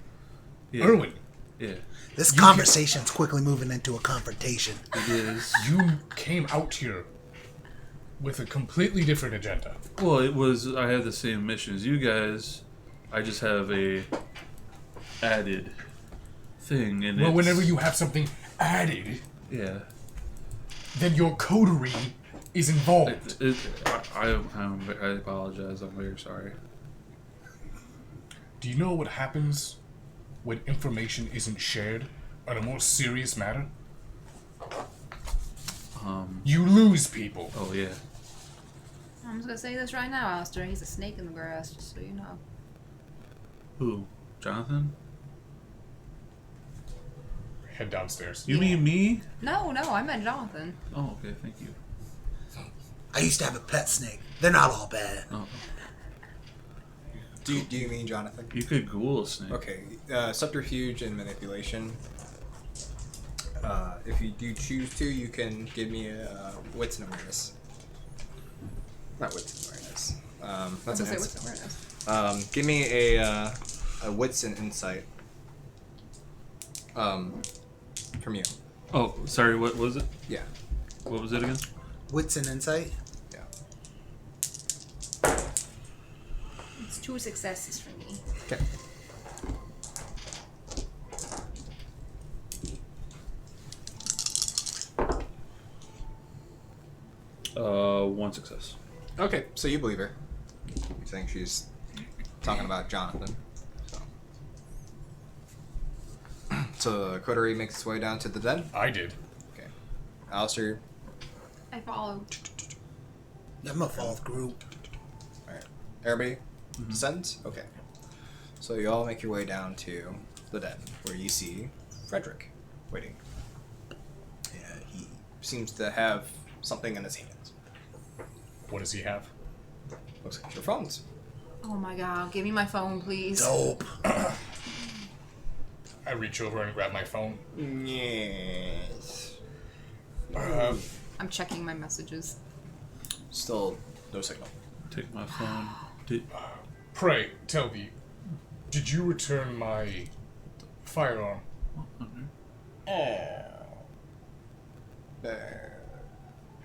S2: Yeah.
S5: Erwin,
S2: Yeah,
S4: This conversation's quickly moving into a confrontation.
S2: it is.
S5: you came out here with a completely different agenda.
S2: Well, it was. I had the same mission as you guys. I just have a added thing, and
S5: Well,
S2: it's,
S5: whenever you have something added,
S2: yeah.
S5: then your coterie is involved.
S2: I apologize. I'm very sorry.
S5: Do you know what happens when information isn't shared on a more serious matter? You lose people.
S2: Oh yeah.
S3: I'm just gonna say this right now, Alistair. He's a snake in the grass, just so you know.
S2: Who? Jonathan?
S5: Head downstairs.
S2: You mean me?
S3: No, I meant Jonathan.
S2: Oh, okay. Thank you.
S4: I used to have a pet snake. They're not all bad.
S2: Oh,
S1: Do you mean Jonathan?
S2: you could Google a snake.
S1: Okay, subterfuge and manipulation. If you do choose to, you can give me a wits and awareness. Not wits and awareness. That's an
S3: What's
S1: ins-
S3: awareness?
S1: Give me a wits and insight. From you.
S2: Oh, sorry. What was it?
S1: Yeah.
S2: What was it again?
S4: Wits and insight?
S1: Yeah.
S3: It's 2 successes for me.
S1: Okay.
S2: One success.
S1: Okay, so you believe her. You think she's talking about Jonathan. So the coterie makes its way down to the den.
S5: I did.
S1: Okay. Alistair.
S3: I followed.
S4: I'm a fourth group.
S1: Alright. Everybody descends? Okay. So you all make your way down to the den, where you see Frederick waiting. Yeah, he seems to have something in his hands.
S5: What does he have?
S1: Looks like your phones.
S3: Oh my god, give me my phone, please.
S4: Dope.
S5: I reach over and grab my phone.
S1: Yes.
S3: I'm checking my messages.
S1: Still no signal.
S2: Take my phone. Did,
S5: Pray, tell me, did you return my firearm?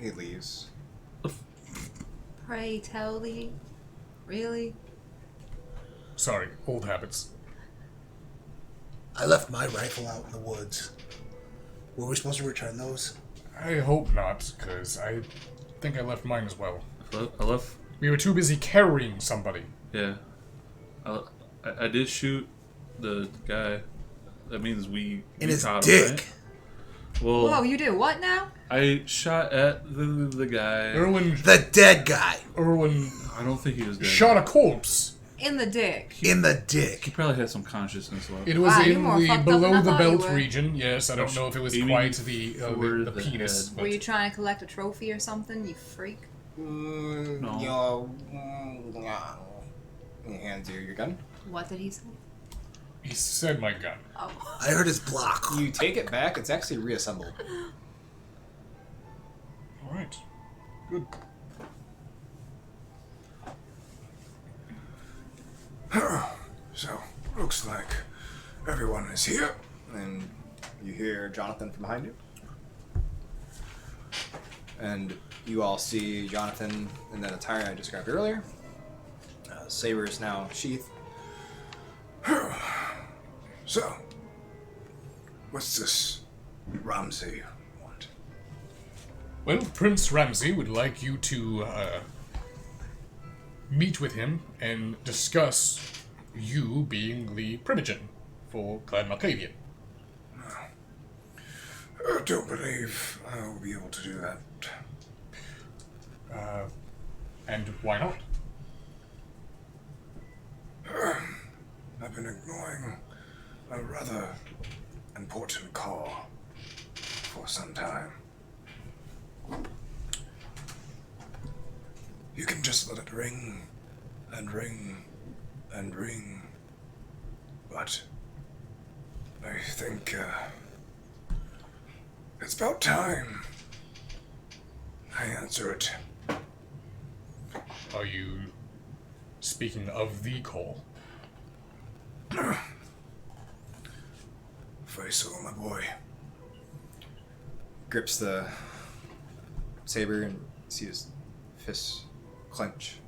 S1: He leaves.
S3: Pray tell thee. Really?
S5: Sorry, old habits.
S4: I left my rifle out in the woods. Were we supposed to return those?
S5: I hope not, because I think I left mine as well.
S2: I left.
S5: We were too busy carrying somebody.
S2: Yeah. I did shoot the guy. That means we
S4: In his
S2: caught him,
S4: dick.
S2: right? Well,
S3: Whoa, you do what now?
S2: I shot at the guy.
S5: Erwin,
S4: The dead guy.
S2: I don't think he was dead.
S5: shot a corpse.
S3: In the dick.
S4: In the
S2: He
S4: dick.
S2: probably had some consciousness left.
S5: It was
S3: Wow, you're
S5: in
S3: more
S5: the
S3: fucked up than
S5: below
S3: I
S5: the
S3: thought you
S5: belt
S3: were.
S5: region. Yes, I don't know if it was
S2: Aiming
S5: quite the
S2: for
S5: the penis.
S2: head.
S5: But
S3: Were you trying to collect a trophy or something, you freak?
S2: No.
S1: He hands you your gun.
S3: What did he say?
S5: he said my gun.
S3: Oh.
S4: I heard his block.
S1: You take it back. It's actually reassembled.
S5: All right, good.
S6: So, looks like everyone is here.
S1: And you hear Jonathan from behind you. And you all see Jonathan in that attire I described earlier. Saber is now sheathed.
S6: So, what's this Ramsey want?
S5: Well, Prince Ramsey would like you to meet with him and discuss you being the primogen for Clan Malkavian.
S6: I don't believe I will be able to do that.
S5: And why not?
S6: I've been ignoring a rather important call for some time. You can just let it ring and ring and ring. But I think it's about time I answer it.
S5: Are you Speaking of the coal,
S6: Very so, my boy.
S1: Grips the saber and see his fists clench.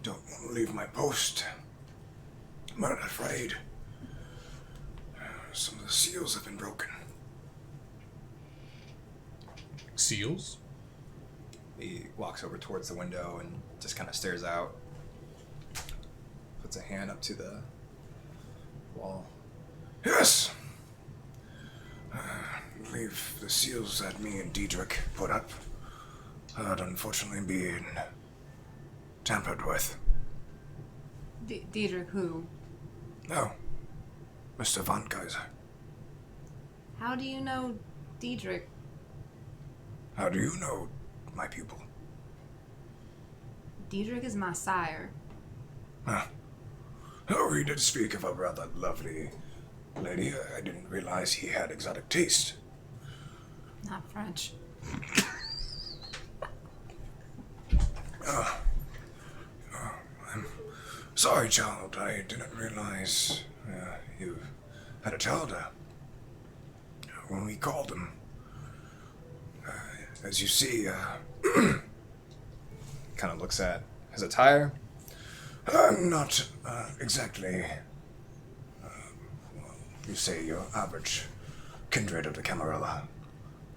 S6: Don't want to leave my post. I'm not afraid. Some of the seals have been broken.
S5: seals?
S1: He walks over towards the window and just kind of stares out. Puts a hand up to the wall.
S6: Yes! I believe the seals that me and Diedrich put up had unfortunately been tampered with.
S3: Diedrich who?
S6: No. Mr. von Kaiser.
S3: How do you know Diedrich?
S6: How do you know my pupil?
S3: Diedrich is my sire.
S6: Huh. Oh, he did speak of a rather lovely lady. I didn't realize he had exotic taste.
S3: Not French.
S6: I'm sorry, child. I didn't realize you had a child when we called him. As you see,
S1: Kind of looks at his attire.
S6: I'm not exactly, you say, your average kindred of the Camarilla.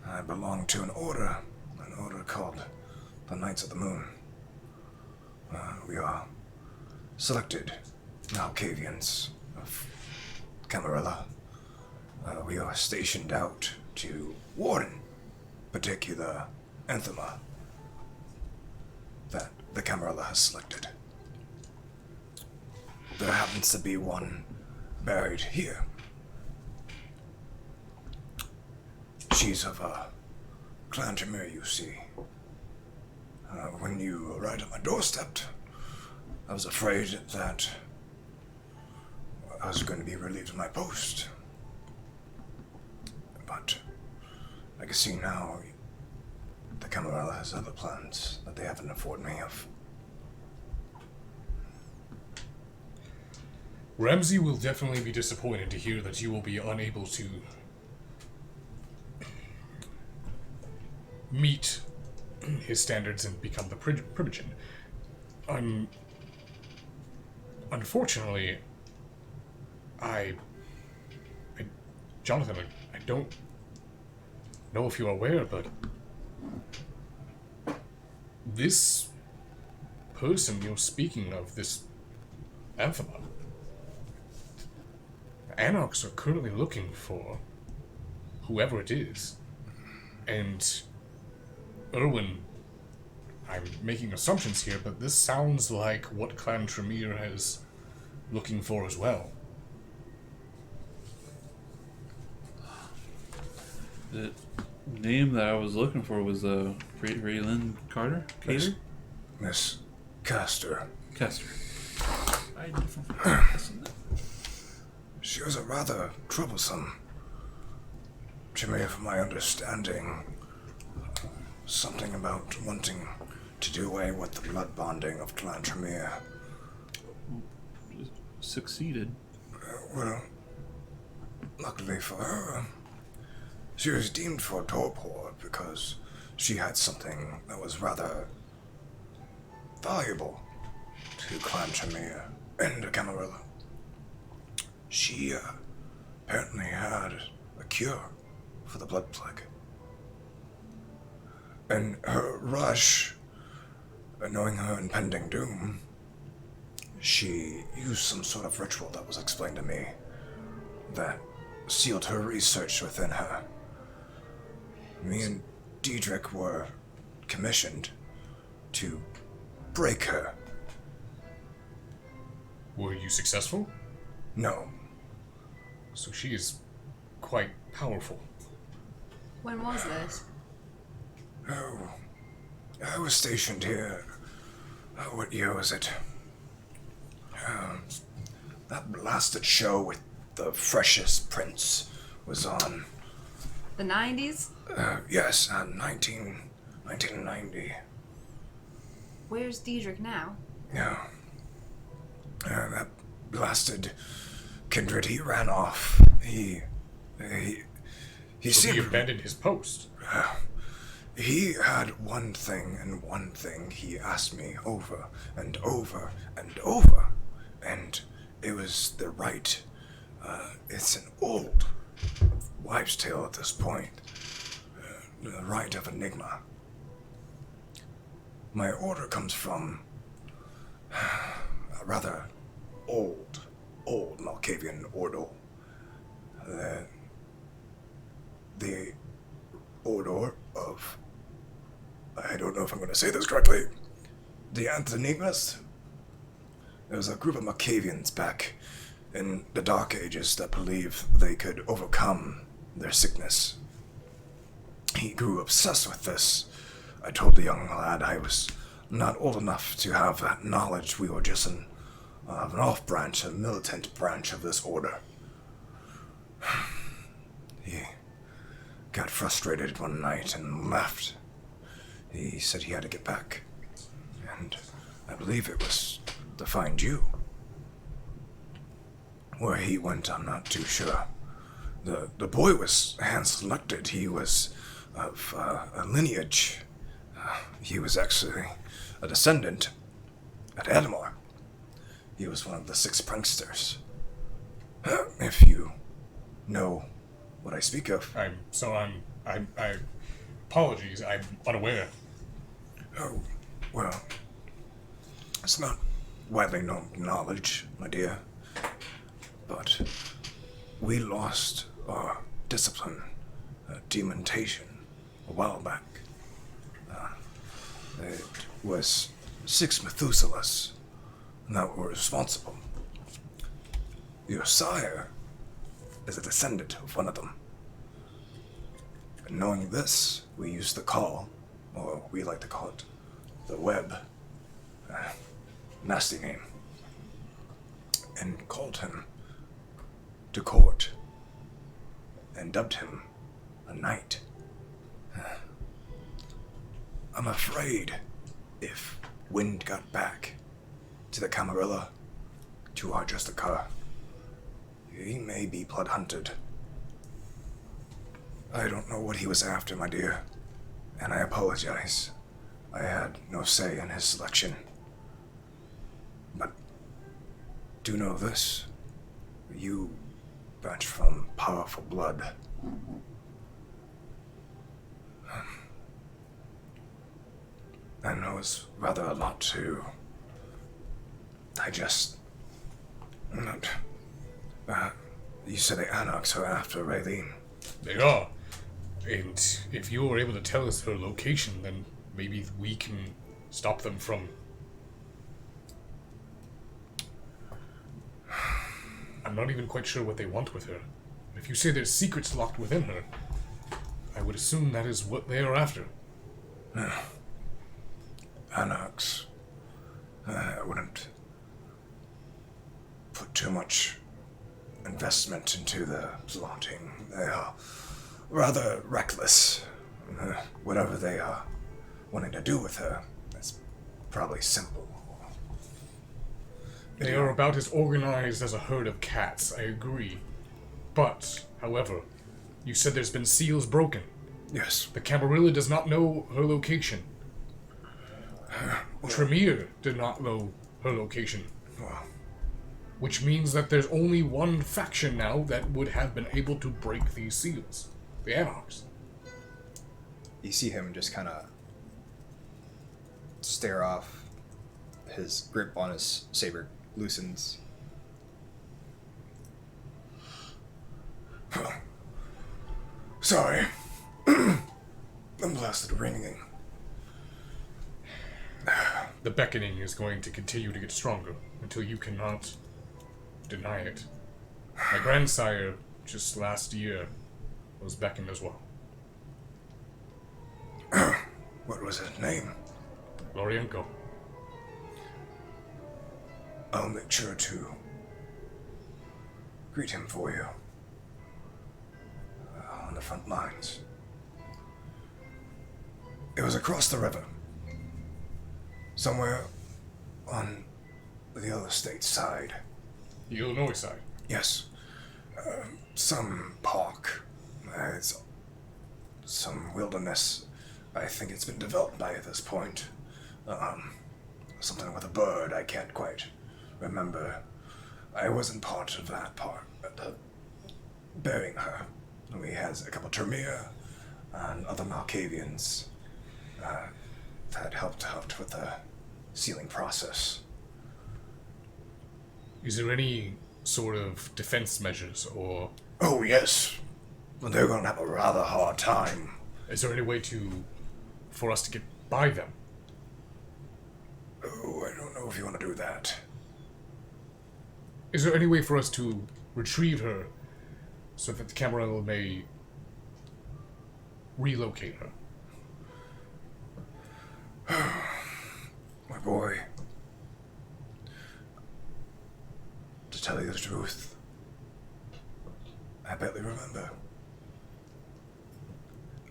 S6: I belong to an order called the Knights of the Moon. We are selected Malkavians of Camarilla. We are stationed out to warn particular anthema that the Camarilla has selected. There happens to be one buried here. She's of Clan Tremere, you see. When you arrived at my doorstep, I was afraid that I was going to be relieved of my post. But I can see now the Camarilla has other plans that they haven't informed me of.
S5: Ramsey will definitely be disappointed to hear that you will be unable to meet his standards and become the Primogen. Unfortunately, Jonathan, I don't know if you're aware, but this person you're speaking of, this Anthema, Anarchs are currently looking for whoever it is. And Erwin, I'm making assumptions here, but this sounds like what Clan Tremere is looking for as well.
S2: The name that I was looking for was Raylan Carter? Cater?
S6: Miss Castor.
S2: Kester.
S6: She was a rather troublesome. She may have, from my understanding, something about wanting to do away with the blood bonding of Clan Tremere.
S2: Succeeded.
S6: Well, luckily for her, she was deemed for torpor because she had something that was rather valuable to Clan Tremere and the Camarilla. She apparently had a cure for the blood plague. And her rush, knowing her impending doom, she used some sort of ritual that was explained to me that sealed her research within her. Me and Diedrich were commissioned to break her.
S5: Were you successful?
S6: No.
S5: So she is quite powerful.
S3: When was this?
S6: Oh, I was stationed here. What year was it? That blasted show with the freshest prince was on.
S3: The 90s?
S6: Yes, 19 1990.
S3: Where's Diedrich now?
S6: Yeah. That blasted kindred, he ran off. He
S5: So
S6: seemed...
S5: he abandoned his post.
S6: He had one thing and one thing he asked me over and over and over. And it was the right. It's an old wives' tale at this point. The rite of Enigma. My order comes from a rather old Malkavian order. The order of... I don't know if I'm going to say this correctly. The Anthonigmas? There was a group of Malkavians back in the Dark Ages that believed they could overcome their sickness. He grew obsessed with this. I told the young lad I was not old enough to have that knowledge. We were just an off-branch, a militant branch of this order. He got frustrated one night and left. He said he had to get back. And I believe it was to find you. Where he went, I'm not too sure. The boy was hand-selected. He was of a lineage. He was actually a descendant at Edamore. He was one of the 6 pranksters. If you know what I speak of.
S5: Apologies, I'm unaware.
S6: Oh, well, it's not widely known knowledge, my dear. But we lost our discipline, demontation, a while back. It was 6 Methuselahs that were responsible. Your sire is a descendant of one of them. And knowing this, we used the call, or we like to call it the web. Nasty name. And called him to court and dubbed him a knight. I'm afraid if wind got back to the Camarilla, to our Justicar, he may be blood hunted. I don't know what he was after, my dear, and I apologize. I had no say in his selection. But do know this. You batch from powerful blood. I know it's rather a lot to digest. You said the Anarchs are after Raylene.
S5: They are. And if you were able to tell us her location, then maybe we can stop them from... I'm not even quite sure what they want with her. If you say there's secrets locked within her, I would assume that is what they are after.
S6: Anarchs. I wouldn't put too much investment into the plotting. They are rather reckless. Whatever they are wanting to do with her, it's probably simple.
S5: They are about as organized as a herd of cats, I agree. But, however, you said there's been seals broken.
S6: Yes.
S5: The Camarilla does not know her location. Tremere did not know her location.
S6: Well,
S5: Which means that there's only one faction now that would have been able to break these seals. The Anarchs.
S1: You see him just kind of stare off. His grip on his saber loosens.
S6: sorry. I'm blasted ringing.
S5: The beckoning is going to continue to get stronger until you cannot deny it. My grandsire, just last year, was beckoned as well.
S6: What was his name?
S5: Lorienko.
S6: I'll make sure to greet him for you. On the front lines. It was across the river. Somewhere on the other state's side.
S5: The Illinois side.
S6: Yes. Some park. It's some wilderness. I think it's been developed by this point. Something with a bird. I can't quite remember. I wasn't part of that part. But, burying her. We had a couple Termere and other Malkavians that helped out with the sealing process.
S5: Is there any sort of defense measures, or
S6: Oh, yes. Well, they're going to have a rather hard time.
S5: is there any way for us to get by them?
S6: Oh, I don't know if you want to do that.
S5: Is there any way for us to retrieve her so that the Camarilla may relocate her?
S6: My boy. To tell you the truth, I barely remember.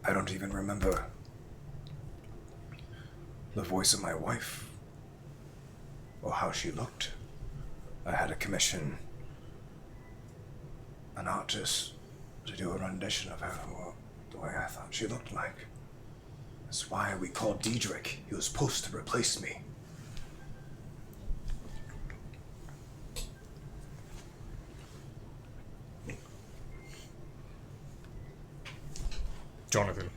S6: I don't even remember the voice of my wife or how she looked. I had to commission an artist to do a rendition of her the way I thought she looked like. That's why we called Diedrich. He was supposed to replace me.
S5: Jonathan,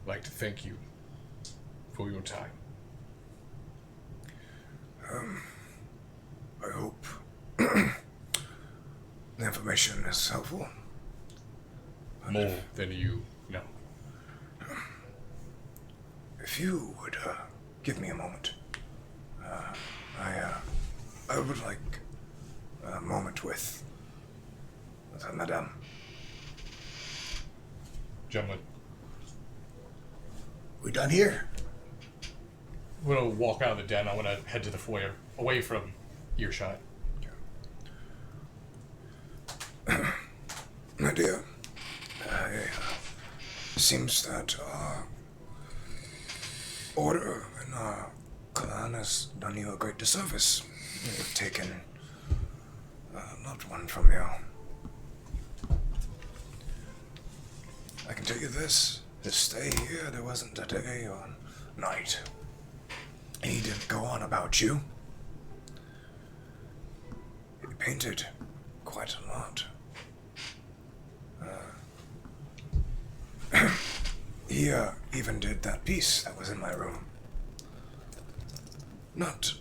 S5: I'd like to thank you for your time.
S6: I hope the information is helpful.
S5: More than you know.
S6: If you would give me a moment, I would like a moment with Madame.
S5: Gentlemen,
S4: We done here?
S5: I'm gonna walk out of the den. I want to head to the foyer, away from earshot.
S6: My dear, seems that our order and our clan has done you a great disservice. They've taken a loved one from you. I can tell you this, his stay here, there wasn't a day or night he didn't go on about you. He painted quite a lot. He even did that piece that was in my room. Not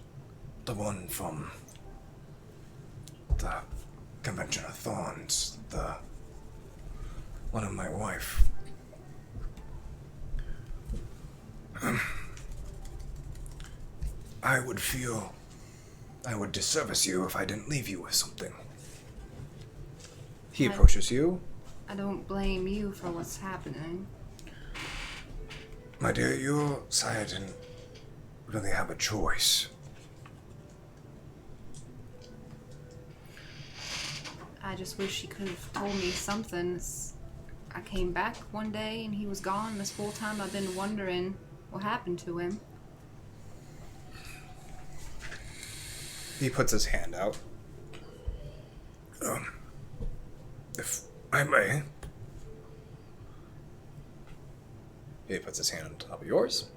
S6: the one from the Convention of Thorns, the one of my wife. I would feel I would disservice you if I didn't leave you with something. He approaches you.
S3: I don't blame you for what's happening.
S6: My dear, your sire didn't really have a choice.
S3: I just wish he could have told me something. I came back one day and he was gone. This whole time I've been wondering what happened to him.
S1: He puts his hand out.
S6: If I may.
S1: He puts his hand on top of yours.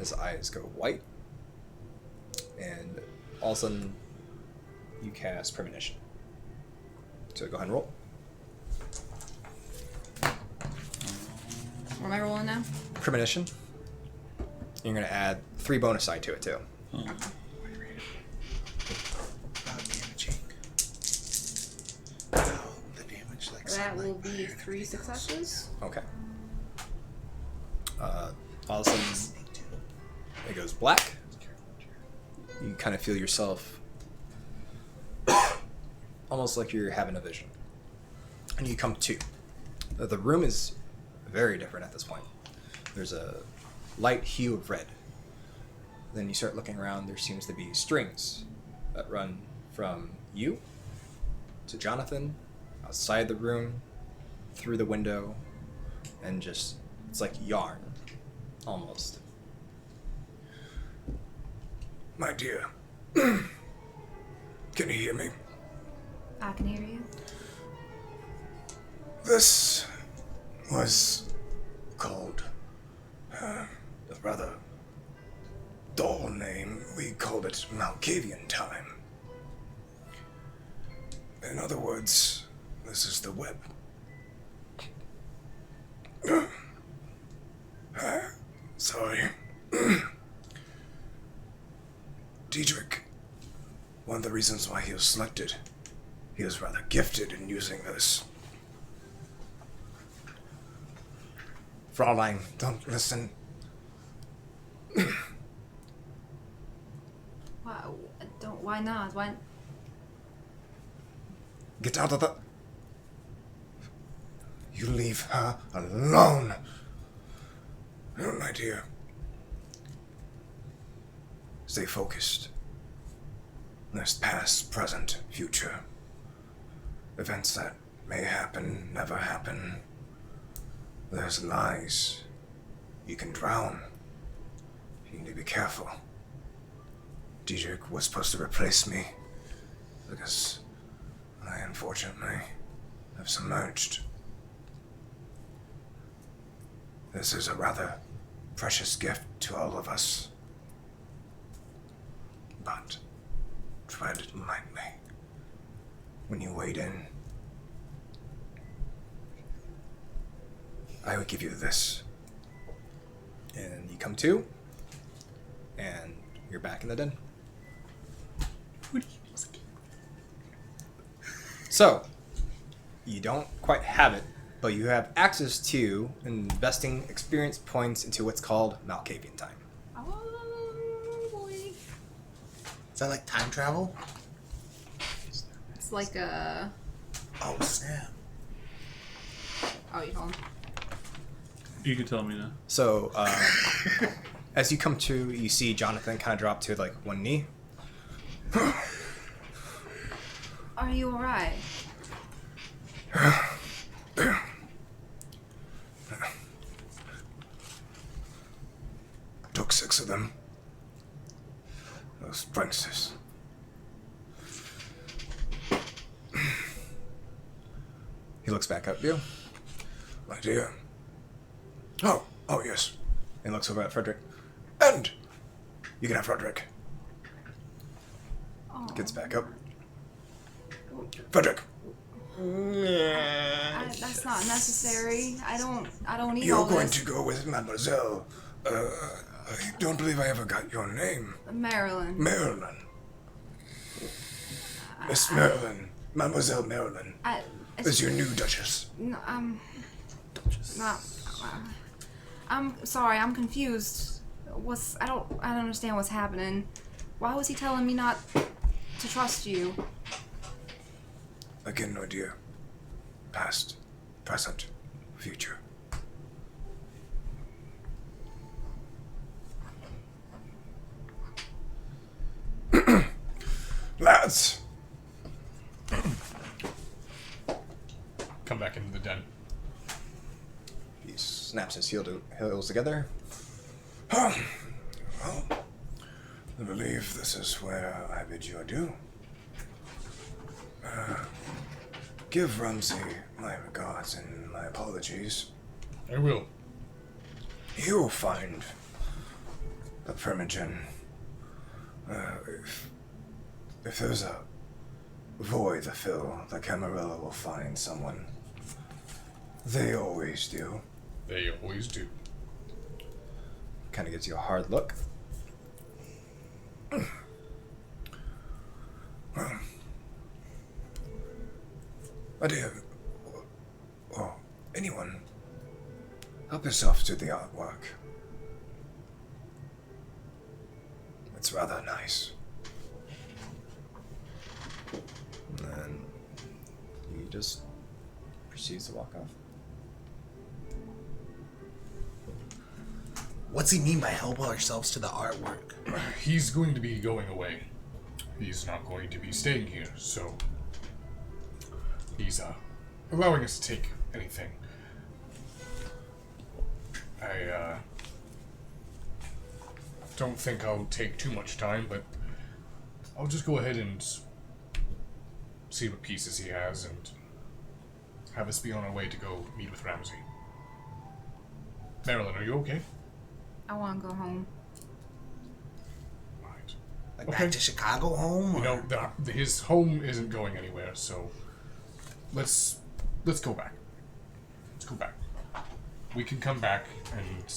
S1: His eyes go white. And all of a sudden, you cast Premonition. So go ahead and roll.
S3: What am I rolling now?
S1: Premonition. You're going to add 3 bonus side to it, too.
S3: That will be 3 successes.
S1: Okay. All of a sudden, it goes black. You kind of feel yourself almost like you're having a vision. And you come to. The room is very different at this point. There's a light hue of red. Then you start looking around. There seems to be strings that run from you to Jonathan, outside the room, through the window, and just, it's like yarn, almost.
S6: My dear, can you hear me?
S3: I can hear you.
S6: This was called a rather dull name. We called it Malkavian time. In other words, this is the web. Sorry. Diedrich, one of the reasons why he was selected, he was rather gifted in using this. Fraulein, don't listen.
S3: Why not? Why?
S6: Get out of the... You leave her alone. Oh, my dear. Stay focused. There's past, present, future. Events that may happen, never happen. There's lies. You can drown. You need to be careful. Diedrich was supposed to replace me because I unfortunately have submerged. This is a rather precious gift to all of us. But tread lightly when you wade in. I would give you this.
S1: And you come to, and you're back in the den. So, you don't quite have it, but you have access to investing experience points into what's called Malkavian time.
S3: Oh boy.
S4: Is that like time travel?
S3: It's like a.
S4: Oh, snap.
S3: Oh, you told him.
S2: You can tell me now.
S1: So, as you come to, you see Jonathan kind of drop to like one knee.
S3: Are you alright?
S6: Took 6 of them. Those princes.
S1: He looks back up at you
S6: My dear. Oh, yes.
S1: and looks over at Frederick.
S6: And you can have Frederick.
S3: Oh.
S1: Gets back up.
S6: Frederick,
S3: That's not necessary. I don't need all
S6: you're going
S3: this.
S6: to go with Mademoiselle. I don't believe I ever got your name.
S3: Marilyn.
S6: Marilyn. Miss Marilyn. Mademoiselle Marilyn is your new Duchess.
S3: No, not. I'm sorry. I'm confused. I don't understand what's happening. Why was he telling me not to trust you?
S6: Again, no dear. Past, present, future. Lads!
S5: Come back into the den.
S1: He snaps his heels together.
S6: Well, I believe this is where I bid you adieu. Give Rumsey my regards and my apologies.
S5: I will.
S6: You'll find the Primogen. If there's a void to fill, the Camarilla will find someone. They always do.
S5: They always do.
S1: Kind of gives you a hard look.
S6: Well, my dear, or anyone, help yourself to the artwork. It's rather nice.
S1: And then he just proceeds to walk off.
S4: What's he mean by help ourselves to the artwork?
S5: He's going to be going away. He's not going to be staying here, so he's allowing us to take anything. I don't think I'll take too much time, but I'll just go ahead and see what pieces he has and have us be on our way to go meet with Ramsey. Marilyn, are you okay?
S3: I want to go home.
S5: Right.
S4: Like
S5: Okay.
S4: back to Chicago home?
S5: You
S4: Or?
S5: know, his home isn't going anywhere, so let's go back. Let's go back. We can come back, and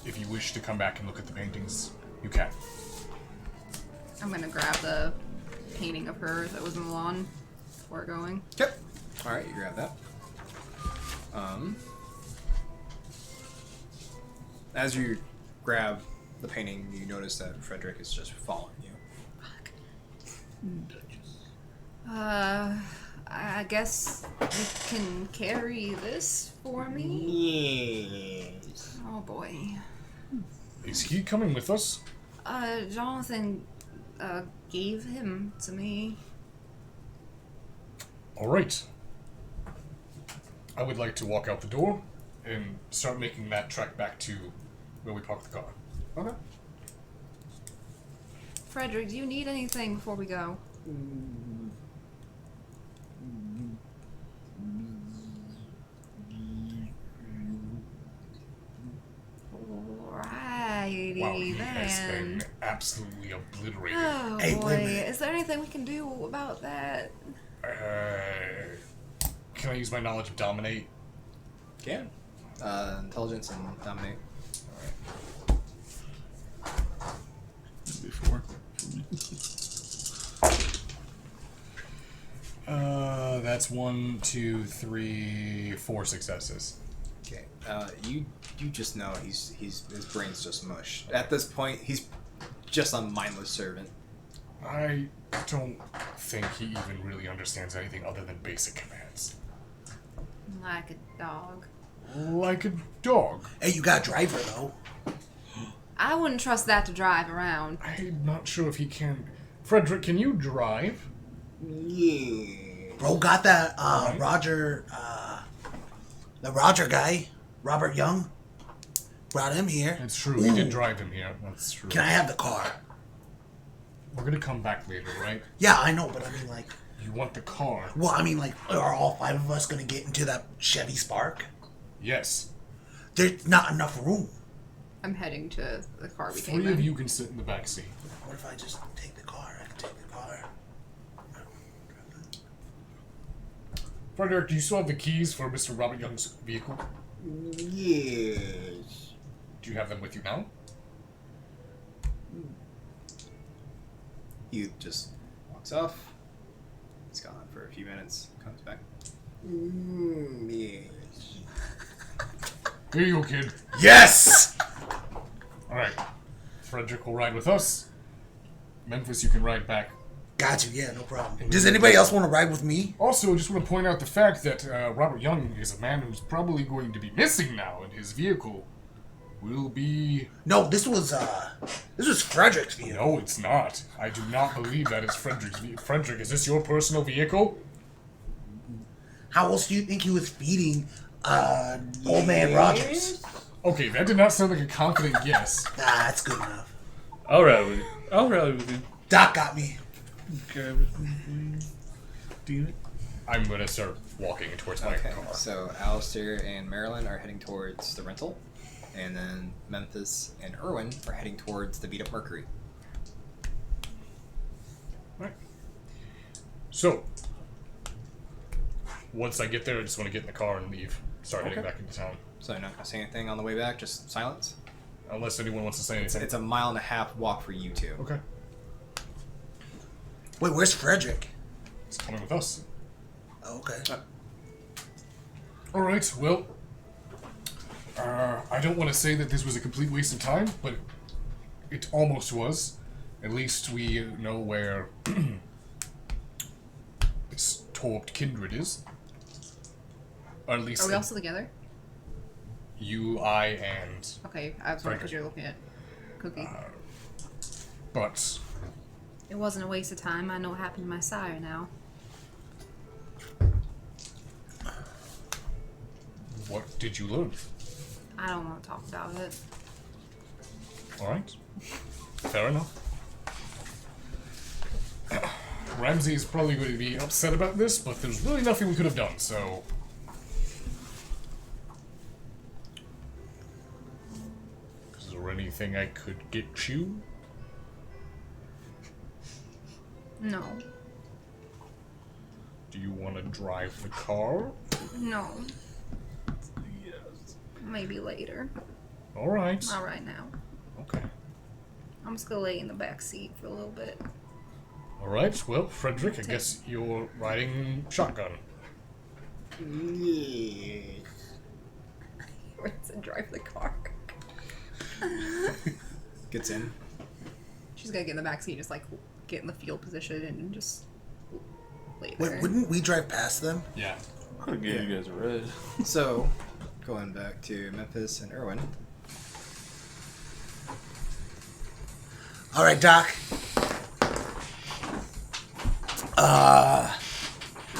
S5: if you wish to come back and look at the paintings, you can.
S3: I'm gonna grab the painting of hers that was in the lawn before going.
S1: Yep. All right, you grab that. As you grab the painting, you notice that Frederick is just following you.
S3: I guess you can carry this for me?
S7: Yes.
S3: Oh boy.
S5: Is he coming with us?
S3: Jonathan, gave him to me.
S5: All right. I would like to walk out the door and start making that trek back to where we parked the car. Okay.
S3: Frederick, do you need anything before we go? Alrighty
S5: Wow, he has
S3: then.
S5: been absolutely obliterated.
S3: Oh
S4: Hey,
S3: boy,
S4: wait a minute.
S3: is there anything we can do about that?
S5: Can I use my knowledge of dominate?
S1: Can. Intelligence and dominate.
S2: Before.
S5: That's 1, 2, 3, 4 successes.
S1: Okay. You just know his brain's just mush. At this point, he's just a mindless servant.
S5: I don't think he even really understands anything other than basic commands.
S3: Like a dog.
S5: Like a dog.
S4: Hey, you got a driver, though.
S3: I wouldn't trust that to drive around.
S5: I'm not sure if he can. Frederick, can you drive?
S7: Yeah.
S4: Bro got that, Roger, the Roger guy, Robert Young. Brought him here.
S5: It's true, he did drive him here. That's true.
S4: Can I have the car?
S5: We're gonna come back later, right?
S4: Yeah, I know, but I mean, like,
S5: You want the car?
S4: well, I mean, like, are all 5 of us gonna get into that Chevy Spark?
S5: Yes.
S4: There's not enough room.
S3: I'm heading to the car we came
S5: 3
S3: in.
S5: of you can sit in the back seat.
S4: What if I just take the car? I can take the car.
S5: Frederick, do you still have the keys for Mr. Robert Young's vehicle?
S7: Yes.
S5: Do you have them with you now?
S1: He just walks off. He's gone for a few minutes. Comes back.
S7: Yes.
S5: Here you go, kid.
S4: Yes!
S5: Alright. Frederick will ride with us. Memphis, you can ride back.
S4: Got you, yeah, no problem. Does anybody else want to ride with me?
S5: Also, just want to point out the fact that Robert Young is a man who's probably going to be missing now, and his vehicle will be...
S4: No, this was Frederick's vehicle.
S5: No, it's not. I do not believe that is Frederick's vehicle. Frederick, is this your personal vehicle?
S4: How else do you think he was feeding, old man Rogers?
S5: Okay, that did not sound like a confident yes.
S4: Ah, that's good enough.
S2: I'll rally with you. I'll rally with you.
S4: Doc got me.
S2: Grab it. Please. Do it.
S5: I'm gonna start walking towards my
S1: Okay,
S5: car.
S1: so Alistair and Marilyn are heading towards the rental, and then Memphis and Irwin are heading towards the beat-up Mercury.
S5: Right. So, once I get there, I just want to get in the car and leave. Start heading
S1: Okay.
S5: back into town.
S1: So you're not going to say anything on the way back, just silence?
S5: Unless anyone wants to say anything.
S1: It's a 1.5 mile walk for you two.
S5: Okay.
S4: Wait, where's Frederick?
S5: He's coming with us.
S4: Oh, okay.
S5: Alright, well, I don't want to say that this was a complete waste of time, but it almost was. At least we know where this Torped Kindred is. Or at least
S3: Are we all still together?
S5: you, I, and...
S3: Okay, I was wondering because you're looking at Cookie.
S5: But
S3: It wasn't a waste of time. I know what happened to my sire now.
S5: what did you learn?
S3: I don't want to talk about it.
S5: Alright. Fair enough. Ramsey's probably going to be upset about this, but there's really nothing we could have done, so... Is there anything I could get you?
S3: No.
S5: Do you want to drive the car?
S3: No. Maybe later.
S5: Alright.
S3: Not right now.
S5: Okay.
S3: I'm just gonna lay in the back seat for a little bit.
S5: Alright, well, Frederick, I guess you're riding shotgun.
S7: Yes.
S3: Runs and drive the car.
S1: Gets in.
S3: She's gonna get in the back seat, just like get in the field position and just lay there.
S4: Wait, wouldn't we drive past them?
S5: Yeah.
S2: I could give you guys a ride.
S1: So, going back to Memphis and Irwin.
S4: All right, Doc.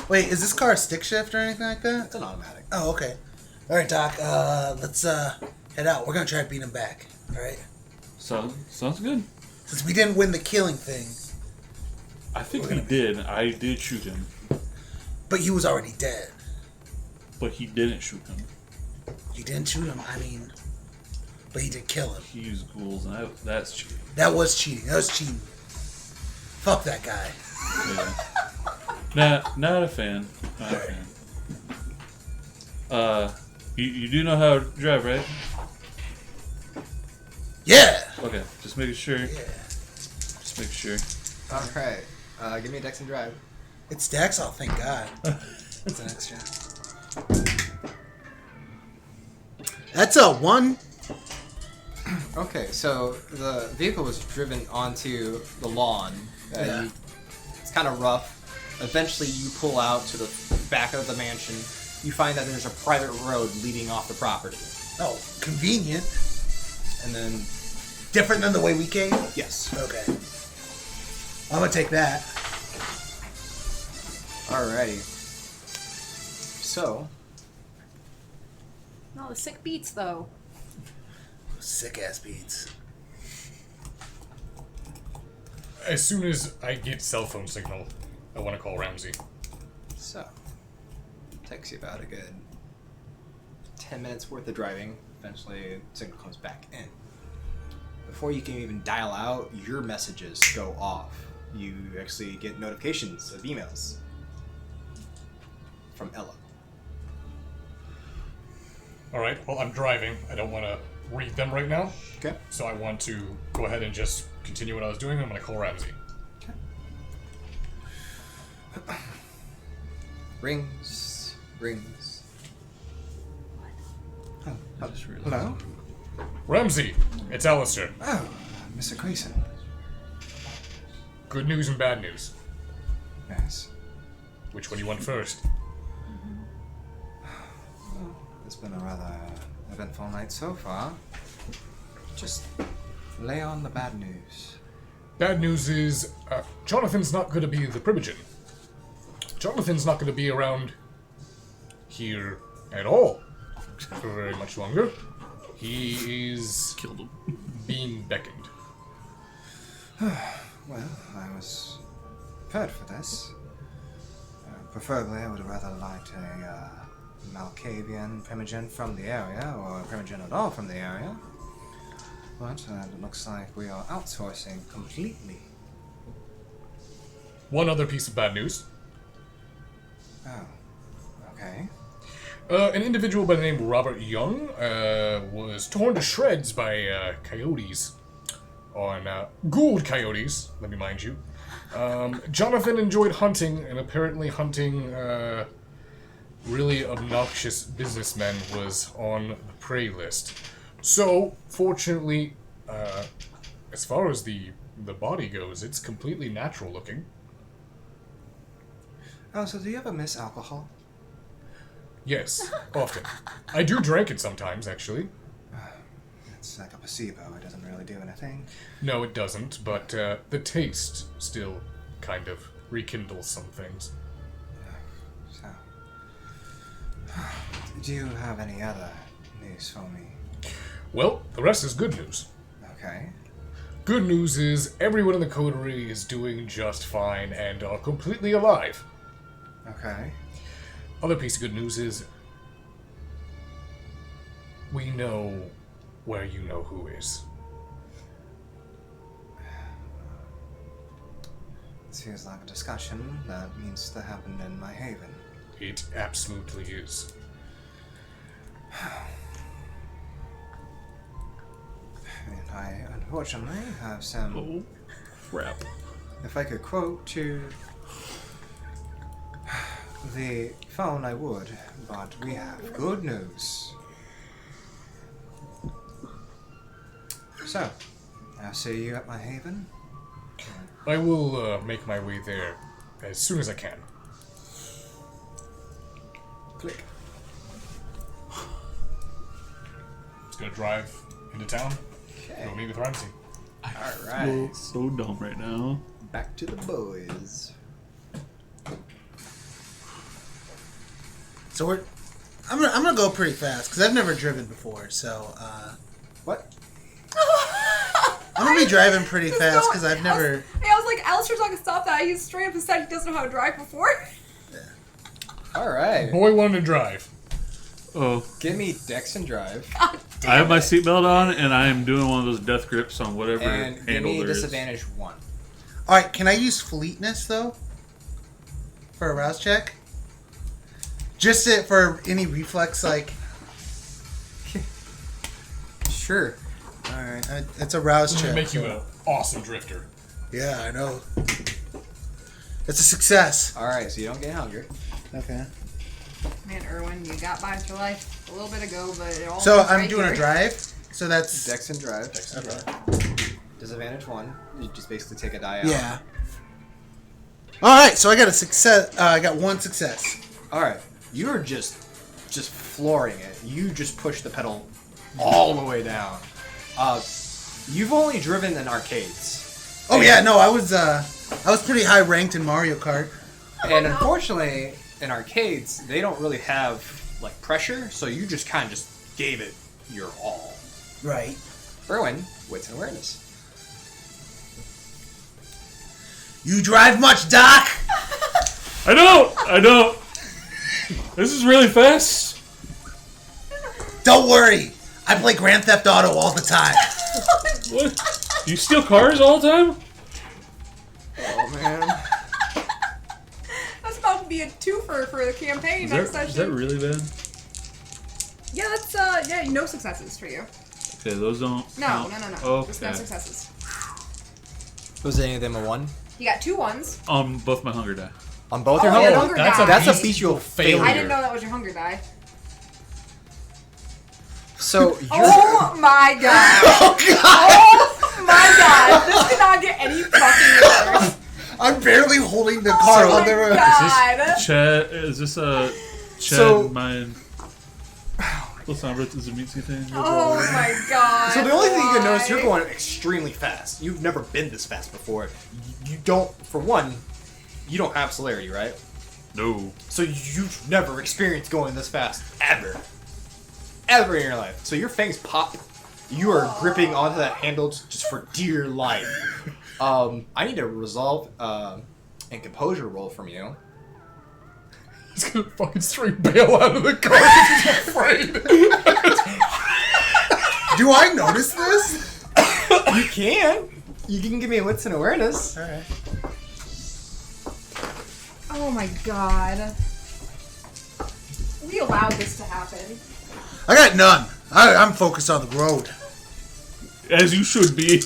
S4: Wait, is this car a stick shift or anything like that?
S1: It's an automatic.
S4: Oh, okay. All right, Doc. Let's head out. We're gonna try to beat him back. All right.
S2: Sounds good.
S4: Since we didn't win the killing thing,
S2: I think we did. I did shoot him,
S4: but he was already dead.
S2: but he didn't shoot him.
S4: You didn't shoot him. I mean, but he did kill him.
S2: He used ghouls, and that's cheating.
S4: That was cheating. That was cheating. Fuck that guy.
S2: Yeah. Not a fan. Not a fan. You do know how to drive, right?
S4: Yeah.
S2: Okay, just making sure.
S4: Yeah.
S2: Just make sure.
S1: Alright. Give me a Dex and Drive.
S4: It's Dex. Oh, thank God.
S1: It's an extra.
S4: That's a 1.
S1: Okay, so the vehicle was driven onto the lawn.
S4: Yeah.
S1: It's kind of rough. Eventually, you pull out to the back of the mansion. You find that there's a private road leading off the property.
S4: Oh, convenient.
S1: And then,
S4: Different than the way we came?
S1: yes.
S4: Okay. I'm gonna take that.
S1: Alrighty. So,
S3: No, the sick beats though.
S4: Sick ass beats.
S5: As soon as I get cell phone signal, I want to call Ramsey.
S1: takes you about a good 10 minutes worth of driving. Eventually, signal comes back in. Before you can even dial out, your messages go off. You actually get notifications of emails from Ella.
S5: Alright, well, I'm driving. I don't want to read them right now.
S1: Okay.
S5: So I want to go ahead and just continue what I was doing. I'm going to call Ramsey.
S1: Rings. Oh,
S2: I just realized.
S1: hello?
S5: Ramsey, it's Alistair.
S1: Oh, Mr. Grayson.
S5: Good news and bad news.
S1: Yes.
S5: Which one you want first?
S1: It's been a rather eventful night so far. Just lay on the bad news.
S5: Bad news is Jonathan's not going to be the Primogen. Jonathan's not going to be around here at all for very much longer. He is
S2: Killed him.
S5: being beckoned.
S1: Well, I was prepared for this. Preferably, I would rather liked a Malkavian Primogen from the area, or a Primogen at all from the area. But it looks like we are outsourcing completely.
S5: One other piece of bad news.
S1: Oh, okay.
S5: An individual by the name of Robert Young was torn to shreds by coyotes. Ghouled coyotes, let me mind you. Jonathan enjoyed hunting, and apparently hunting really obnoxious businessmen was on the prey list. So, fortunately, as far as the body goes, it's completely natural looking.
S1: Oh, so do you ever miss alcohol?
S5: Yes, often. I do drink it sometimes, actually.
S1: It's like a placebo. It doesn't really do anything.
S5: No, it doesn't, but the taste still kind of rekindles some things.
S1: So, do you have any other news for me?
S5: Well, the rest is good news.
S1: Okay.
S5: Good news is everyone in the coterie is doing just fine and are completely alive.
S1: Okay.
S5: Other piece of good news is we know where you know who is.
S1: Seems like a discussion that needs to happen in my haven.
S5: It absolutely is.
S1: And I unfortunately have some.
S2: Oh, crap.
S1: If I could quote to the phone, I would, but we have good news. So, I'll see you at my haven.
S5: I will make my way there as soon as I can.
S1: Click.
S5: Just gonna drive into town.
S1: Okay.
S5: Go meet with Ramsey.
S1: Alright.
S2: So dumb right now.
S1: Back to the boys.
S4: So I'm gonna go pretty fast because I've never driven before. So
S1: What?
S4: I'm gonna be driving pretty
S3: Just
S4: fast
S3: go-
S4: because I've never.
S3: I was like, Alistair's not gonna stop that. He's straight up said he doesn't know how to drive before.
S1: Alright.
S5: Boy wanted to drive.
S2: Oh,
S1: Give me Dex and Drive.
S3: God damn
S2: I have my
S3: it.
S2: seatbelt on, and I am doing one of those death grips on whatever
S1: And give
S2: handle
S1: me
S2: there is.
S1: disadvantage 1.
S4: All right, can I use fleetness though for a rouse check? Just for any reflex, like.
S1: Sure.
S4: All right, it's a rouse
S5: It's gonna
S4: check.
S5: make you an awesome drifter.
S4: Yeah, I know. It's a success.
S1: Alright, so you don't get hungry.
S4: Okay.
S3: Man, Erwin, you got by with your life a little bit ago, but it all
S4: So
S3: went
S4: I'm
S3: right
S4: doing
S3: here.
S4: a drive. So that's.
S1: Dex and Drive.
S4: Okay.
S1: Disadvantage 1. You just basically take a die out.
S4: Yeah. All right, so I got a success. I got one success.
S1: Alright. You're just flooring it. You just push the pedal all the way down. You've only driven in arcades.
S4: Oh yeah, no, I was pretty high ranked in Mario Kart.
S1: And unfortunately, in arcades, they don't really have like pressure, so you just kind of just gave it your all.
S4: Right.
S1: Erwin, wits and awareness.
S4: You drive much, Doc?
S2: I don't. This is really fast.
S4: Don't worry. I play Grand Theft Auto all the time.
S2: What? You steal cars all the time?
S1: Oh man.
S3: That's about to be a twofer for the campaign next session.
S2: Is that really bad?
S3: Yeah, that's yeah, no successes for you.
S2: Okay, those don't.
S3: No,
S2: count.
S3: no. Just no
S2: Okay.
S3: successes.
S1: Was any of them a 1?
S3: You got 2 1s.
S2: On both my hunger die.
S1: On both
S3: Oh,
S1: your
S3: yeah,
S1: hunger?
S3: hunger
S5: that's
S3: die.
S5: a
S1: That's a
S5: beast
S1: bestial
S5: failure.
S1: failure.
S3: I didn't know that was your hunger die.
S1: So you're
S3: Oh my god!
S4: Oh God!
S3: Oh my god! This did not get any fucking worse.
S4: I'm barely holding the car
S3: Oh
S4: on
S3: my
S4: the road.
S3: god!
S2: Chad, is this a Chad
S1: So-
S2: mine? What's the number? Is it Mitsuki thing?
S3: Oh my god!
S1: So the only thing you can notice,
S3: Why?
S1: you're going extremely fast. You've never been this fast before. You don't, for one, you don't have celerity, right?
S2: No.
S1: So you've never experienced going this fast, ever. Ever in your life. So your fangs pop. You are gripping onto that handle just for dear life. I need a resolve and composure roll from you.
S5: He's gonna fucking straight bail out of the car because he's afraid.
S4: Do I notice this?
S1: You can. You can give me a wits and awareness.
S4: All right.
S3: Oh my god! We allowed this to happen.
S4: I got none. I'm focused on the road.
S2: As you should be.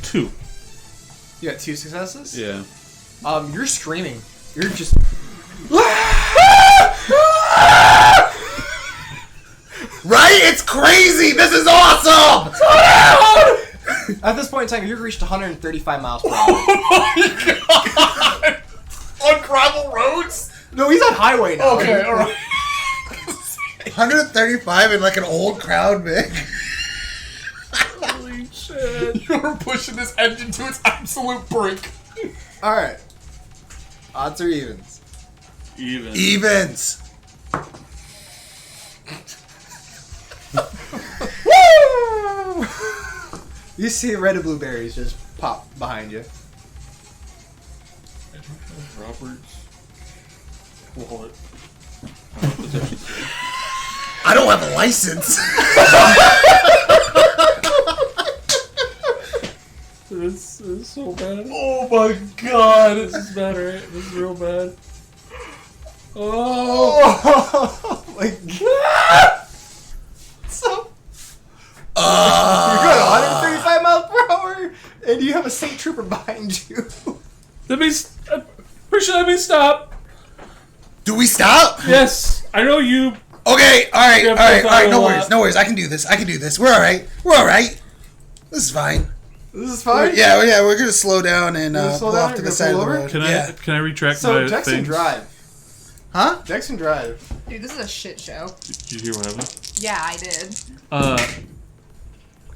S2: Two.
S1: You got 2 successes?
S2: Yeah.
S1: You're screaming. You're just.
S4: Right? It's crazy. This is awesome.
S1: At this point in time, you've reached 135 miles per hour.
S5: Oh my god! On gravel roads?
S1: No, he's on highway now.
S5: Okay, alright.
S4: 135 in like an old crowd, Vic.
S2: Holy shit.
S5: You're pushing this engine to its absolute brink.
S1: All right. Odds or evens?
S4: Evens.
S1: Woo! You see red and blueberries just pop behind you.
S2: Robert's wallet.
S4: I don't have a license.
S2: This is so bad.
S5: Oh my god!
S2: This is bad, right? This is real bad.
S1: Oh my god! So you're going 135 miles per hour, and you have a state trooper behind you.
S2: That means. I'm pretty sure that means stop.
S4: Do we stop?
S2: Yes, I know you.
S4: Okay, alright,
S2: Yeah,
S4: alright,
S2: but
S4: alright, no
S2: a
S4: worries,
S2: lot.
S4: no worries. I can do this. We're alright. This is fine.
S1: This is fine.
S4: Yeah, we're gonna slow down and
S1: slow
S4: pull
S1: down?
S4: off to
S1: You're
S4: the
S1: gonna
S4: side of
S1: pull
S4: the
S1: over?
S4: road.
S2: Can
S4: Yeah.
S2: I retract
S1: So
S2: my
S1: Jackson
S2: things?
S1: drive.
S4: Huh?
S1: Jackson drive.
S3: Dude, this is a shit show.
S2: Did you hear what happened?
S3: Yeah, I did.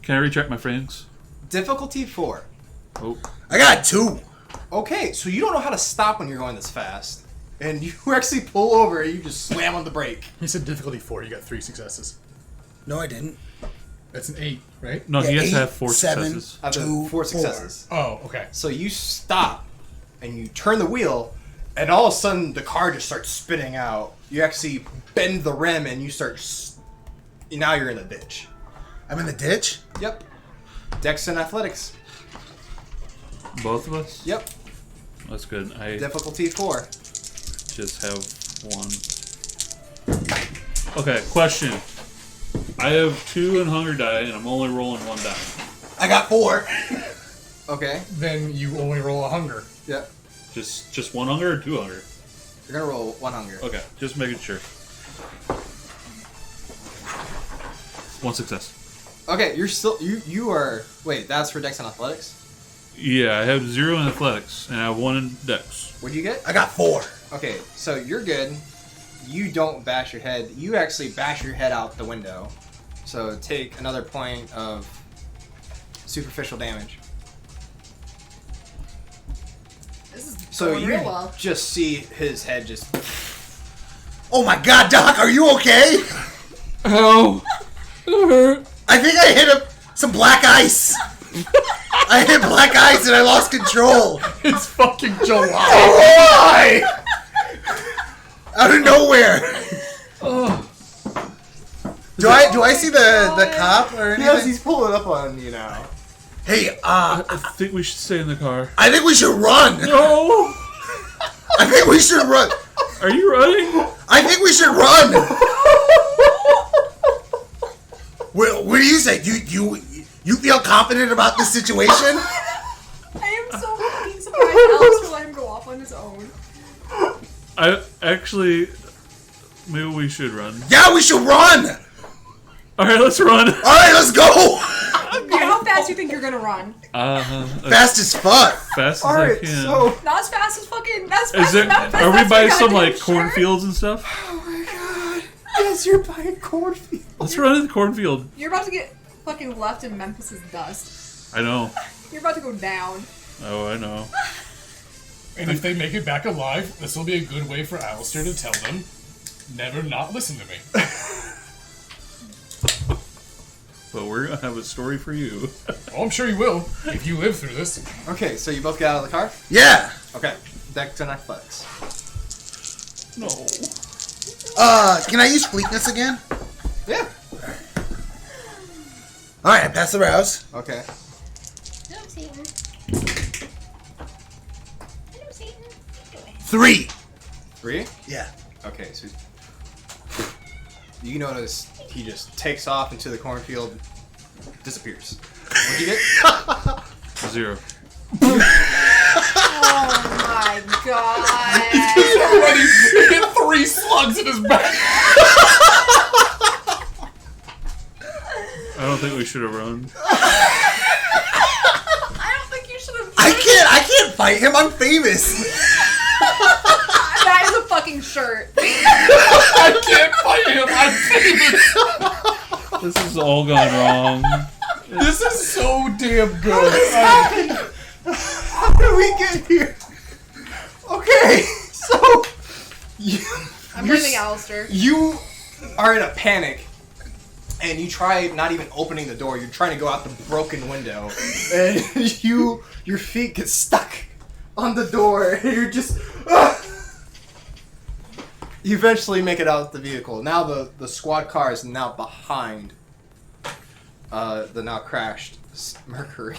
S2: Can I retract my things?
S1: Difficulty 4.
S2: Oh,
S4: I got 2.
S1: Okay, so you don't know how to stop when you're going this fast. And you actually pull over and you just slam on the brake.
S5: He said difficulty 4. You got 3 successes.
S4: No, I didn't.
S5: That's an 8, right?
S2: no, he
S4: Yeah,
S2: has to
S4: 8,
S2: have 4
S4: 7.
S2: successes.
S1: I've done
S4: 2,
S1: 4
S4: 4.
S1: successes.
S5: Oh, okay.
S1: So you stop and you turn the wheel, and all of a sudden the car just starts spinning out. You actually bend the rim and you start. Now you're in the ditch.
S4: I'm in the ditch?
S1: Yep. Dex and athletics.
S2: Both of us?
S1: Yep.
S2: That's good. I
S1: Difficulty 4.
S2: just have 1. Okay, question. I have 2 in hunger die, and I'm only rolling 1 die.
S4: I got 4.
S1: Okay.
S5: Then you only roll a hunger.
S1: Yep.
S2: Just 1 hunger or 2 hunger?
S1: You're gonna roll 1 hunger.
S2: Okay, just making sure. 1 success.
S1: Okay, you're still you are. Wait, that's for Dex and athletics.
S2: Yeah, I have 0 in athletics, and I have 1 in dex.
S1: What'd you get?
S4: I got 4.
S1: Okay, so you're good. You don't bash your head. You actually bash your head out the window. So take another point of superficial damage.
S3: This is
S1: So
S3: going
S1: you
S3: real well.
S1: just see his head just.
S4: Oh my god, Doc, are you okay?
S2: Ow! It hurt.
S4: I think I hit some black ice. I hit black ice and I lost control.
S5: It's fucking July.
S4: Why? Out of nowhere. Do I see the cop or anything?
S1: Yes, he's pulling up on you now.
S4: Hey,
S2: I think we should stay in the car.
S4: I think we should run.
S2: No!
S4: I think we should run.
S2: Are you running?
S4: I think we should run. What do you say? You feel confident about this situation?
S3: I am so fucking surprised Alex will let him go off on his own.
S2: I actually, maybe we should run.
S4: Yeah, we should run.
S2: All right, let's run.
S4: All right, let's go.
S3: Okay, how fast do you think you're gonna run?
S4: Fast as fuck.
S2: Fast as
S1: All
S2: I
S1: right,
S2: can.
S1: so
S3: Not as fast as fucking. That's
S2: Is
S3: fast
S2: it?
S3: enough.
S2: Are we
S3: That's
S2: by
S3: my
S2: some
S3: goddamn
S2: like
S3: shirt.
S2: cornfields and stuff?
S1: oh my god, yes, you're by a cornfield.
S2: Let's run in the cornfield.
S3: You're about to get fucking left in Memphis's dust.
S2: I know.
S3: You're about to go down.
S2: Oh, I know.
S5: And if they make it back alive, this will be a good way for Alistair to tell them, never not listen to me.
S2: But we're gonna have a story for you.
S5: Oh, I'm sure you will, if you live through this.
S1: Okay, so you both get out of the car.
S4: Yeah.
S1: Okay, Dex and athletics.
S2: No.
S4: Can I use fleetness again?
S1: Yeah.
S4: All right, I pass the rouse.
S1: Okay.
S3: Hello, Satan. Hello, Satan. Go ahead.
S4: 3.
S1: 3.
S4: Yeah.
S1: Okay, so you notice he just takes off into the cornfield, disappears. What'd you get?
S2: 0.
S3: Oh my god.
S5: He's already hit 3 slugs in his back.
S2: I don't think we should have run.
S3: I don't think you should have.
S4: I can't fight him. I'm famous.
S3: That is a fucking shirt.
S5: I can't fight him. I'm famous.
S2: This has all gone wrong.
S5: This is so damn good.
S1: How did we get here? Okay. Okay, so
S3: I'm blaming Alistair.
S1: You are in a panic, and you try not even opening the door. You're trying to go out the broken window, and your feet get stuck on the door, and you're just. You eventually make it out the vehicle. Now the squad car is now behind the now crashed Mercury.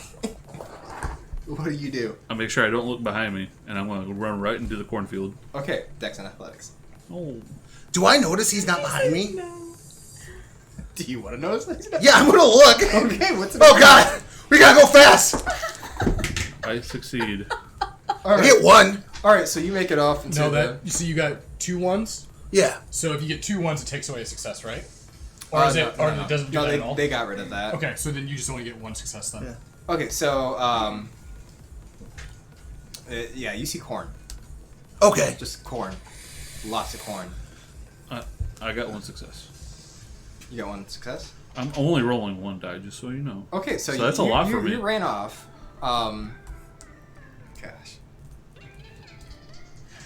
S1: What do you do?
S2: I make sure I don't look behind me, and I'm going to run right into the cornfield.
S1: Okay, Dex and Athletics.
S2: Oh.
S4: Do I notice he's not behind me?
S1: Do you want to notice that?
S4: Yeah, I'm gonna look.
S1: Okay, what's it?
S4: Oh god, we gotta go fast.
S2: I succeed.
S1: All
S4: I get one.
S1: All right, so you make it off into
S5: You see, you got 2 1s.
S4: Yeah.
S5: So if you get 2 1s, it takes away a success, right? Or is it? Or it doesn't do that at all?
S1: they got rid of that.
S5: Okay, so then you just only get 1 success then.
S4: Yeah.
S1: Okay, so yeah, you see corn,
S4: Okay.
S1: just corn, lots of corn.
S2: I got 1 success.
S1: You got 1 success.
S2: I'm only rolling 1 die, just so you know.
S1: Okay, so
S2: that's a lot for me.
S1: You ran off. Gosh.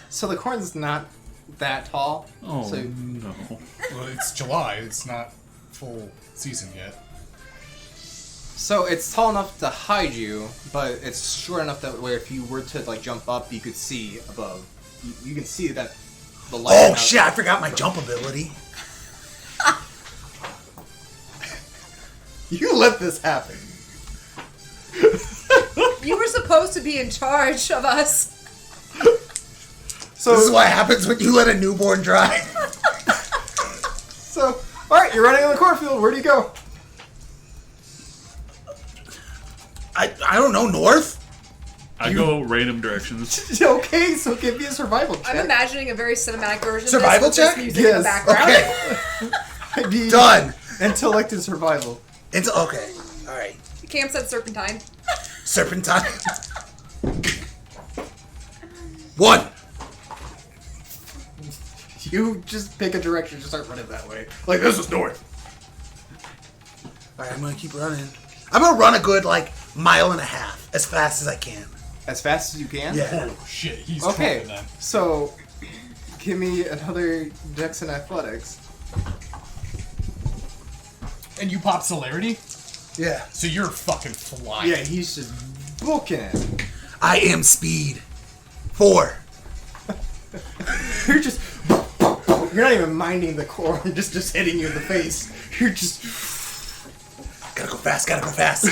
S1: So the corn's not that tall.
S2: Oh,
S1: So
S2: no.
S5: Well, it's July. It's not full season yet.
S1: So it's tall enough to hide you, but it's short enough that where if you were to like jump up, you could see above. You can see that the light.
S4: Oh shit! I forgot my jump ability.
S1: You let this happen.
S3: You were supposed to be in charge of us.
S1: So
S4: This is what happens when you let a newborn drive.
S1: So all right, you're running on the cornfield. Where do you go?
S4: I don't know, north.
S2: I go random directions.
S1: Okay, so give me a survival check.
S3: I'm imagining a very cinematic version
S4: Survival
S3: of this with
S4: check?
S3: this music in the background.
S4: Okay.
S1: I mean,
S4: Done.
S1: intellect and survival.
S4: It's okay. All right.
S3: Cam said serpentine.
S4: Serpentine. 1.
S1: You just pick a direction, just start running that way. Like this is north.
S4: All right, I'm gonna keep running. I'm gonna run a good like 1.5 miles as fast as I can.
S1: As fast as you can.
S4: Yeah.
S5: Oh shit, he's
S1: Okay,
S5: trumping then.
S1: so give me another Dex and Athletics.
S5: And you pop celerity,
S4: Yeah.
S5: so you're fucking flying.
S1: Yeah, he's just booking it.
S4: I am speed. 4.
S1: You're just. You're not even minding the corn, just hitting you in the face. You're just.
S4: Gotta go fast. Gotta go fast.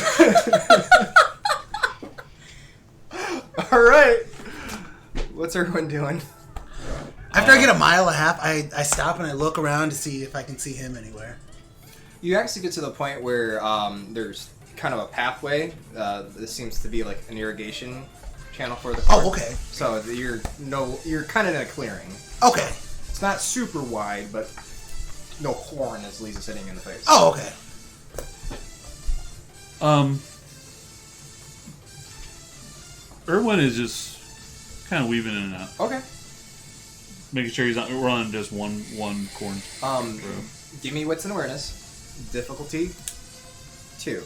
S1: All right. What's everyone doing?
S4: After I get 1.5 miles, I stop and I look around to see if I can see him anywhere.
S1: You actually get to the point where there's kind of a pathway. This seems to be like an irrigation channel for the corn.
S4: Oh, okay.
S1: So you're kind of in a clearing.
S4: Okay.
S1: It's not super wide, but no corn as Lisa's hitting you in the face.
S4: Oh, okay.
S2: Erwin is just kind of weaving in and out,
S1: Okay.
S2: making sure he's not running just one corn.
S1: Give me wits and awareness. Difficulty 2.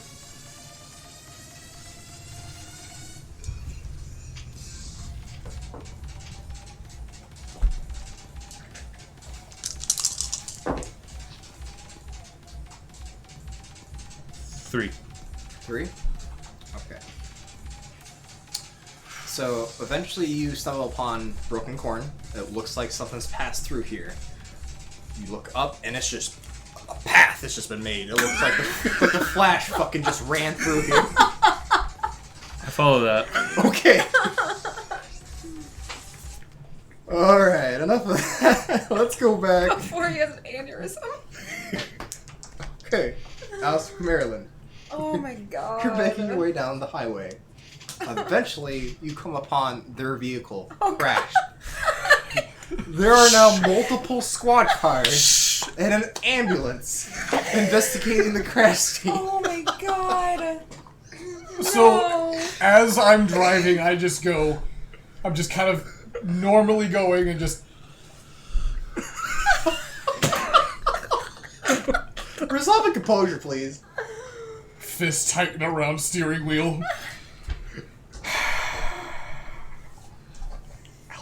S2: Three.
S1: 3? Okay. So, eventually you stumble upon broken corn. It looks like something's passed through here. You look up, and it's just a path that's just been made. It looks like the Flash fucking just ran through here.
S2: I follow that.
S1: Okay. Alright, enough of that. Let's go back.
S3: Before he has an aneurysm.
S1: Okay. Alice, Maryland.
S3: Oh my god.
S1: You're making your way down the highway. Eventually, you come upon their vehicle crashed. There are now multiple squad cars and an ambulance investigating the crash scene.
S3: Oh my god.
S5: So,
S3: No.
S5: as I'm driving, I'm just kind of normally going and just...
S1: Resolve and composure, please.
S5: fist tighten around steering wheel.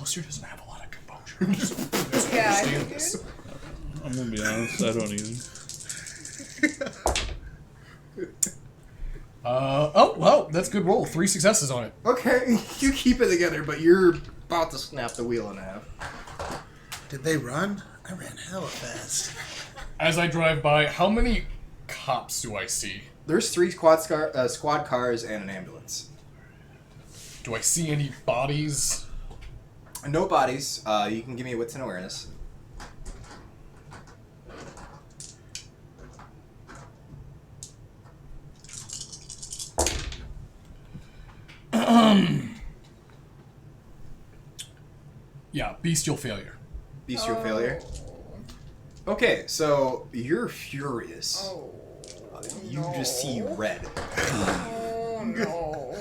S5: Toaster doesn't have a lot of composure. So
S3: Yeah, I
S5: understand
S3: figured.
S5: this.
S2: I'm gonna be honest, I don't either.
S5: Oh, well, that's a good roll. 3 successes on it.
S1: Okay, you keep it together, but you're about to snap the wheel in half.
S4: Did they run? I ran hella fast.
S5: As I drive by, how many cops do I see?
S1: There's 3 squad cars and an ambulance.
S5: Do I see any bodies?
S1: No bodies. You can give me a wits and awareness.
S5: Yeah, bestial failure.
S1: Bestial failure. Okay, so you're furious.
S3: Oh.
S1: You just see red.
S3: Oh no.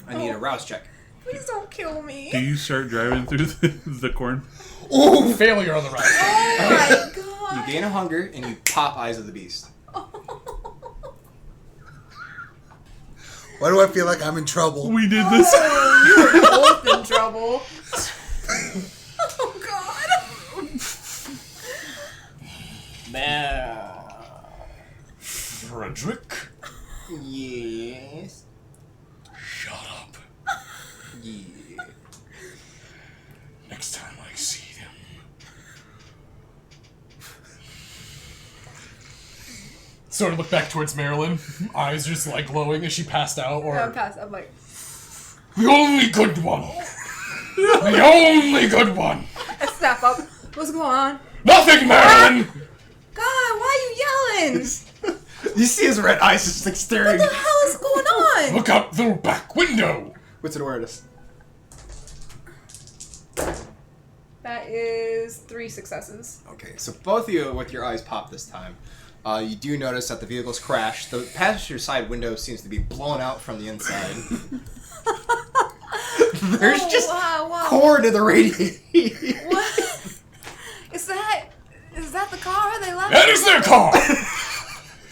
S1: I need a rouse check.
S3: Please don't kill me.
S2: Do you start driving through the corn?
S5: Ooh, failure on the right.
S3: Oh my god.
S1: You gain a hunger and you pop Eyes of the Beast.
S4: Why do I feel like I'm in trouble?
S2: We did this.
S3: Oh, you're both in trouble. Oh god.
S1: Now.
S5: Frederick,
S1: Yes.
S5: shut up.
S1: Yeah.
S5: Next time I see them. Sort of look back towards Marilyn, eyes just like glowing as she passed out, or
S3: I'm like,
S5: the only good one. The only good one.
S3: I snap up. What's going on?
S5: Nothing, Marilyn.
S3: God, why are you yelling?
S1: You see his red eyes just like staring.
S3: What the hell is going on?
S5: Look out the back window.
S1: What's an awareness?
S3: That is 3 successes.
S1: Okay, so both of you with your eyes pop this time. You do notice that the vehicle's crashed. The passenger side window seems to be blown out from the inside. There's just
S3: wow.
S1: corn in the radiator.
S3: What? Is that the car they left?
S5: That is their car.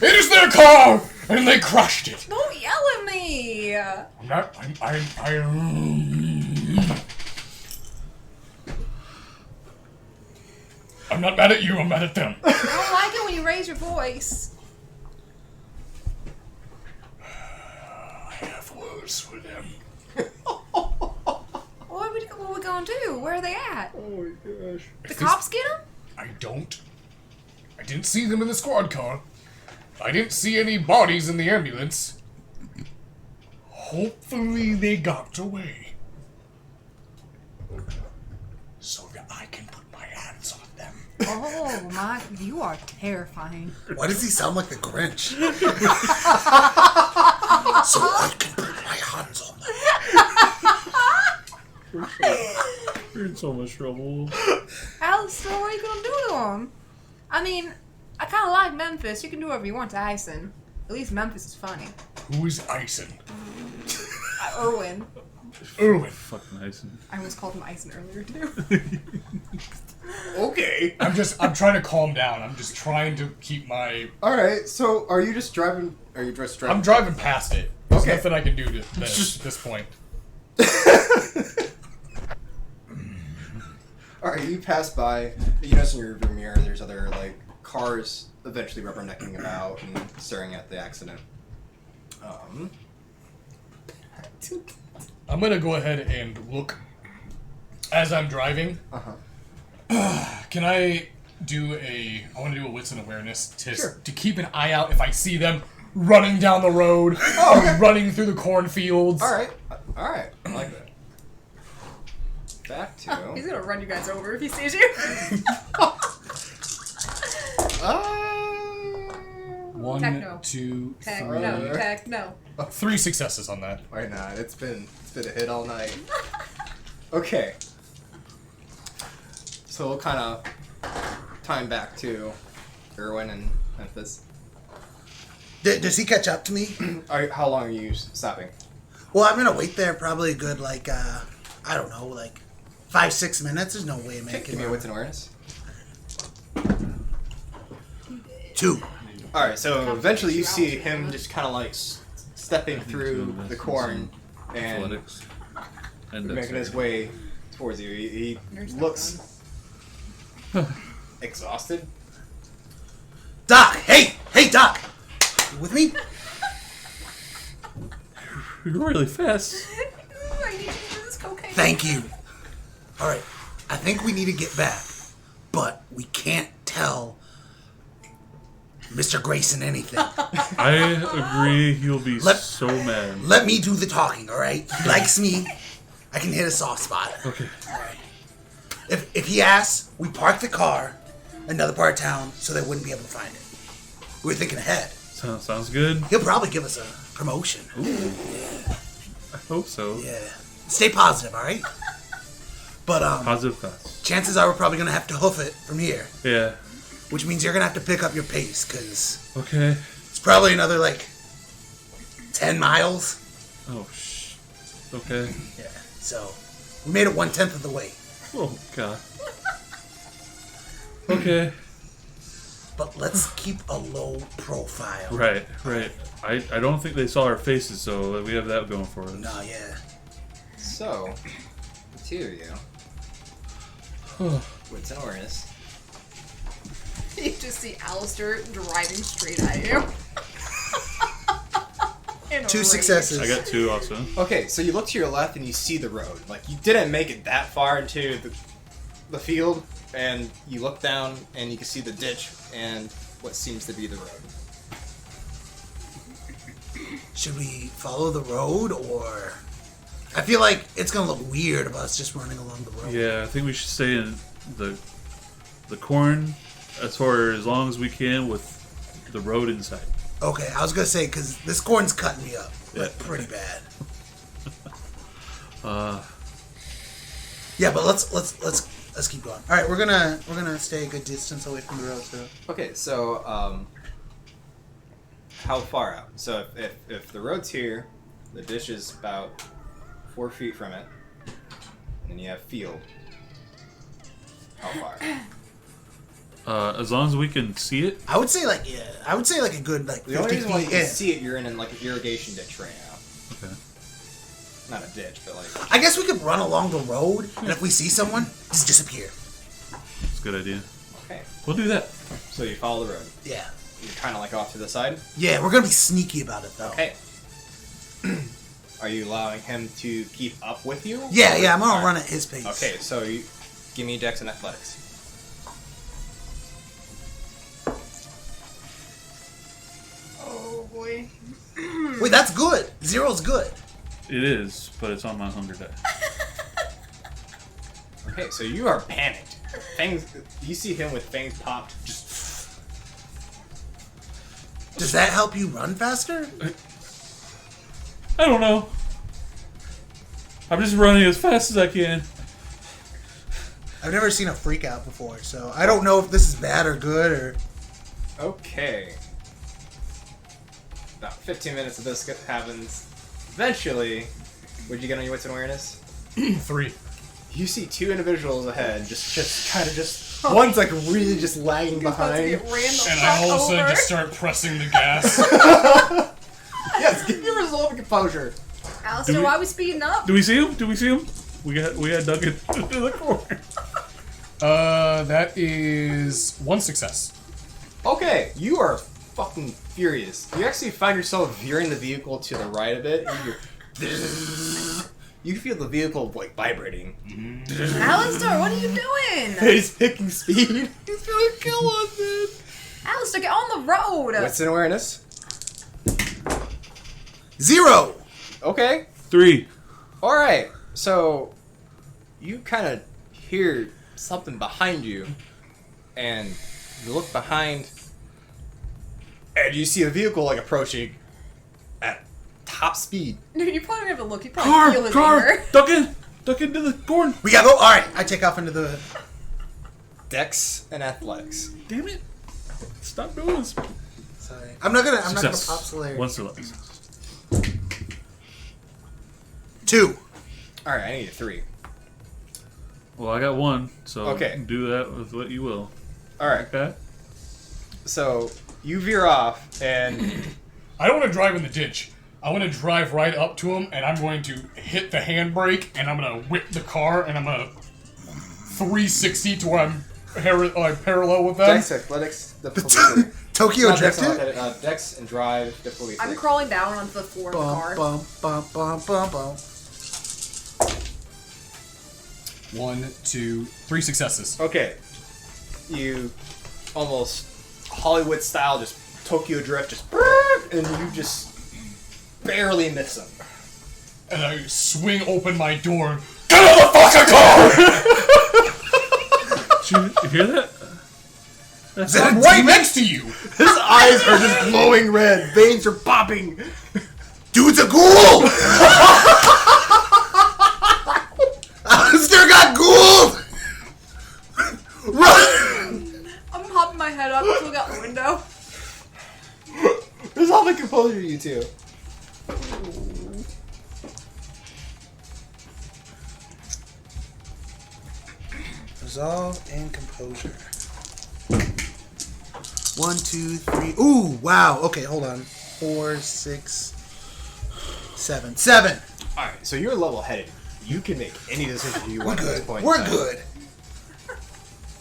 S5: It is their car, and they crashed it.
S3: Don't yell at me.
S5: I'm not. I'm not mad at you. I'm mad at them.
S3: I don't like it when you raise your voice.
S5: I have words for them.
S3: What are we gonna do? Where are they at?
S1: Oh my gosh.
S3: The cops get them?
S5: I didn't see them in the squad car. I didn't see any bodies in the ambulance. Hopefully they got away. So that I can put my hands on them.
S3: Oh my, you are terrifying.
S4: Why does he sound like the Grinch? So I can put my hands on them.
S2: You're in so much trouble.
S3: Alistair, what are you gonna do to them? I mean, I kind of like Memphis. You can do whatever you want to Ison. At least Memphis is funny.
S5: Who is Ison?
S3: Irwin.
S5: Irwin.
S2: Fucking nice.
S3: I almost called him Ison earlier too.
S1: Okay.
S5: I'm trying to calm down. I'm just trying to keep my.
S1: Alright, so are you just driving? Are you just driving?
S5: I'm driving past it. There's
S1: Okay.
S5: nothing I can do to this point.
S1: Alright, you pass by. You notice in your rearview mirror there's other, like, cars eventually rubbernecking about and staring at the accident.
S5: I'm gonna go ahead and look as I'm driving. Can I do I want to do a wits and awareness to keep an eye out if I see them running down the road or running through the cornfields.
S1: Alright, I like that. Back to...
S3: He's gonna run you guys over if he sees you.
S5: One,
S3: Techno.
S5: 2,
S3: No, tech, no.
S5: 3 successes on that.
S1: Why not? It's been a hit all night. Okay. So we'll kind of time back to Irwin and Memphis.
S4: Does he catch up to me?
S1: How long are you stopping?
S4: Well, I'm gonna wait there probably a good, like, I don't know, like 5-6 minutes. There's no way of making
S1: Give me a
S4: it.
S1: wits and awareness.
S4: 2.
S1: Alright, so eventually you see him just kind of like stepping through the corn and
S2: Athletics. And
S1: making his way towards you. He
S3: There's that
S1: looks exhausted.
S4: Doc, hey, Doc, you with me?
S2: You're really fast.
S3: I need you to do this cocaine.
S4: Thank you. All right, I think we need to get back, but we can't tell Mr. Grayson anything.
S2: I agree. He'll be
S4: Let-
S2: so mad.
S4: Let me do the talking, all right? He likes me. I can hit a soft spot.
S2: Okay.
S4: All right. If he asks, we park the car another part of town so they wouldn't be able to find it. We're thinking ahead.
S2: Sounds good.
S4: He'll probably give us a promotion.
S2: I hope so.
S4: Yeah. Stay positive, all right? But
S2: Positive thoughts.
S4: chances are we're probably gonna have to hoof it from here,
S2: Yeah.
S4: which means you're gonna have to pick up your pace because
S2: Okay.
S4: it's probably another like 10 miles.
S2: Oh, okay.
S4: Yeah. So we made it 1/10 of the way.
S2: Oh, God. Okay.
S4: But let's keep a low profile.
S2: Right. I don't think they saw our faces, so we have that going for us.
S4: No, yeah.
S1: So, the two of you, wits and awareness.
S3: You just see Alistair driving straight at you. In a
S4: 2
S3: rage.
S4: successes.
S2: I got 2 also.
S1: Okay, so you look to your left and you see the road. Like, you didn't make it that far into the field, and you look down and you can see the ditch and what seems to be the road.
S4: Should we follow the road or? I feel like it's gonna look weird of us just running along the road.
S2: Yeah, I think we should stay in the corn as far as long as we can with the road in sight.
S4: Okay, I was gonna say because this corn's cutting me up like
S2: Yeah.
S4: pretty bad.
S2: Uh,
S4: Yeah, but let's keep going. All right, we're gonna stay a good distance away from the road. So
S1: Okay, so, how far out? So if the road's here, the ditch is about 4 feet from it, and then you have field. How far?
S2: as long as we can see it.
S4: I would say like a good like
S1: The only
S4: 50
S1: reason why you
S4: feet
S1: can
S4: in.
S1: see it, you're in like an irrigation ditch right now.
S2: Okay.
S1: Not a ditch, but like...
S4: I guess we could run along the road, and if we see someone, just disappear.
S2: That's a good idea.
S1: Okay.
S2: We'll do that.
S1: So you follow the road.
S4: Yeah,
S1: You're kind of like off to the side.
S4: yeah, we're gonna be sneaky about it though.
S1: Okay. Are you allowing him to keep up with you?
S4: Yeah, I'm gonna
S1: Alright.
S4: run at his pace.
S1: Okay, so you give me Dex and Athletics.
S3: Oh boy.
S4: Wait, that's good. 0's good.
S2: It is, but it's on my hunger die.
S1: Okay, so you are panicked. Fangs, you see him with fangs popped. Just
S4: Does that help you run faster?
S2: I don't know. I'm just running as fast as I can.
S4: I've never seen a freak out before, so I don't know if this is bad or good or.
S1: okay. About 15 minutes of this happens. Eventually, what'd you get on your wits and awareness?
S5: 3.
S1: You see 2 individuals ahead, just kind of just. One's like really just lagging
S3: You're about to
S1: behind.
S3: get ran the
S5: And
S3: fuck
S5: I all of a sudden
S3: over.
S5: just start pressing the gas.
S1: Yes, give me resolve and composure.
S3: Alistair, why are we speeding up?
S2: Do we see him? We got dug into the corner.
S5: That is 1 success.
S1: Okay, you are fucking furious. You actually find yourself veering the vehicle to the right a bit. And you feel the vehicle like vibrating.
S3: Alistair, what are you doing?
S1: He's picking speed. He's gonna kill us, dude.
S3: Alistair, get on the road.
S1: What's in awareness?
S4: 0!
S1: Okay.
S2: 3.
S1: All right. So you kind of hear something behind you, and you look behind, and you see a vehicle like approaching at top speed.
S3: Dude, you probably don't have to look. You probably feel his
S2: Car!
S3: anger.
S2: Duck into the corn.
S4: We gotta go. Alright, I take off into the.
S1: Dex and athletics.
S2: Damn it! Stop doing this.
S4: Sorry. I'm not gonna
S2: Success.
S4: pop Solarium.
S2: 1 success.
S4: 2.
S1: All right, I need a 3.
S2: Well, I got 1, so
S1: Okay.
S2: do that with what you will.
S1: All right.
S2: Okay.
S1: So you veer off, and
S5: I don't want to drive in the ditch. I want to drive right up to him, and I'm going to hit the handbrake, and I'm going to whip the car, and I'm going to 360 to where I'm parallel with them.
S1: Dex, athletics, difficulty.
S4: Tokyo
S1: Not Dex,
S4: Drifter?
S1: Dex and drive, difficulty.
S3: I'm
S1: 6.
S3: crawling down onto the floor of the car.
S4: Bum, bum, bum, bum, bum.
S5: 1, 2, 3 successes.
S1: Okay. You almost Hollywood style, just Tokyo drift, just and you just barely miss him.
S5: And I swing open my door. Get out of the fucking car!
S2: Did you hear that?
S5: I'm right next to you!
S1: His eyes are just glowing red, veins are popping.
S4: Dude's a ghoul! Alistair got ghouled! Run!
S3: I'm popping my head up to look out the window.
S1: There's all the composure, you two.
S4: Resolve and composure. 1, 2, 3. Ooh, wow. Okay, hold on. 4, 6, 7. 7.
S1: All right, so you're level-headed. You can make any decision you
S4: We're
S1: want at this
S4: good.
S1: point.
S4: We're
S1: in time.
S4: good.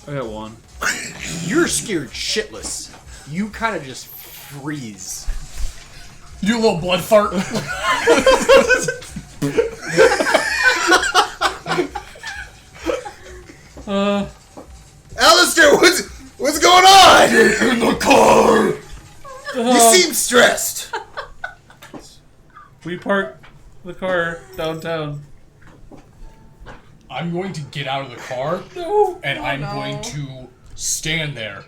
S2: I got 1.
S1: You're scared shitless. You kind of just freeze.
S5: You do a little blood fart.
S4: Alistair, what's going on? In the car. You seem stressed.
S2: We parked the car downtown.
S5: I'm going to get out of the car, and I'm going to stand there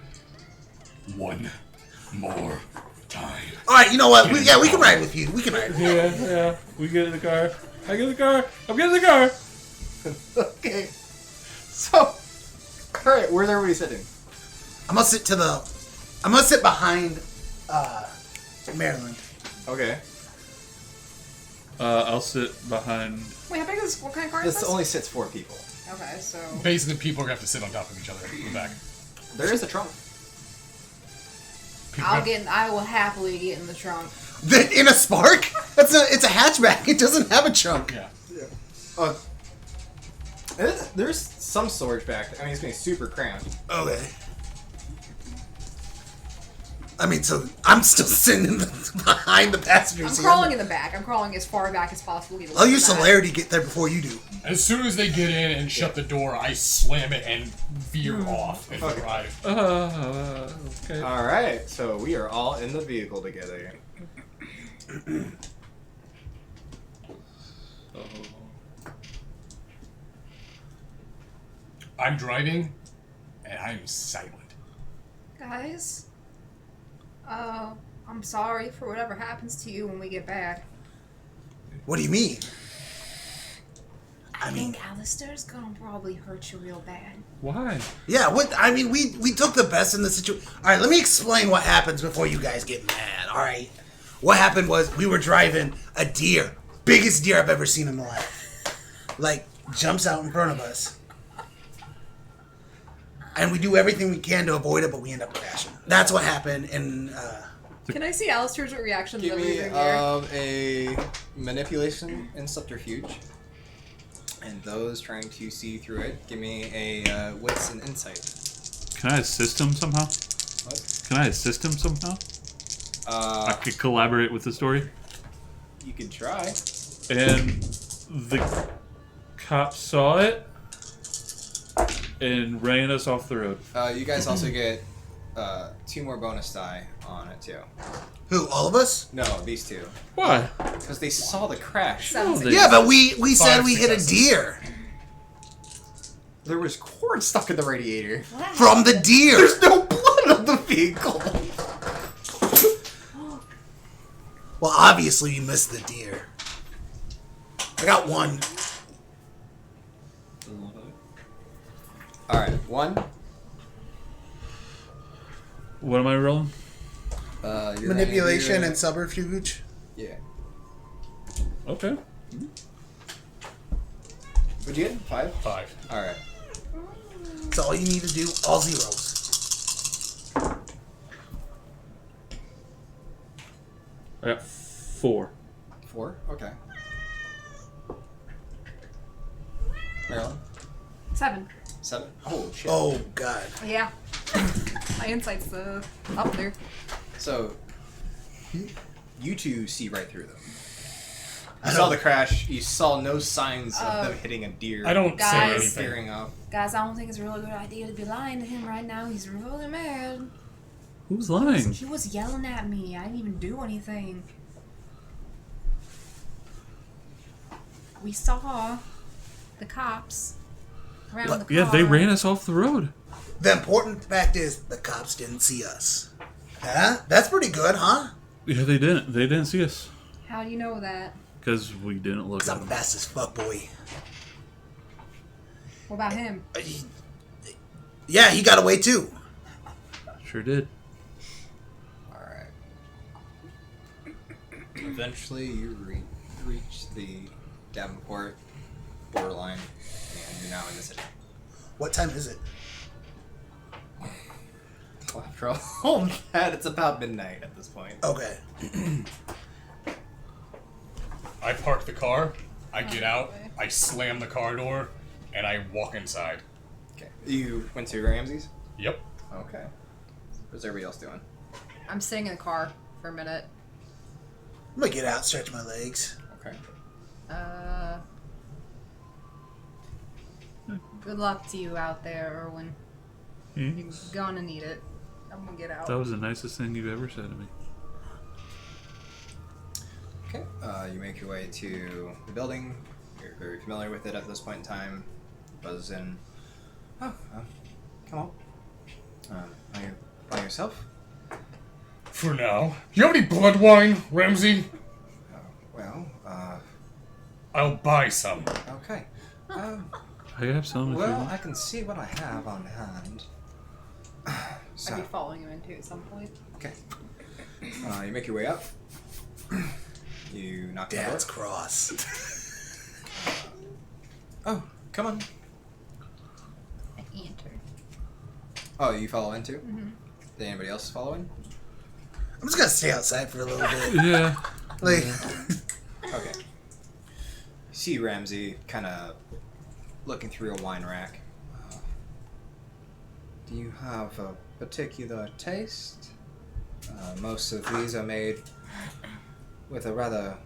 S5: one more time.
S4: All right, you know what? We can ride with you. We can ride with you.
S2: Yeah. We get in the car. I get in the car. I'm getting in the car.
S1: Okay. So, all right, where's everybody sitting?
S4: I'm gonna sit behind Maryland.
S1: Okay.
S2: I'll sit behind.
S3: Wait, how big is what kind of car is
S1: This
S3: this?
S1: only sits 4 people.
S3: Okay, so
S5: Basically, people are going to have to sit on top of each other in the back.
S1: There is a trunk.
S3: I will happily get in the trunk.
S4: In a Spark? It's a hatchback. It doesn't have a trunk.
S5: Yeah.
S1: There's some storage back there. I mean, it's gonna be super cramped.
S4: Okay. I mean, so I'm still sitting behind the passenger
S3: I'm
S4: seat.
S3: crawling in the back. I'm crawling as far back as possible.
S4: I'll use celerity to get there before you do.
S5: As soon as they get in and shut the door, I slam it and veer off and drive.
S2: Okay.
S1: All right, so we are all in the vehicle together.
S5: I'm driving, and I'm silent.
S3: Guys, I'm sorry for whatever happens to you when we get back.
S4: What do you mean?
S3: I think Alistair's gonna probably hurt you real bad.
S2: Why?
S4: Yeah, what? I mean, we took the best in the situation. All right, let me explain what happens before you guys get mad. All right, what happened was we were driving a deer, biggest deer I've ever seen in my life, like jumps out in front of us, and we do everything we can to avoid it, but we end up crashing. That's what happened, and
S3: Can I see Alistair's reaction to
S1: Give
S3: the
S1: me
S3: moving here?
S1: a manipulation and subterfuge. And those trying to see through it, give me a wits and insight.
S2: Can I assist him somehow?
S1: What?
S2: Can I assist him somehow? I could collaborate with the story.
S1: You could try.
S2: And the cop saw it and ran us off the road.
S1: You guys also get 2 more bonus die on it too.
S4: who? All of us?
S1: No, these 2.
S2: Why?
S1: Because they saw the crash.
S3: Sounds
S2: they-
S4: Yeah, but we said
S5: Five
S4: we hit a
S5: successes.
S4: deer
S1: There was cord stuck in the radiator.
S4: from the deer.
S1: There's no blood on the vehicle.
S4: Well, obviously you missed the deer. I got 1.
S1: All right, 1.
S2: What am I rolling?
S1: You're
S4: Manipulation
S1: gonna
S4: and subterfuge.
S1: yeah.
S2: Okay.
S1: What'd you get? 5.
S5: 5.
S1: All right.
S4: That's all you need to do. All zeros.
S2: I got 4.
S1: 4. Okay. Marilyn?
S3: 7.
S1: 7. Oh shit.
S4: Oh God.
S3: Yeah. My insight's up there.
S1: So, you two see right through them. You saw the crash. You saw no signs of them hitting a deer.
S5: I don't say
S3: Guys.
S5: anything.
S1: Steering off.
S3: Guys, I don't think it's a really good idea to be lying to him right now. He's really mad.
S2: Who's lying?
S3: He was yelling at me. I didn't even do anything. We saw the cops around the car.
S2: Yeah, they ran us off the road.
S4: The important fact is the cops didn't see us. Huh? That's pretty good, huh?
S2: Yeah, they didn't. They didn't see us
S3: How do you know that?
S2: because we didn't look
S4: 'Cause
S2: at
S4: I'm
S2: them.
S4: fast as fuck, boy.
S3: What about him?
S4: Yeah, he got away too.
S2: Sure did.
S1: Alright. Eventually, you reach the Davenport borderline, and you're now in the city.
S4: What time is it?
S1: Well, after all that, it's about midnight at this point.
S4: Okay.
S5: I park the car, I get out, I slam the car door, and I walk inside.
S1: Okay. You went to Ramsey's?
S5: Yep.
S1: Okay. What's everybody else doing?
S3: I'm sitting in the car for a minute.
S4: I'm gonna get out, stretch my legs.
S1: Okay.
S3: Good luck to you out there, Erwin.
S2: Hmm?
S3: You're gonna need it. I'm gonna get out.
S2: That was the nicest thing you've ever said to me.
S1: Okay. You make your way to the building. You're very familiar with it at this point in time. Buzz in. Oh, come on. Are you by yourself?
S5: For now. Do you have any blood wine, Ramsey?
S1: Well,
S5: I'll buy some.
S1: okay.
S2: I have some. If you
S1: Well,
S2: want.
S1: I can see what I have on hand. So,
S3: I'd be following him into at some point.
S1: okay. You make your way up. You knock on the
S4: Dad's
S1: door.
S4: cross.
S1: Oh, come on.
S3: I enter.
S1: Oh, you follow in too? Did anybody else follow in?
S4: I'm just gonna stay outside for a little bit.
S2: Yeah.
S4: Like,
S1: Okay. You see Ramsey kind of looking through a wine rack. Do you have a particular taste? Most of these are made with a rather,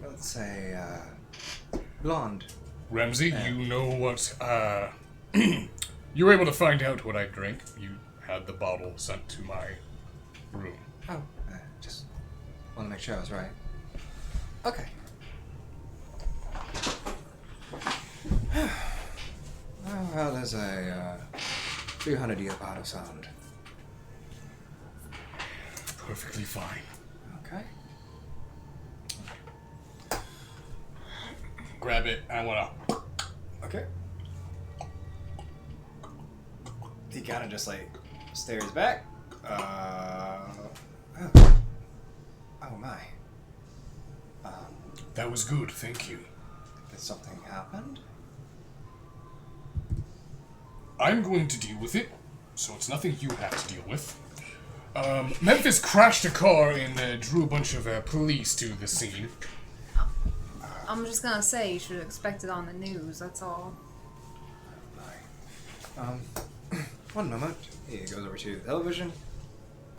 S1: let's say, blonde.
S5: Ramsey, you know what, you were able to find out what I drink. You had the bottle sent to my room.
S1: Oh, just want to make sure I was right. Okay. Well, how does a 300-year bottle sound?
S5: Perfectly fine.
S1: Okay.
S5: Grab it, I wanna...
S1: Okay. He kind of just like stares back. Oh my.
S5: That was good, thank you.
S1: Did something happened?
S5: I'm going to deal with it, so it's nothing you have to deal with. Memphis crashed a car and drew a bunch of police to the scene.
S3: I'm just gonna say you should expect it on the news, that's all.
S1: One moment. He goes over to the television,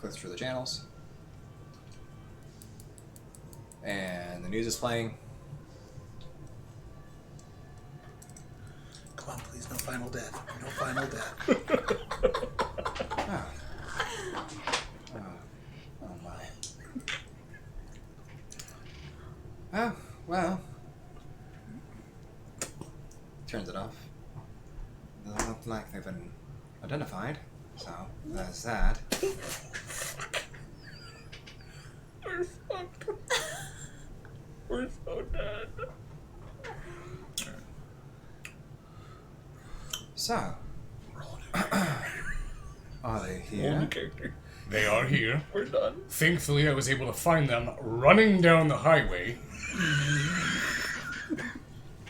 S1: clicks through the channels, and the news is playing.
S4: come on, please, no final death. No final death.
S1: Oh my. Oh, well. Turns it off. Doesn't look like they've been identified, so there's that.
S2: We're fucked. We're so dead.
S1: So, are they here?
S2: Only character.
S5: They are here.
S2: We're done.
S5: Thankfully, I was able to find them running down the highway.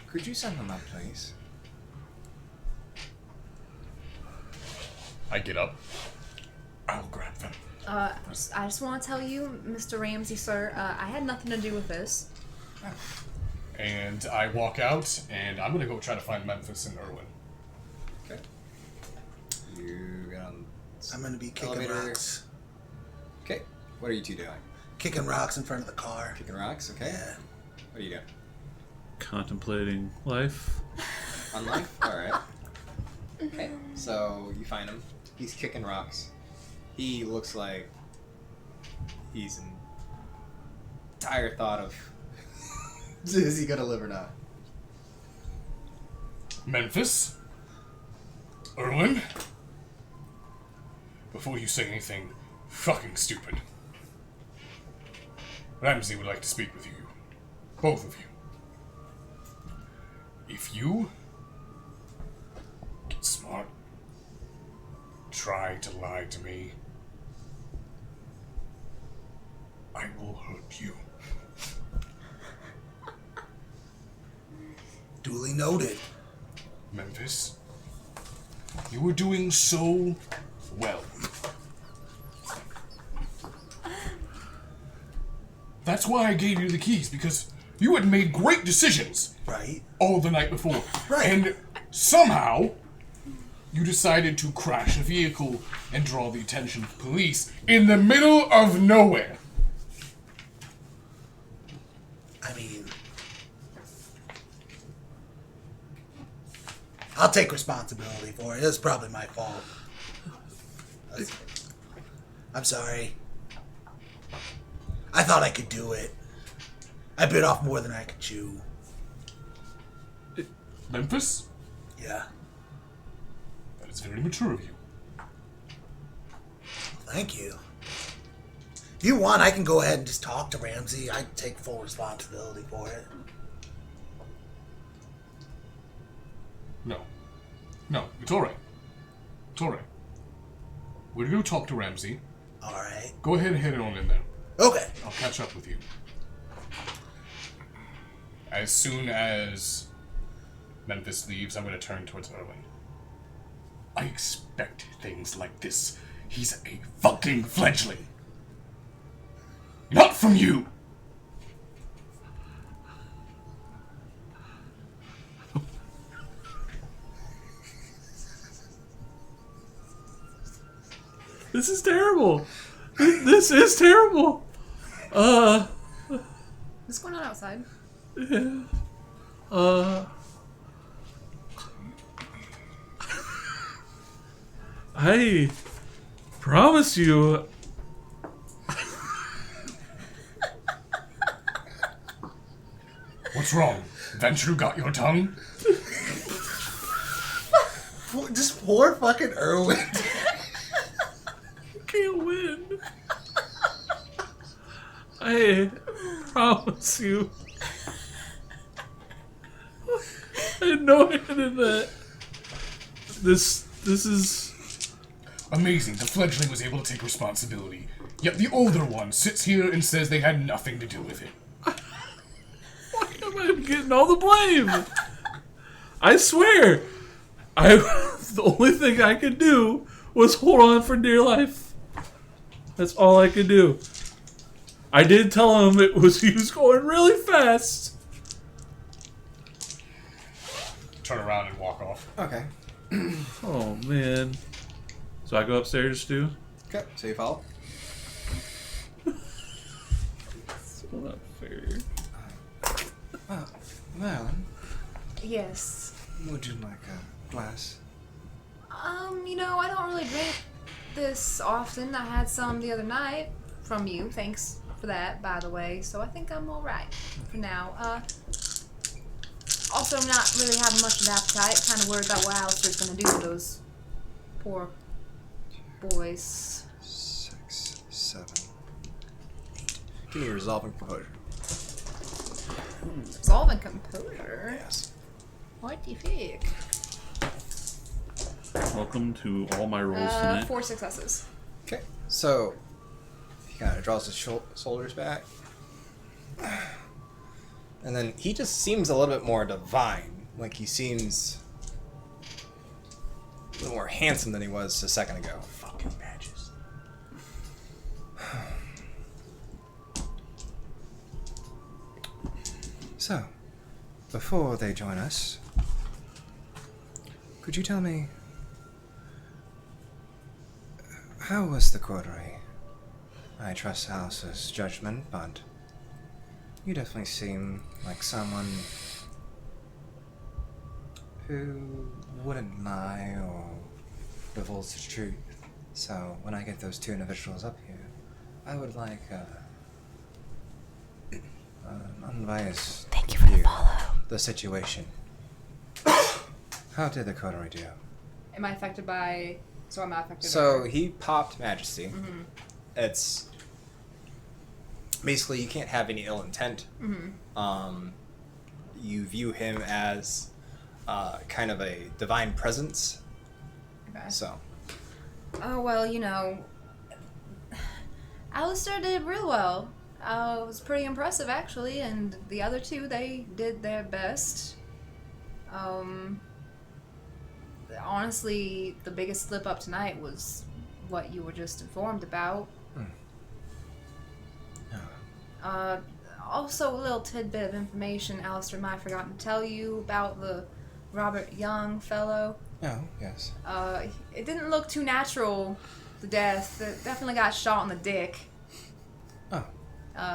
S1: Could you send them up, please?
S5: I get up. I'll grab them.
S3: I just want to tell you, Mr. Ramsey, sir, I had nothing to do with this.
S5: And I walk out, and I'm gonna go try to find Memphis and Irwin.
S1: Okay. You get on.
S4: I'm gonna be kicking
S1: Elevator.
S4: rocks.
S1: Okay. What are you two doing?
S4: Kicking rocks in front of the car.
S1: Kicking rocks. Okay.
S4: Yeah.
S1: What are you doing?
S2: Contemplating life.
S1: On life. All right. Okay. So you find him. He's kicking rocks. He looks like he's in dire thought of is he gonna live or not.
S5: Memphis? Irwin? Before you say anything fucking stupid, Ramsey would like to speak with you. Both of you. If you get smart, try to lie to me, I will hurt you.
S4: Duly noted.
S5: Memphis, you were doing so well. That's why I gave you the keys, because you had made great decisions
S4: Right?
S5: all the night before.
S4: Right.
S5: And somehow, you decided to crash a vehicle and draw the attention of police in the middle of nowhere.
S4: I mean, I'll take responsibility for it. It was probably my fault. I'm sorry. I thought I could do it. I bit off more than I could chew.
S5: Memphis,
S4: Yeah.
S5: that is very mature of you.
S4: Thank you. If you want, I can go ahead and just talk to Ramsey. I take full responsibility for it.
S5: No. No, it's alright. It's alright. We're gonna go talk to Ramsey.
S4: Alright.
S5: Go ahead and head on in there.
S4: Okay.
S5: I'll catch up with you. As soon as Memphis leaves, I'm going to turn towards Irwin. I expect things like this. He's a fucking fledgling. Not from you!
S2: This is terrible. This is terrible.
S3: What's going on outside?
S2: I promise you.
S5: What's wrong? Ventrue got your tongue?
S4: Just poor fucking Irwin.
S2: Can't win. I promise you. I had no hand in that. This is
S5: Amazing, the fledgling was able to take responsibility. Yet the older one sits here and says they had nothing to do with it.
S2: why am I getting all the blame? I swear, the only thing I could do was hold on for dear life. That's all I could do. I did tell him he was going really fast.
S5: Turn around and walk off.
S1: Okay.
S2: Oh man. So I go upstairs too?
S1: Okay. So you follow.
S2: It's not fair.
S6: Madeline,
S3: Yes.
S6: would you like a glass?
S3: You know, I don't really drink this often. I had some the other night from you. Thanks for that, by the way. So I think I'm alright for now. Also not really having much of an appetite. Kind of worried about what Alistair's gonna do to those poor boys.
S6: 6, 7.
S1: Give me resolving composure.
S3: Resolving composure.
S6: Yes.
S3: What do you think?
S2: Welcome to all my rolls tonight.
S3: 4 successes.
S1: Okay. So he kind of draws his shoulders back, and then he just seems a little bit more divine. Like he seems a little more handsome than he was a second ago.
S4: Fucking badges.
S6: So, before they join us, could you tell me, how was the coterie? I trust Alice's judgment, but you definitely seem like someone who wouldn't lie or divulge the truth. So, when I get those two individuals up here, I would like an unbiased view of the situation. How did the coterie do?
S3: Am I affected by... So I'm not affected
S1: So
S3: by...
S1: he popped Majesty.
S3: Mm-hmm.
S1: It's... Basically, you can't have any ill intent.
S3: Mm-hmm.
S1: You view him as kind of a divine presence.
S3: Okay.
S1: So,
S3: Oh, well, you know... Alistair did real well. It was pretty impressive, actually, and the other two, they did their best. Honestly, the biggest slip up tonight was what you were just informed about. Also, a little tidbit of information Alistair might have forgotten to tell you about the Robert Young fellow.
S6: Oh, yes.
S3: It didn't look too natural, the death. It definitely got shot in the dick.
S6: Oh.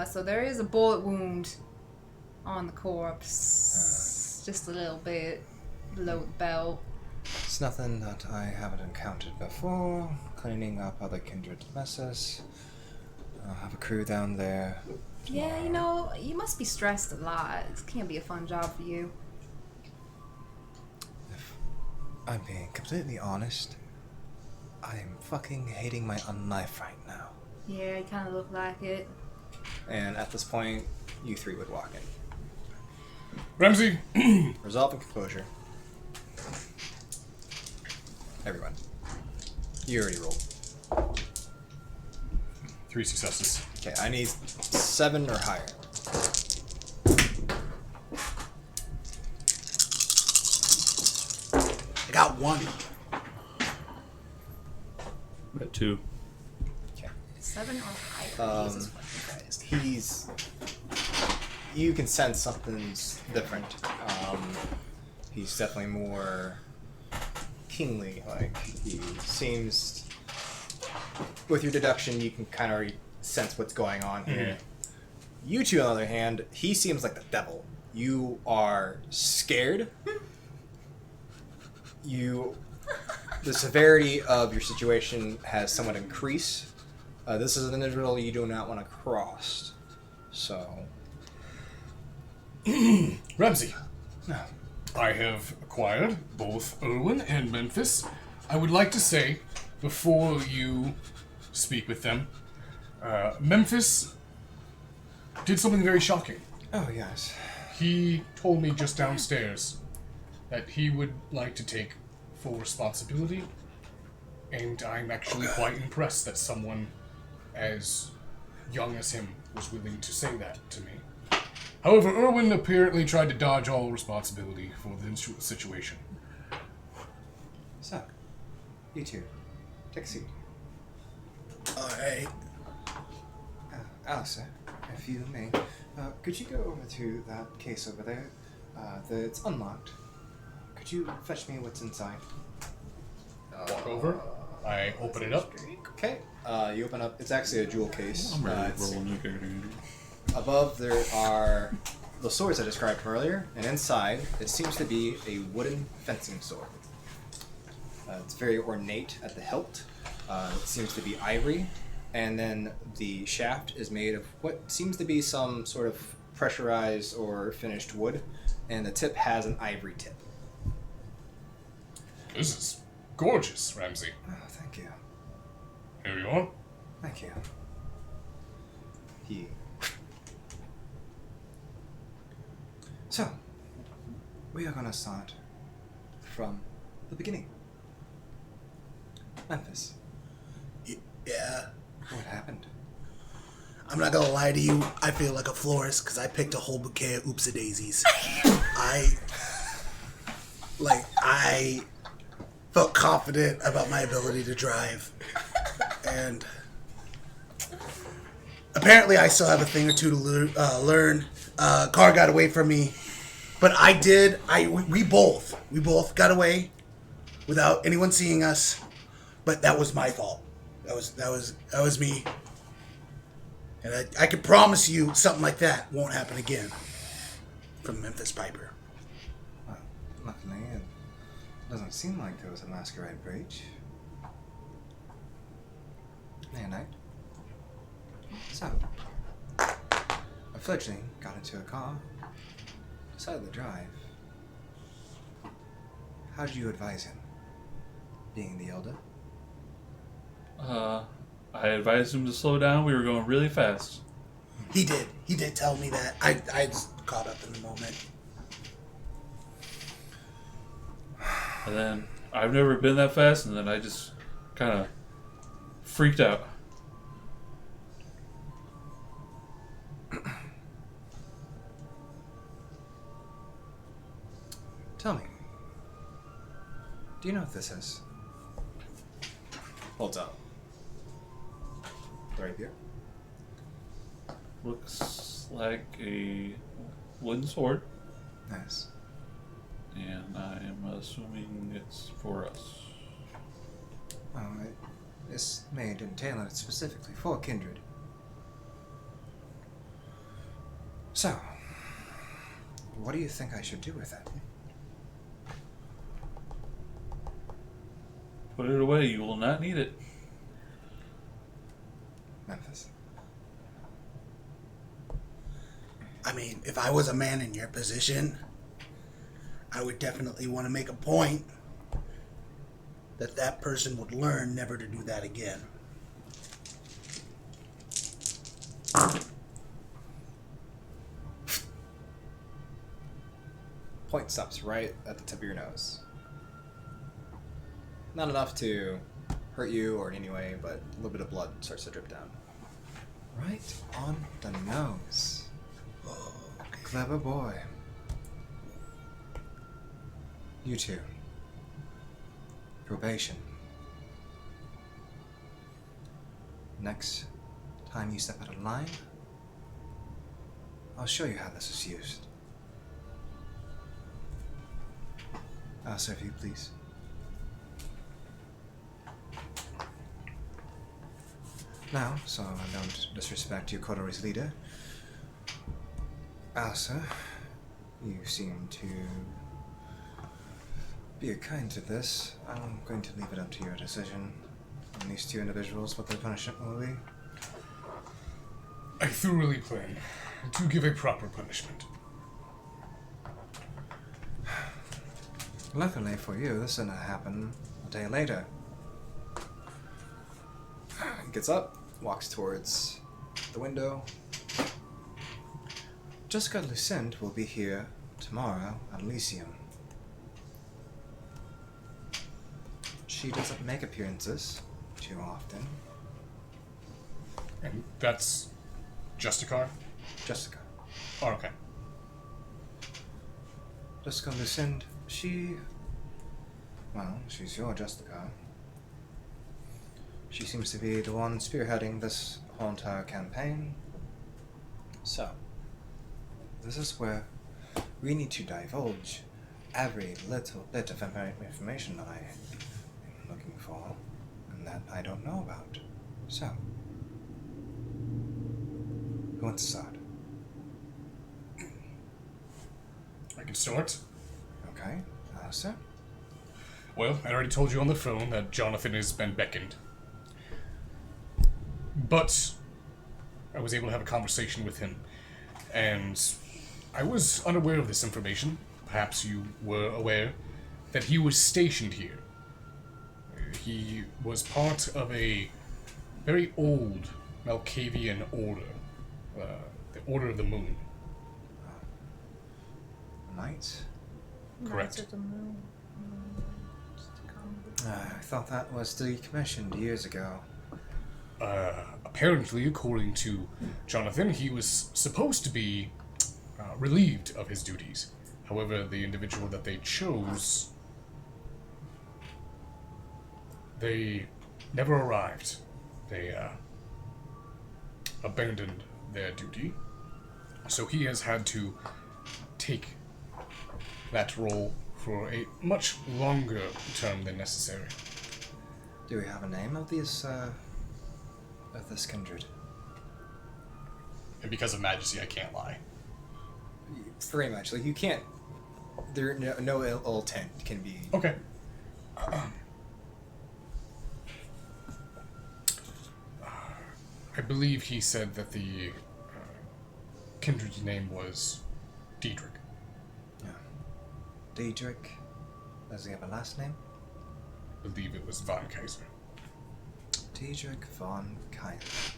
S3: So there is a bullet wound on the corpse. Just a little bit below the belt.
S6: It's nothing that I haven't encountered before. Cleaning up other kindred messes. I'll have a crew down there.
S3: Yeah, you know, you must be stressed a lot. It can't be a fun job for you.
S6: If I'm being completely honest, I am fucking hating my own life right now.
S3: Yeah, you kind of look like it.
S1: and at this point, you three would walk in.
S5: Ramsey!
S1: Resolve and composure. Everyone. You already rolled.
S5: 3 successes.
S1: Okay, I need 7 or higher.
S4: I got 1.
S2: At 2.
S1: Okay.
S3: 7 or higher. Jesus fucking Christ.
S1: You can sense something's different. He's definitely more kingly. Like, he seems... With your deduction, you can kind of already sense what's going on here. You two, on the other hand, he seems like the devil. You are scared. The severity of your situation has somewhat increased. This is an individual you do not want to cross. So...
S5: Ramsey,
S1: No.
S5: I have acquired both Irwin and Memphis. I would like to say, before you speak with them, Memphis did something very shocking.
S6: Oh, yes.
S5: He told me just downstairs that he would like to take full responsibility, and I'm actually quite impressed that someone as young as him was willing to say that to me. However, Irwin apparently tried to dodge all responsibility for the situation.
S6: So, you two, take a seat.
S4: Alright.
S6: Alistair, if you may, could you go over to that case over there? It's unlocked. Could you fetch me what's inside?
S5: Walk over. I open it up.
S1: Okay. You open up. It's actually a jewel case.
S2: I'm ready to
S1: It's-
S2: roll a new character.
S1: Above there are the swords I described from earlier, and inside it seems to be a wooden fencing sword. It's very ornate at the hilt. It seems to be ivory, and then the shaft is made of what seems to be some sort of pressurized or finished wood, and the tip has an ivory tip.
S5: This is gorgeous, Ramsey.
S6: Oh, thank you.
S5: Here you are.
S6: Thank you. So, we are going to start from the beginning. Memphis,
S4: Yeah.
S6: what happened?
S4: I'm not gonna lie to you, I feel like a florist because I picked a whole bouquet of oopsie-daisies. I felt confident about my ability to drive. And apparently I still have a thing or two to learn. Car got away from me, but we both got away without anyone seeing us. But that was my fault. That was me. And I can promise you something like that won't happen again. From Memphis Piper.
S1: Well, luckily, it doesn't seem like there was a Masquerade breach. Day and night. So, a fledgling got into a car, decided to drive. How did you advise him, being the elder?
S2: I advised him to slow down. We were going really fast.
S4: He did. He did tell me that. I just caught up in the moment.
S2: And then I've never been that fast, and then I just kind of freaked out.
S1: Tell me, do you know what this is? Holds up. The rapier.
S2: Looks like a wooden sword,
S1: Nice.
S2: and I am assuming it's for us.
S1: Well, it's made and tailored specifically for Kindred. So, what do you think I should do with it?
S2: Put it away. You will not need it.
S1: Memphis.
S4: I mean, if I was a man in your position, I would definitely want to make a point that person would learn never to do that again.
S1: Point stops right at the tip of your nose. Not enough to hurt you or in any way, but a little bit of blood starts to drip down. Right on the nose. Clever boy. You two. Probation. Next time you step out of line, I'll show you how this is used. I'll serve you, please. Now, so I don't disrespect your coteries leader, Asa, you seem to be kind to this. I'm going to leave it up to your decision on these two individuals what their punishment will be.
S5: I thoroughly plan to give a proper punishment.
S1: Luckily for you, this didn't happen a day later. Gets up, walks towards the window. Jessica Lucent will be here tomorrow at Elysium. She doesn't make appearances too often.
S5: And that's Justicar?
S1: Jessica.
S5: Oh, okay.
S1: Jessica Lucent, she's your Jessica. She seems to be the one spearheading this whole entire campaign. So, this is where we need to divulge every little bit of information that I am looking for and that I don't know about. So, who wants to start?
S5: I can start.
S1: Okay, sir.
S5: Well, I already told you on the phone that Jonathan has been beckoned. But I was able to have a conversation with him, and I was unaware of this information. Perhaps you were aware that he was stationed here. He was part of a very old Malkavian order, the Order of the Moon.
S1: Knights?
S5: Correct.
S3: Knights of the Moon.
S1: I thought that was decommissioned years ago.
S5: Apparently, according to Jonathan, he was supposed to be relieved of his duties. However, the individual that they chose, they never arrived. They abandoned their duty. So he has had to take that role for a much longer term than necessary.
S1: Do we have a name of this kindred?
S5: And because of majesty, I can't lie.
S1: Very much. Like, you can't... There, no ill intent can be...
S5: Okay. I believe he said that the kindred's name was Diedrich.
S1: Yeah. Diedrich. Does he have a last name?
S5: I believe it was von Kaiser.
S1: Diedrich von Kaiser.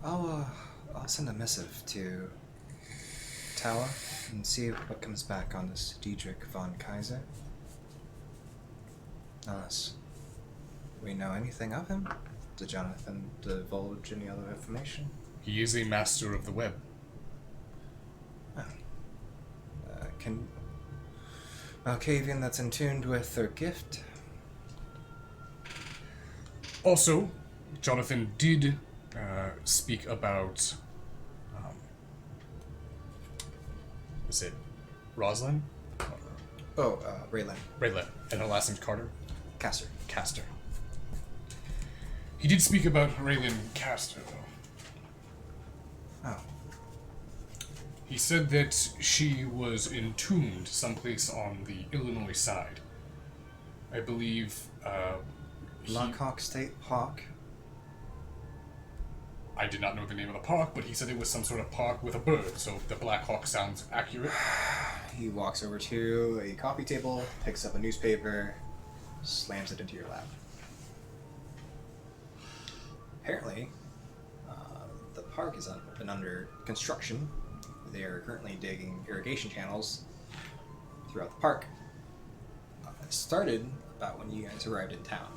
S1: I'll send a missive to Tower and see what comes back on this Diedrich von Kaiser. Unless we know anything of him, did Jonathan divulge any other information?
S5: He is a master of the web.
S1: Can Malkavian that's in tune with their gift?
S5: Also, Jonathan did speak about, was it Rosalind?
S1: Raylan.
S5: Raylan, and her last name's Carter?
S1: Caster.
S5: Caster. He did speak about Raylan Caster, though.
S1: Oh.
S5: He said that she was entombed someplace on the Illinois side. I believe,
S1: Blackhawk State Park.
S5: I did not know the name of the park, but he said it was some sort of park with a bird, so the Black Hawk sounds accurate.
S1: He walks over to a coffee table, picks up a newspaper, slams it into your lap. Apparently, the park has been under construction. They are currently digging irrigation channels throughout the park. It started about when you guys arrived in town.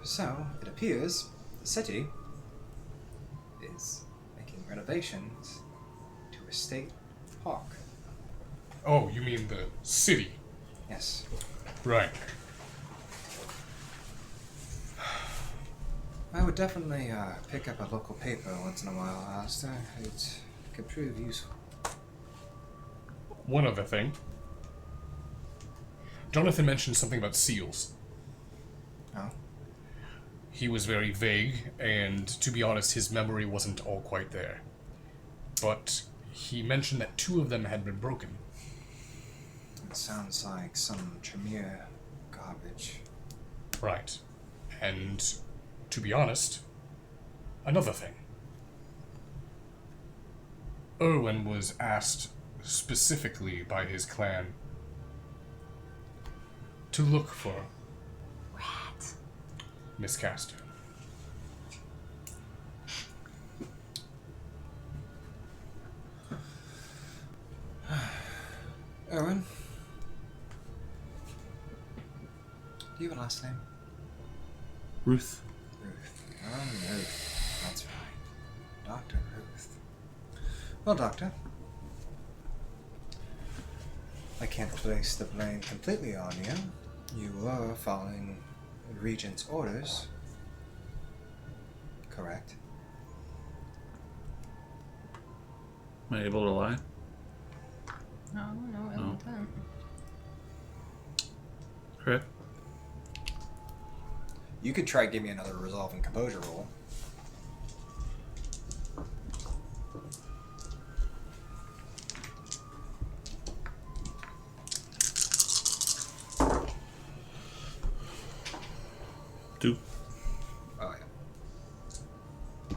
S1: So, it appears the city is making renovations to a state park.
S5: Oh, you mean the city?
S1: Yes.
S5: Right.
S1: I would definitely pick up a local paper once in a while, Alistair. It could prove useful.
S5: One other thing. Jonathan mentioned something about seals.
S1: Oh?
S5: He was very vague, and to be honest, his memory wasn't all quite there. But he mentioned that 2 of them had been broken.
S1: It sounds like some Tremere garbage.
S5: Right. And to be honest, another thing. Erwin was asked specifically by his clan to look for
S3: Rat.
S5: Miss Caster.
S1: Erwin? Do you have a last name?
S2: Ruth.
S1: Ruth. Oh, Ruth. That's right. Dr. Ruth. Well, Doctor, I can't place the blame completely on you. You were following the Regent's orders. Correct.
S2: Am I able to lie?
S3: No, no ill
S2: No.
S3: intent.
S2: Correct.
S1: You could try give me another resolve and composure roll.
S2: Two.
S1: Oh, yeah.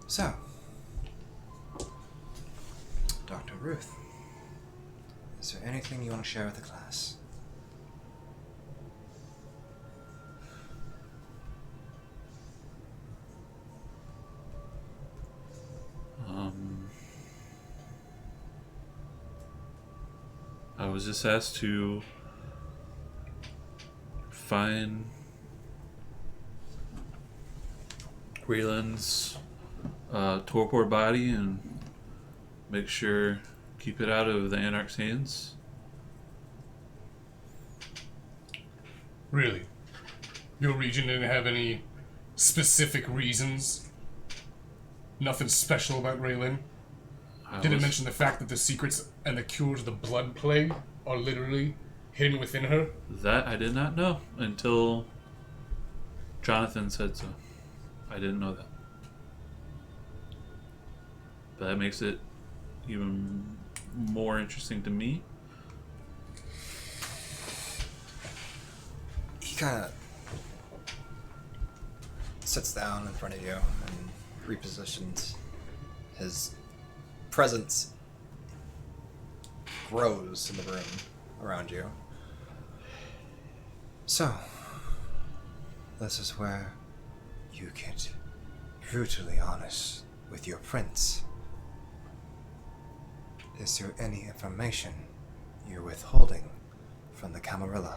S1: So, Dr. Ruth, is there anything you want to share with the class?
S2: I was just asked to find Raylan's torpor body and make sure keep it out of the Anarch's hands.
S5: Really? Your region didn't have any specific reasons? Nothing special about Raylan? Didn't mention the fact that the secrets and the cure to the blood plague are literally hidden within her?
S2: That I did not know until Jonathan said so. I didn't know that. But that makes it even more interesting to me.
S1: He kind of sits down in front of you and repositions. His presence grows in the room around you. So, this is where you get brutally honest with your prince. Is there any information you're withholding from the Camarilla?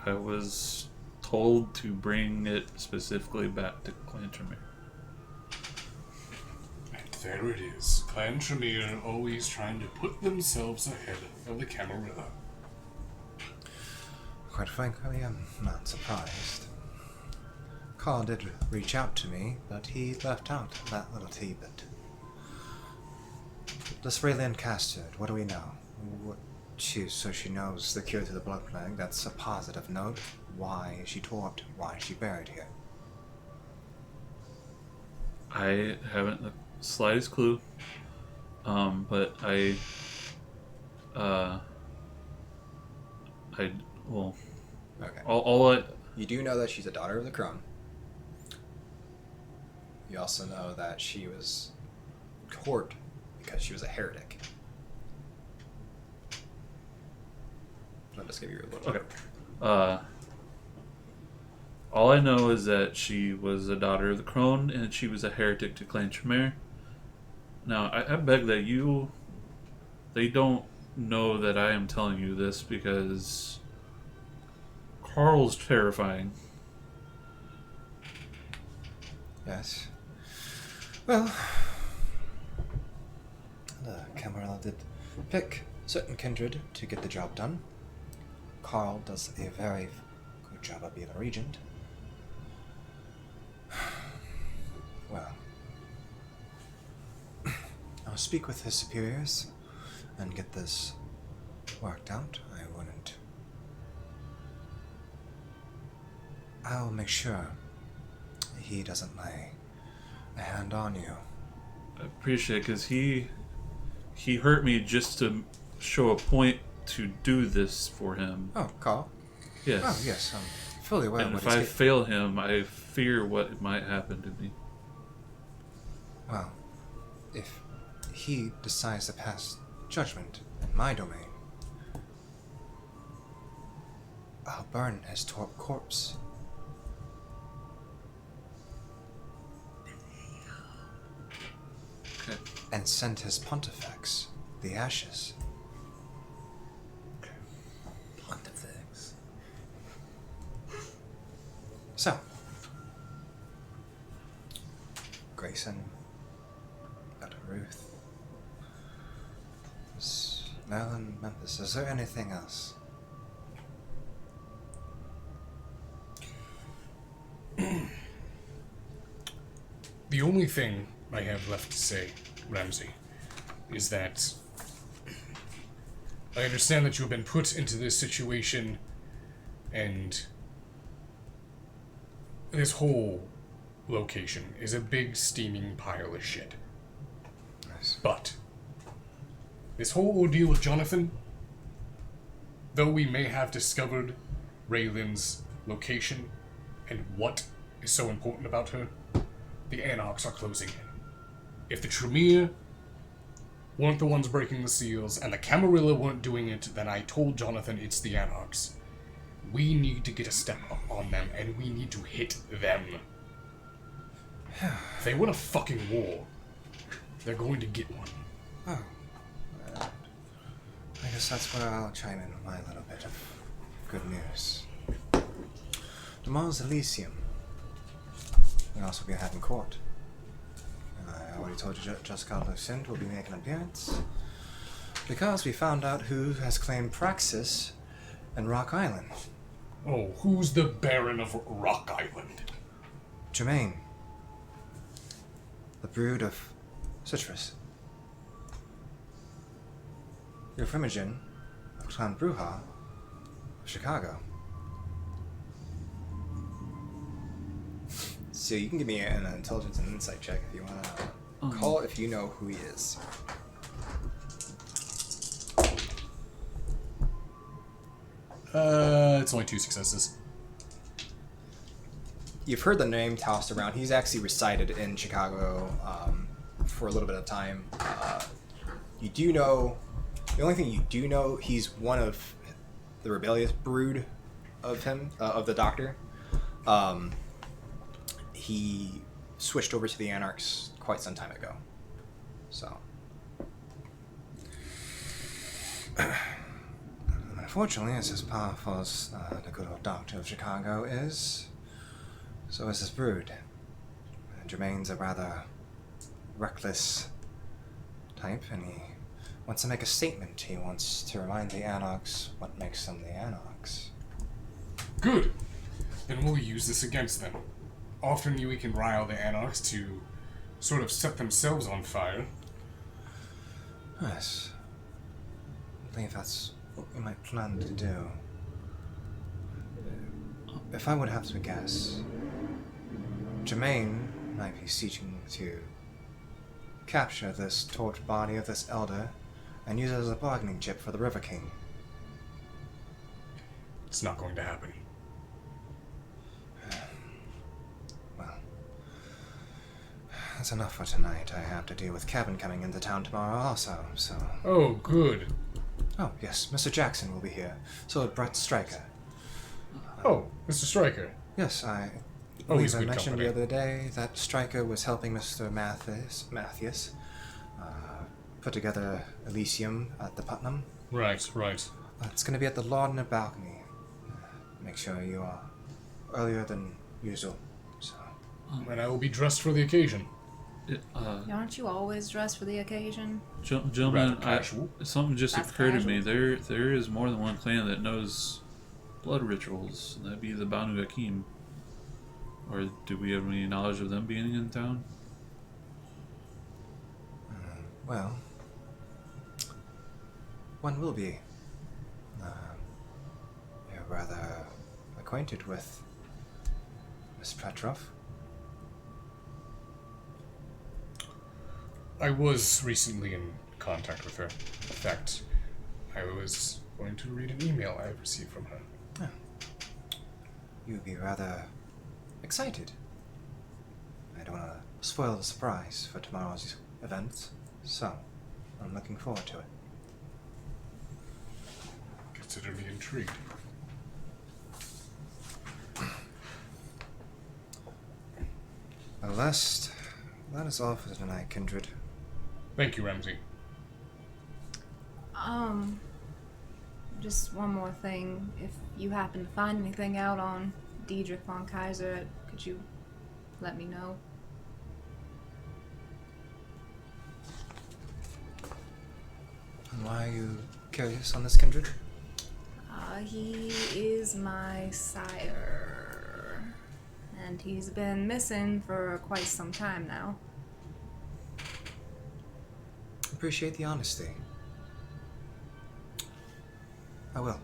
S2: I was told to bring it specifically back to Clan Tremere.
S5: And there it is. Clan Tremere always trying to put themselves ahead of the Camarilla.
S1: Quite frankly, I'm not surprised. Carl did reach out to me, but he left out that little tidbit. This Raylan Castard, what do we know? So she knows the cure to the blood plague. That's a positive note. Why is she torped? Why is she buried here?
S2: I haven't the slightest clue. But well,
S1: Okay.
S2: all I
S1: You do know that she's a daughter of the Crown. You also know that she was court because she was a heretic. I'll just give you a little.
S2: okay. All I know is that she was a daughter of the Crone and she was a heretic to Clan Tremere. Now, I beg that they don't know that I am telling you this because Carl's terrifying.
S1: Yes. Well, the Camarilla did pick certain kindred to get the job done. Carl does a very good job of being a regent. Well, I'll speak with his superiors and get this worked out. I'll make sure he doesn't lay a hand on you.
S2: I appreciate it because he hurt me just to show a point to do this for him.
S1: Oh, Carl?
S2: Yes.
S1: Oh, yes, I'm fully aware of
S2: And
S1: what
S2: if
S1: he's
S2: I
S1: getting.
S2: fail him, I fear what might happen to me.
S1: Well, if he decides to pass judgment in my domain, I'll burn his corpse.
S2: Okay.
S1: And send his pontifex the ashes.
S4: Pontifex.
S1: So, Grayson, Dr. Ruth, Miss Marilyn, Memphis, is there anything else?
S5: The only thing I have left to say, Ramsey, is that I understand that you have been put into this situation and this whole location is a big steaming pile of shit.
S1: Nice.
S5: But this whole ordeal with Jonathan, though we may have discovered Raylan's location and what is so important about her, the Anarchs are closing in. If the Tremere weren't the ones breaking the seals and the Camarilla weren't doing it, then I told Jonathan it's the Anarchs. We need to get a step up on them and we need to hit them. If they win a fucking war, they're going to get one.
S1: Oh. I guess that's where I'll chime in with my little bit of good news. Tomorrow's Elysium. We'll also be having court. I already told you Jessica Lucinda will be making an appearance. Because we found out who has claimed Praxis in Rock Island.
S5: Oh, who's the Baron of Rock Island?
S1: Jermaine. The brood of Citrus. Your Primogen of Clan Bruja of Chicago. So you can give me an intelligence and insight check if you want to call if you know who he is.
S5: It's only 2 successes.
S1: You've heard the name tossed around. He's actually resided in Chicago for a little bit of time. You do know, the only thing you do know, he's one of the rebellious brood of him, of the Doctor. He switched over to the Anarchs quite some time ago. So. Unfortunately, it's as powerful as the good old Doctor of Chicago is. So is this brood. Jermaine's a rather reckless type, and he wants to make a statement. He wants to remind the Anarchs what makes them the Anarchs.
S5: Good. Then we'll use this against them. Often we can rile the Anarchs to sort of set themselves on fire.
S1: Yes. I believe that's what we might plan to do. If I would have to guess, Jermaine might be seeking to capture this torch body of this elder and use it as a bargaining chip for the River King.
S5: It's not going to happen.
S1: Well, that's enough for tonight. I have to deal with Kevin coming into town tomorrow also, so...
S5: Oh, good.
S1: Oh, yes, Mr. Jackson will be here. So will Brett Stryker.
S5: Oh, Mr. Stryker.
S1: Yes, I
S5: Oh, he's
S1: believe I
S5: good
S1: mentioned
S5: company.
S1: the other day that Stryker was helping Mr. Mathias put together Elysium at the Putnam.
S5: Right, right.
S1: It's going to be at the Laudanum balcony. Make sure you are earlier than usual. So,
S5: And I will be dressed for the occasion.
S3: Aren't you always dressed for the occasion?
S2: Gentlemen,
S5: Rather casual.
S2: something just
S3: That's
S2: occurred to
S3: casual.
S2: me. There is more than one clan that knows blood rituals. That'd be the Banu Hakim. Or do we have any knowledge of them being in town?
S1: well, one will be. You're rather acquainted with Miss Petrov.
S5: I was recently in contact with her. In fact, I was going to read an email I received from her.
S1: You'd be rather excited. I don't want to spoil the surprise for tomorrow's event, so I'm looking forward to it.
S5: Consider me intrigued.
S1: Well, that is all for tonight, Kindred.
S5: Thank you, Ramsey.
S3: Just one more thing. If you happen to find anything out on Diedrich von Kaiser, could you let me know?
S1: And why are you curious on this, Kindred?
S3: He is my sire. And he's been missing for quite some time now.
S1: Appreciate the honesty. I will.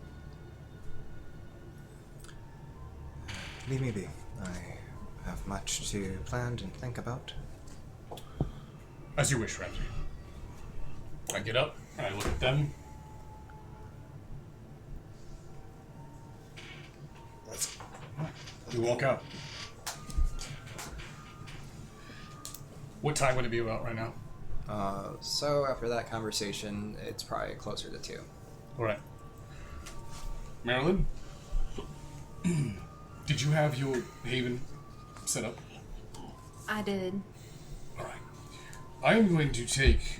S1: Leave me be. I have much to plan and think about.
S5: As you wish, Ramsey. I get up and I look at them. We walk out. What time would it be about right now?
S1: So after that conversation, it's probably closer to 2.
S5: Alright. Marilyn? Did you have your haven set up?
S3: I did.
S5: Alright. I am going to take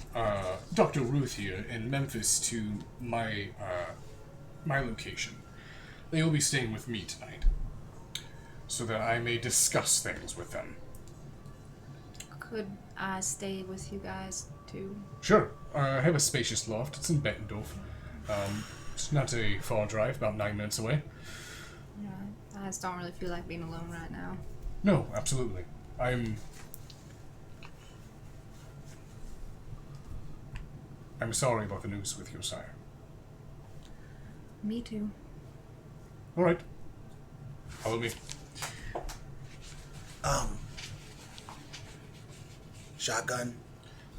S5: Dr. Ruth here in Memphis to my location. They will be staying with me tonight, so that I may discuss things with them.
S3: Could I stay with you guys too?
S5: Sure. I have a spacious loft. It's in Bettendorf. It's not a far drive, about 9 minutes away.
S3: Yeah, I just don't really feel like being alone right now.
S5: No, absolutely. I'm sorry about the news with your sire.
S3: Me too.
S5: All right. Follow me.
S4: Shotgun.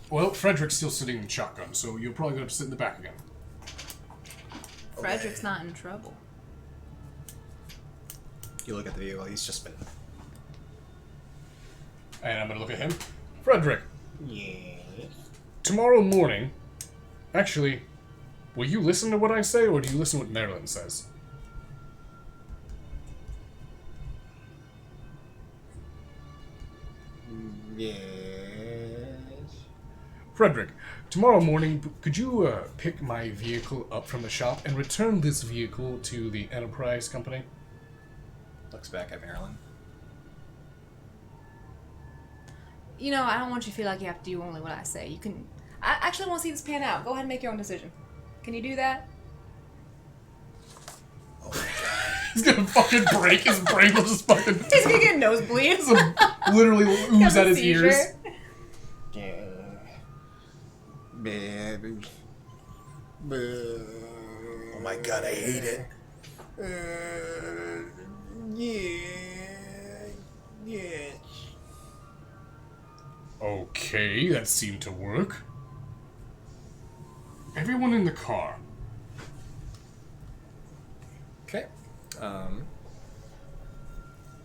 S5: Well, Frederick's still sitting in shotgun, so you're probably going to have to sit in the back again.
S3: Frederick's not in trouble.
S1: You look at the vehicle. He's just been.
S5: And I'm going to look at him. Frederick,
S6: Yes.
S5: tomorrow morning... Actually, will you listen to what I say, or do you listen to what Marilyn says?
S6: Yes.
S5: Frederick, tomorrow morning, could you pick my vehicle up from the shop and return this vehicle to the Enterprise Company?
S1: Looks back at Marilyn.
S3: You know, I don't want you to feel like you have to do only what I say. You can... I actually want to see this pan out. Go ahead and make your own decision. Can you do that?
S4: Oh my god.
S5: He's gonna fucking break his brain will just fucking...
S3: He's gonna get nosebleeds.
S5: literally ooze out his
S3: Seizure.
S5: ears.
S6: Yeah. Baby.
S4: Oh my god, I hate it.
S6: Yeah. Yes.
S5: Okay, that seemed to work. Everyone in the car.
S1: Okay.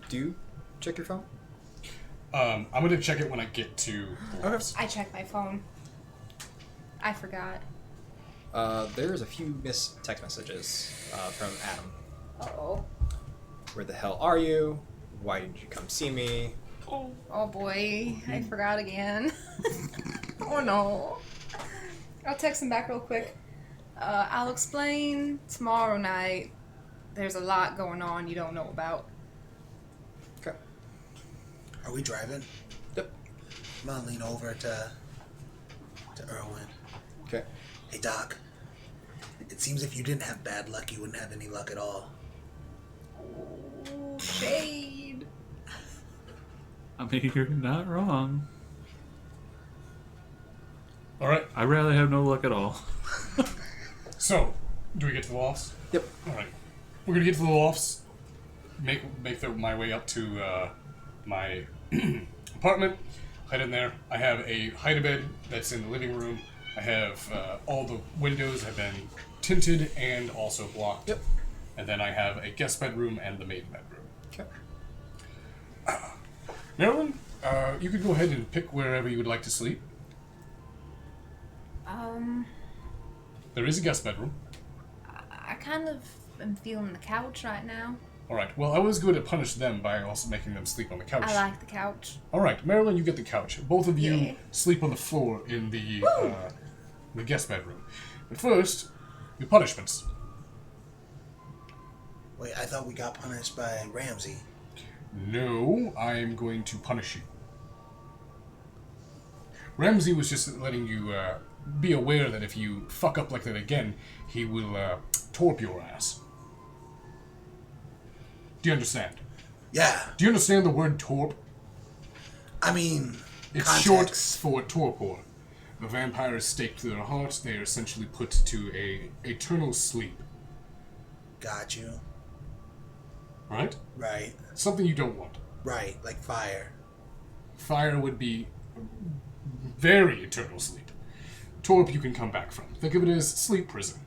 S1: Do you check your phone?
S5: I'm gonna check it when I get to the
S1: Okay.
S5: office.
S3: I checked my phone. I forgot.
S1: There's a few missed text messages from Adam.
S3: Uh-oh.
S1: Where the hell are you? Why didn't you come see me?
S3: Oh boy, I forgot again. Oh no. I'll text him back real quick. I'll explain tomorrow night. There's a lot going on you don't know about.
S1: Okay.
S4: Are we driving?
S1: Yep.
S4: I'm gonna lean over to Erwin.
S1: Okay.
S4: Hey Doc, it seems if you didn't have bad luck, you wouldn't have any luck at all.
S3: Ooh, shade.
S2: I mean, you're not wrong.
S5: Alright,
S2: I rarely have no luck at all.
S5: so, do we get to the lofts?
S1: Yep.
S5: Alright. We're gonna get to the lofts, make my way up to my apartment, head in there. I have a hide-a-bed that's in the living room. I have all the windows have been tinted and also blocked.
S1: Yep.
S5: And then I have a guest bedroom and the main bedroom.
S1: Okay.
S5: Marilyn, you could go ahead and pick wherever you would like to sleep. There is a guest bedroom.
S3: I kind of am feeling the couch right now.
S5: Alright, well, I was going to punish them by also making them sleep on the couch.
S3: I like the couch.
S5: Alright, Marilyn, you get the couch. Both of you
S3: Yeah.
S5: sleep on the floor in the guest bedroom. But first, your punishments.
S4: Wait, I thought we got punished by Ramsey.
S5: No, I'm going to punish you. Ramsey was just letting you be aware that if you fuck up like that again, he will torp your ass. Do you understand?
S4: Yeah,
S5: Do you understand the word torp?
S4: I mean,
S5: It's
S4: context.
S5: short for torpor. The vampire is staked to their heart. They are essentially put to a eternal sleep.
S4: Got you.
S5: Right?
S4: Right,
S5: Something you don't want.
S4: right, like fire.
S5: Fire would be very eternal sleep. Torp you can come back from. Think of it as sleep prison.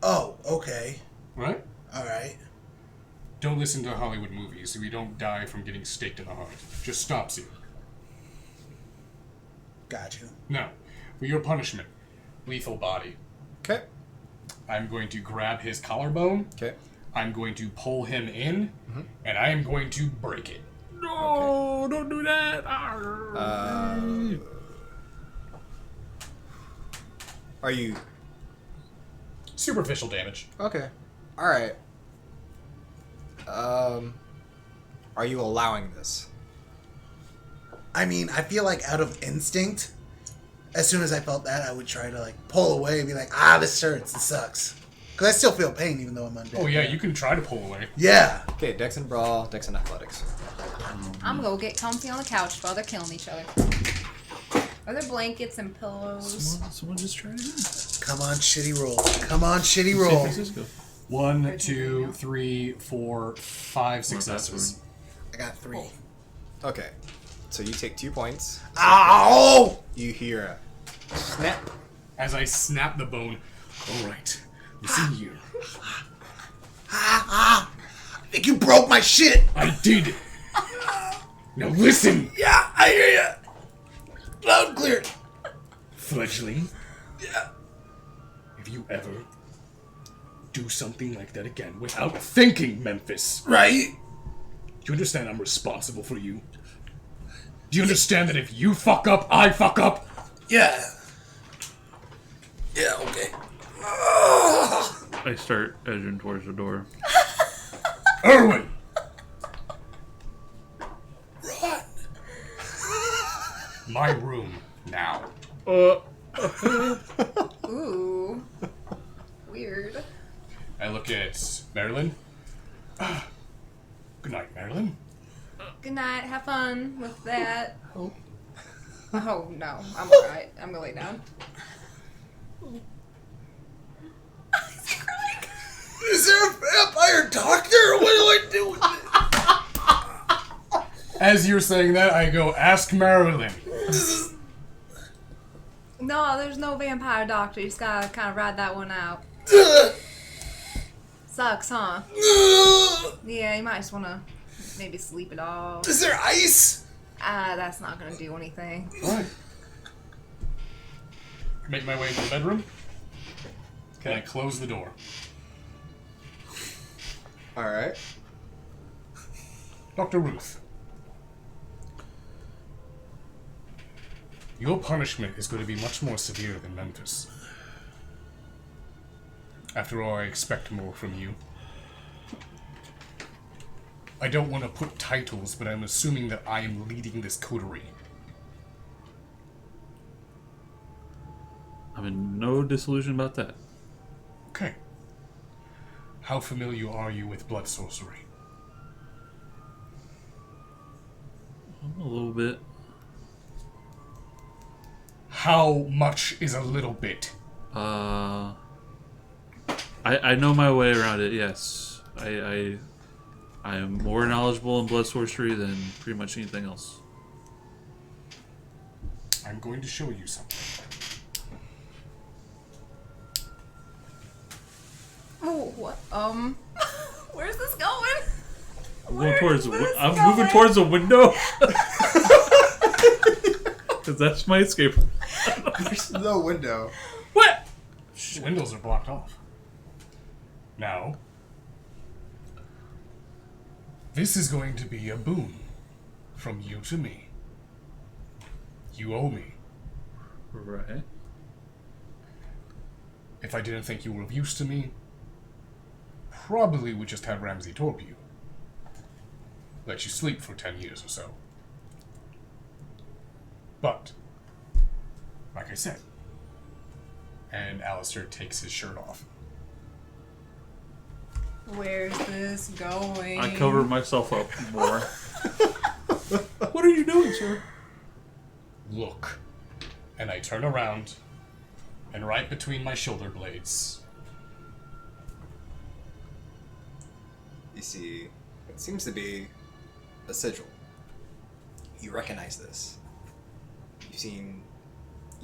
S4: Oh, okay.
S5: Right?
S4: Alright.
S5: Don't listen to Hollywood movies so you don't die from getting staked in the heart. Just stops you.
S4: Got you.
S5: Now, for your punishment, lethal body.
S1: Okay.
S5: I'm going to grab his collarbone.
S1: Okay.
S5: I'm going to pull him in, and I am going to break it.
S2: No, don't do that.
S1: Are you
S5: Superficial damage.
S1: okay? All right. Are you allowing this?
S4: I mean, I feel like out of instinct, as soon as I felt that, I would try to, like, pull away and be like, this hurts, this sucks. Because I still feel pain even though I'm undead.
S5: Oh, yeah, you can try to pull away.
S4: Yeah.
S1: Okay, Dex and Brawl, Dex and Athletics.
S3: I'm gonna go get comfy on the couch while they're killing each other. Are there blankets and pillows?
S2: Someone just tried it.
S4: Come on, shitty roll. Come on, shitty roll.
S2: San Francisco.
S5: 1, 2, 3, 4, 5 successes.
S4: I got 3.
S1: Okay, so you take 2 points.
S4: Ow!
S1: You hear a snap.
S5: As I snap the bone. Alright, listen here.
S4: I think you broke my shit.
S5: I did. Now listen,
S4: Yeah, I hear you. Loud and clear.
S5: fledgling.
S4: Yeah.
S5: If you ever do something like that again without thinking, Memphis,
S4: Right?
S5: do you understand I'm responsible for you? Do you understand that if you fuck up, I fuck up?
S4: Yeah. Yeah, okay.
S2: I start edging towards the door.
S5: Erwin!
S4: Run.
S5: My room now.
S3: Ooh. Weird.
S5: I look at Marilyn. Good night, Marilyn.
S3: Good night. Have fun with that. Oh no. I'm alright. I'm gonna lay down.
S4: Is there a vampire doctor? What do I do with it?
S5: As you're saying that, I go, ask Marilyn.
S3: No, there's no vampire doctor. You just gotta kind of ride that one out. Sucks, huh? Yeah, you might just wanna maybe sleep it off.
S4: Is there ice?
S3: That's not gonna do anything.
S5: Alright. Make my way to the bedroom. And I close the door.
S1: Alright.
S5: Dr. Ruth. Your punishment is going to be much more severe than Memphis. After all, I expect more from you. I don't want to put titles, but I'm assuming that I am leading this coterie.
S2: I'm in no disillusion about that.
S5: Okay. How familiar are you with blood sorcery?
S2: A little bit.
S5: How much is a little bit?
S2: I know my way around it. Yes, I am more knowledgeable in blood sorcery than pretty much anything else.
S5: I'm going to show you something.
S3: Oh, what? Where's this going?
S2: I'm going towards. I'm
S3: going?
S2: moving towards the window. Cause that's my escape.
S1: There's no window.
S2: What?
S5: The windows are blocked off. Now, this is going to be a boon from you to me. You owe me.
S2: Right.
S5: If I didn't think you were of use to me, probably would just have Ramsey torp you. Let you sleep for 10 years or so. But, like I said, and Alistair takes his shirt off.
S3: Where's this going?
S2: I cover myself up more. What are you doing, sir?
S5: Look. And I turn around, and right between my shoulder blades,
S1: You see, it seems to be a sigil. You recognize this. You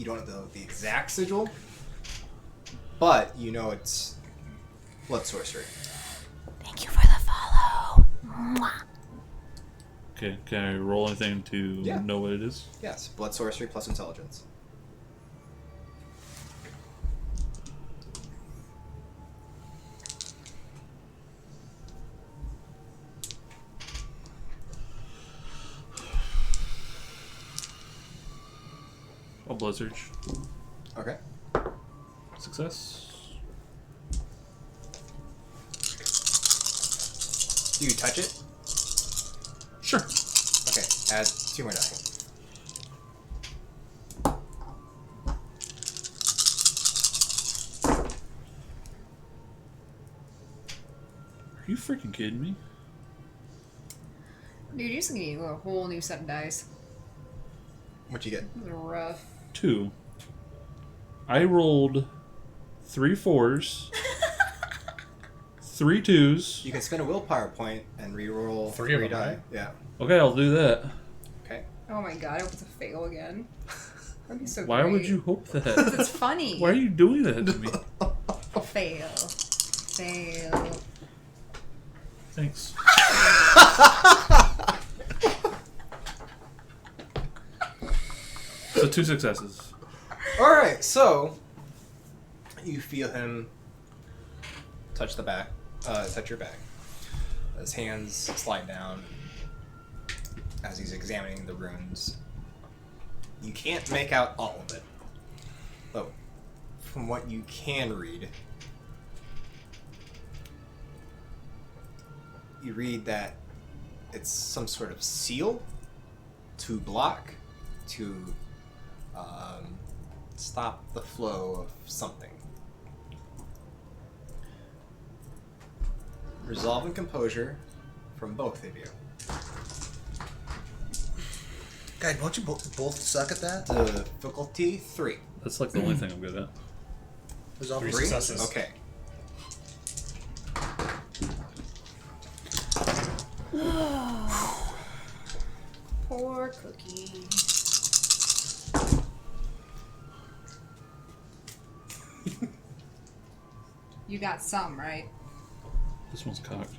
S1: don't know the exact sigil, but you know it's blood sorcery.
S3: Thank you for the follow. Mwah.
S2: Okay, can I roll anything to
S1: Yeah.
S2: know what it is?
S1: Yes, blood sorcery plus intelligence.
S2: A blood surge.
S1: Okay.
S2: Success.
S1: Do you touch it?
S2: Sure.
S1: Okay, add 2 more die.
S2: Are you freaking kidding me?
S3: Dude, you just gave you a whole new set of dice.
S1: What you get?
S3: Those are rough.
S2: 2. I rolled 3 4s, 3 2s.
S1: You can spend a willpower point and re-roll
S5: Three of them,
S1: die.
S5: right?
S1: Yeah.
S2: Okay, I'll do that.
S1: Okay.
S3: Oh my god, I hope it's a fail again. That'd be so
S2: Why
S3: great.
S2: would you hope that?
S3: It's funny.
S2: Why are you doing that to me?
S3: Fail. Fail.
S2: Thanks. So 2 successes.
S1: All right. So you feel him touch the back, touch your back. His hands slide down as he's examining the runes. You can't make out all of it, but from what you can read, you read that it's some sort of seal to block, to stop the flow of something. Resolve and composure from both of you.
S4: God, don't you both suck at that?
S1: Difficulty 3.
S2: That's like the only thing I'm good at.
S4: Resolve
S5: 3
S1: 3?
S5: successes.
S1: Okay.
S3: Poor cookie. You got some, right?
S2: This one's cocked.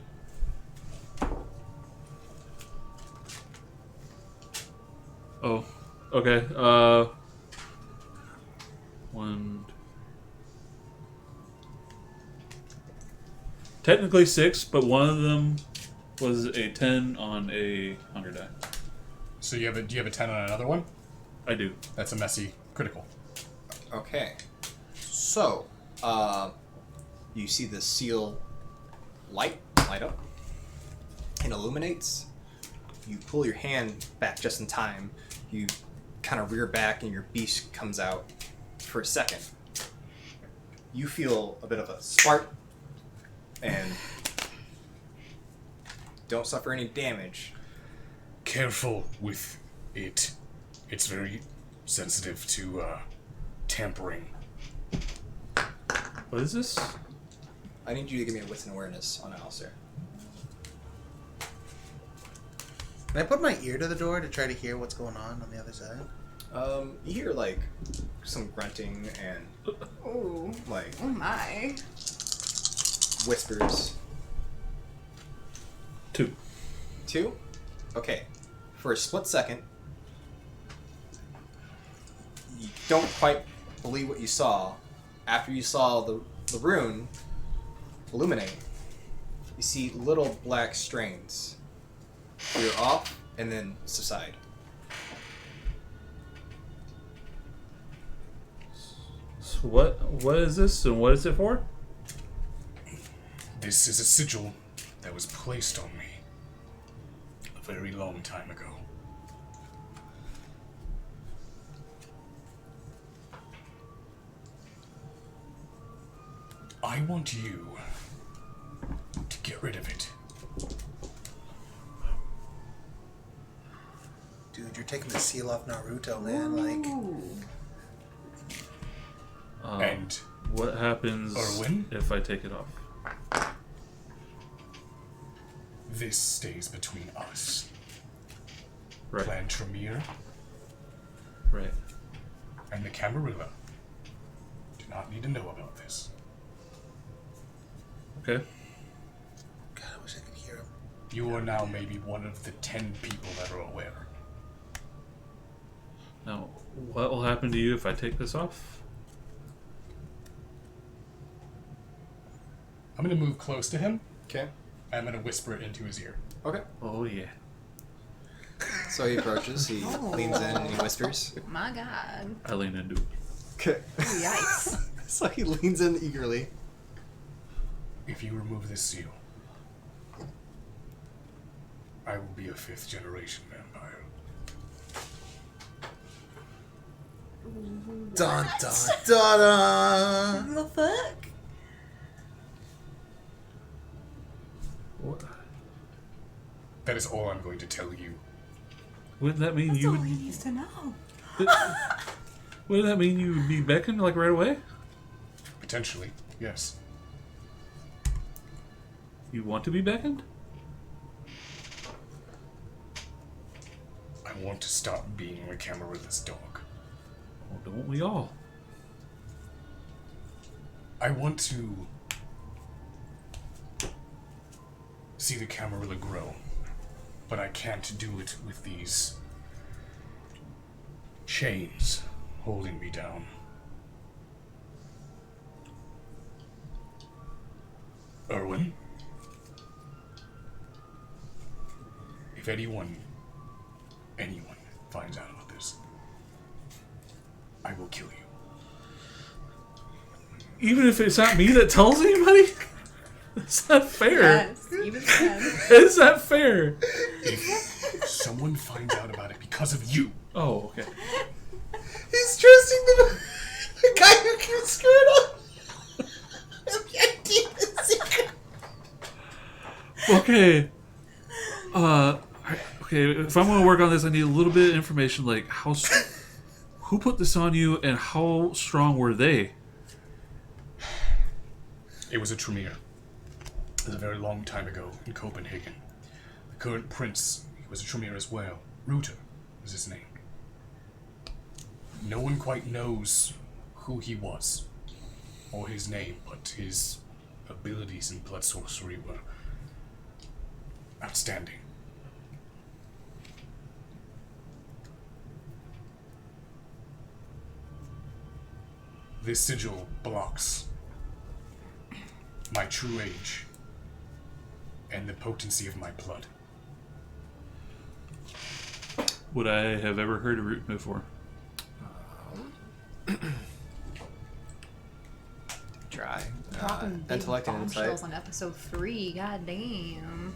S2: Oh, okay. 1. Technically 6, but one of them was a 10 on a hunger die.
S5: So do you have a 10 on another one?
S2: I do.
S5: That's a messy critical.
S1: Okay. So, you see the seal light up and illuminates. You pull your hand back just in time. You kind of rear back and your beast comes out for a second. You feel a bit of a spark and don't suffer any damage.
S5: Careful with it. It's very sensitive to tampering.
S2: What is this?
S1: I need you to give me a wits and awareness on Alistair.
S4: Can I put my ear to the door to try to hear what's going on the other side?
S1: You hear like some grunting and
S3: Ooh.
S1: like
S3: Oh my.
S1: whispers.
S2: 2.
S1: 2? Okay. For a split second, you don't quite believe what you saw. After you saw the rune illuminate, you see little black strains veer off and then subside.
S2: So what is this and what is it for?
S5: This is a sigil that was placed on me a very long time ago. I want you to get rid of it.
S4: Dude, you're taking the seal off Naruto, man. Like,
S5: And
S2: What happens
S5: Erwin?
S2: if I take it off?
S5: this stays between us.
S2: Right.
S5: Clan Tremere
S2: Right.
S5: and the Camarilla do not need to know about this.
S2: Okay.
S4: God, I wish I could hear him.
S5: You are now maybe one of the 10 people that are aware.
S2: Now, what will happen to you if I take this off?
S5: I'm going to move close to him.
S1: Okay.
S5: I'm going to whisper it into his ear.
S1: Okay.
S2: Oh yeah.
S1: So he approaches, he leans in and he whispers.
S3: My god.
S2: I lean into it.
S1: Okay.
S3: Ooh, yikes.
S1: So he leans in eagerly.
S5: If you remove this seal, I will be a 5th generation vampire.
S4: Dun dun dun dun.
S3: The fuck?
S5: That is all I'm going to tell you.
S2: Wouldn't that mean
S3: That's
S2: you
S3: all
S2: would...
S3: he needs to know.
S2: Wouldn't that mean you would be beckoned, like, right away?
S5: Potentially, yes.
S2: You want to be beckoned?
S5: I want to stop being the Camarilla's dog.
S2: Well, don't we all?
S5: I want to see the Camarilla grow, but I can't do it with these chains holding me down. Erwin, if anyone finds out about this, I will kill you.
S2: Even if it's not me that tells anybody? That's not fair.
S3: Yes, even then.
S2: Is that fair?
S5: If someone finds out about it because of you,
S2: Oh, okay.
S4: He's trusting the guy who can screw it up.
S2: Okay. Okay, if I'm going to work on this, I need a little bit of information, like who put this on you and how strong were they?
S5: it was a Tremere. It was a very long time ago in Copenhagen. The current prince, he was a Tremere as well. Ruther was his name. No one quite knows who he was or his name, but his abilities in blood sorcery were outstanding. This sigil blocks my true age and the potency of my blood.
S2: Would I have ever heard of Root before?
S1: Try.
S3: Dropping big
S1: Intellect and insight.
S3: bombshells on episode 3. God damn.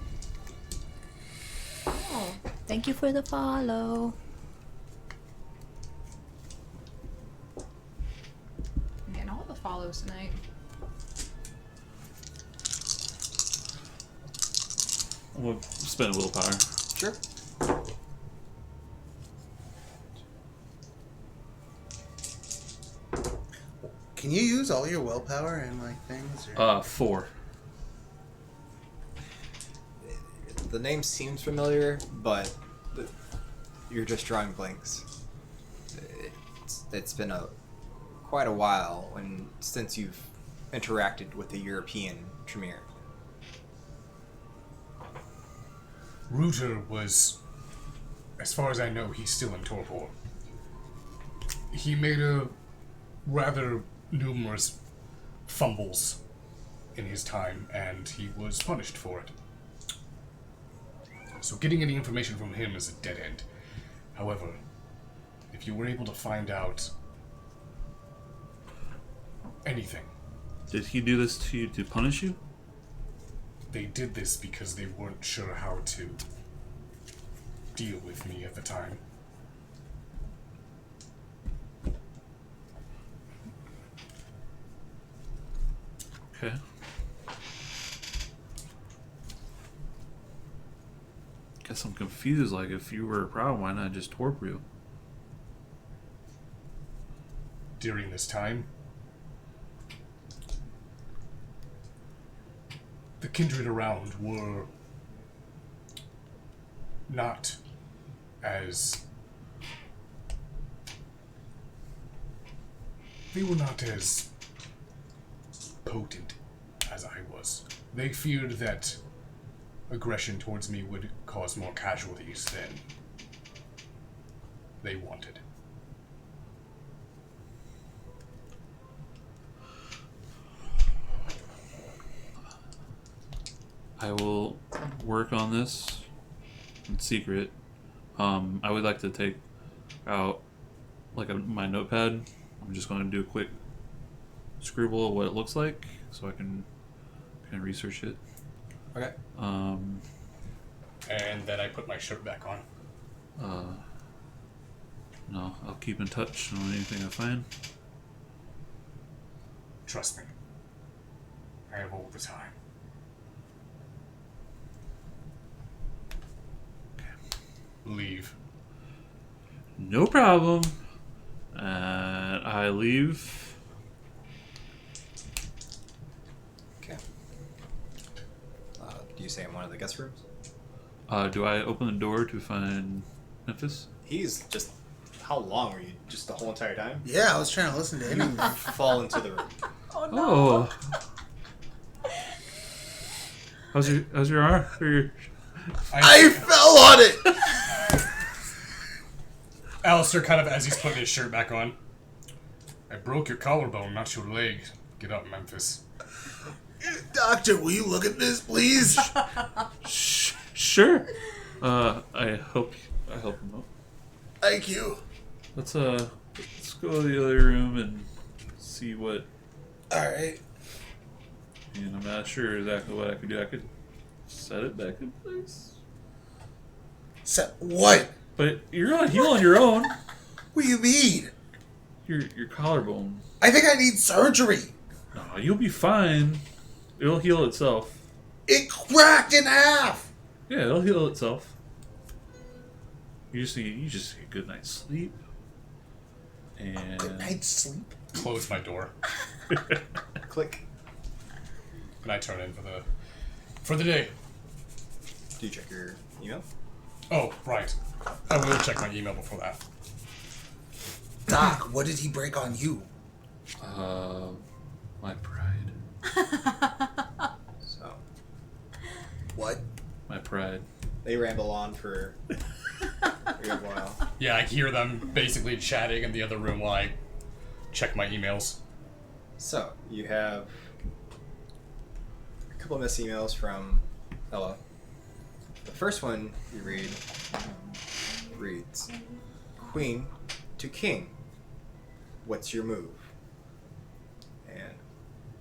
S3: Oh, thank you for the follow. I'm getting all the follows tonight.
S2: I'm going to spend a little power.
S1: Sure.
S4: Can you use all your willpower in like things? Or?
S2: 4.
S1: The name seems familiar, but you're just drawing blanks. It's been quite a while since you've interacted with a European Tremere.
S5: Ruther was, as far as I know, he's still in torpor. He made a rather numerous fumbles in his time, and he was punished for it. So getting any information from him is a dead end. However, if you were able to find out anything,
S2: Did he do this to you to punish you?
S5: they did this because they weren't sure how to deal with me at the time.
S2: Okay. Guess I'm confused. Like, if you were a problem, why not just torpor you?
S5: During this time, the kindred around were not as potent as I was. They feared that aggression towards me would cause more casualties than they wanted.
S2: I will work on this in secret. I would like to take out my notepad. I'm just going to do a quick scribble of what it looks like so I can kind of research it.
S1: Okay.
S5: And then I put my shirt back on.
S2: No, I'll keep in touch on anything I find.
S5: Trust me. I have all the time. leave.
S2: No problem. And I leave.
S1: Okay. Do you say in one of the guest rooms?
S2: Do I open the door to find Memphis?
S1: He's just. How long were you? Just the whole entire time?
S4: Yeah, I was trying to listen to
S1: You
S4: him.
S1: fall into the room.
S3: Oh no.
S2: Oh. How's your arm?
S4: I fell on it!
S5: Alistair, kind of as he's putting his shirt back on. I broke your collarbone, not your leg. Get up, Memphis.
S4: Doctor, will you look at this, please?
S2: Sure. I hope him out.
S4: Thank you.
S2: Let's go to the other room and see what.
S4: Alright.
S2: And I'm not sure exactly what I could do. I could set it back in place.
S4: So, what?
S2: But you're not heal on your own.
S4: What do you mean?
S2: Your collarbone.
S4: I think I need surgery.
S2: No, you'll be fine. It'll heal itself.
S4: It cracked in half.
S2: Yeah, it'll heal itself. You just need a good night's sleep. And
S4: Good night's sleep.
S5: Close my door.
S1: Click.
S5: And I turn in for the day.
S1: Do you check your email?
S5: Oh, right. I will check my email before that.
S4: Doc, what did he break on you?
S2: My pride.
S1: So
S4: What?
S2: My pride.
S1: they ramble on for a good while.
S5: Yeah, I hear them basically chatting in the other room while I check my emails.
S1: So you have a couple of missed emails from Ella. The first one you reads, Queen to King, what's your move? And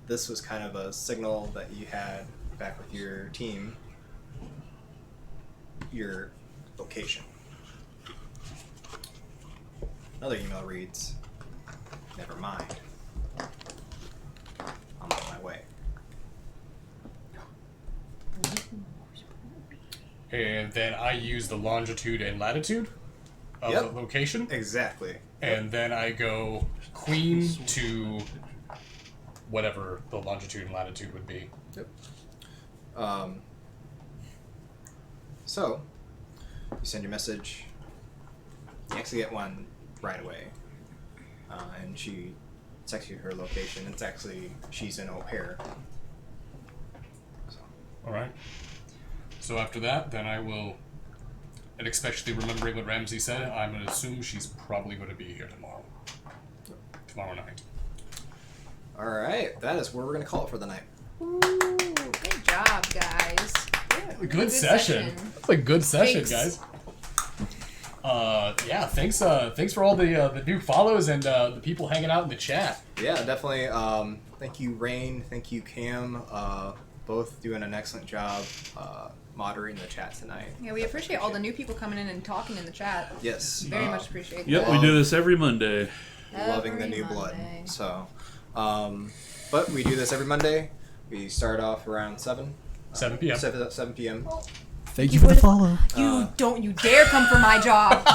S1: this was kind of a signal that you had back with your team, your location. Another email reads, never mind. I'm on my way.
S5: And then I use the longitude and latitude of
S1: Yep.
S5: the location.
S1: Exactly.
S5: And then I go queen to whatever the longitude and latitude would be.
S1: Yep. So, you send your message. You actually get one right away. And she texts you her location. It's actually, she's in O'Hare. So,
S5: Alright. So after that, then I will, and especially remembering what Ramsey said, I'm going to assume she's probably going to be here tomorrow. Tomorrow night.
S1: alright, that is where we're going to call it for the night.
S3: Ooh, good job, guys.
S5: Good session. That's a good session,
S3: Thanks.
S5: guys. Yeah, thanks for all the new follows and the people hanging out in the chat.
S1: Yeah, definitely. Thank you, Rain. Thank you, Cam. Both doing an excellent job moderating the chat tonight.
S3: Yeah, we appreciate all the new people coming in and talking in the chat.
S1: Yes.
S3: Very much appreciate
S2: Yep,
S3: that.
S2: we do this every Monday.
S1: Loving the
S3: Every
S1: new blood.
S3: Monday.
S1: So, but we do this every Monday. We start off around 7.
S5: 7 p.m.
S1: 7 p.m.
S4: Thank you for the follow.
S3: You dare come for my job.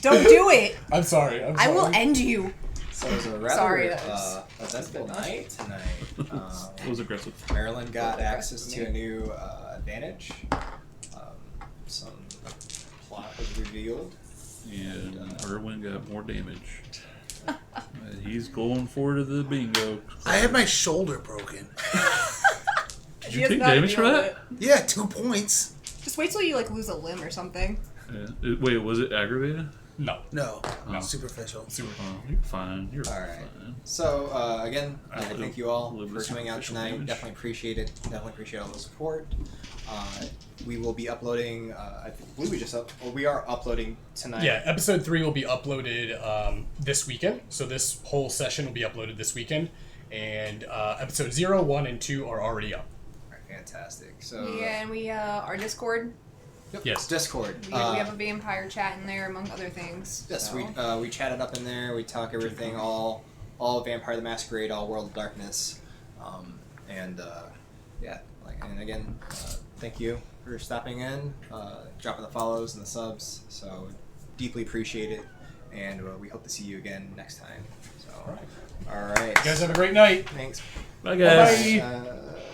S3: Don't do it.
S5: I'm sorry.
S3: I will end you.
S1: So it was a rather
S3: Sorry, that was
S1: eventful night tonight.
S2: It was aggressive.
S1: Marilyn got access to a new advantage. Some plot was revealed.
S2: And Erwin got more damage. He's going for the bingo.
S4: I had my shoulder broken.
S2: Did you take damage for that?
S4: Yeah, 2 points.
S3: Just wait till you lose a limb or something.
S2: Yeah. Wait, was it aggravated?
S5: No.
S4: No,
S2: Oh.
S4: superficial.
S2: Oh, you're fine. You're
S1: All right.
S2: fine.
S1: So again,
S2: I live-
S1: thank you all
S2: live
S1: for
S2: with
S1: coming out
S2: superficial
S1: tonight.
S2: damage.
S1: Definitely appreciate it. Definitely appreciate all the support. We will be uploading. I believe we are uploading tonight.
S5: Yeah, episode 3 will be uploaded this weekend. So this whole session will be uploaded this weekend. And episode 0, 1, and 2 are already up.
S1: All right, fantastic. So
S3: Yeah, and we our Discord.
S1: yep,
S5: Yes.
S1: Discord.
S3: We have a vampire chat in there among other things.
S1: Yes,
S3: so.
S1: we chatted up in there. We talk everything, all Vampire the Masquerade, all World of Darkness, and yeah, and again, thank you. for stopping in, dropping the follows and the subs. So deeply appreciate it, and we hope to see you again next time. So, all right.
S5: You guys have a great night.
S1: Thanks.
S2: Bye, guys.
S5: Bye.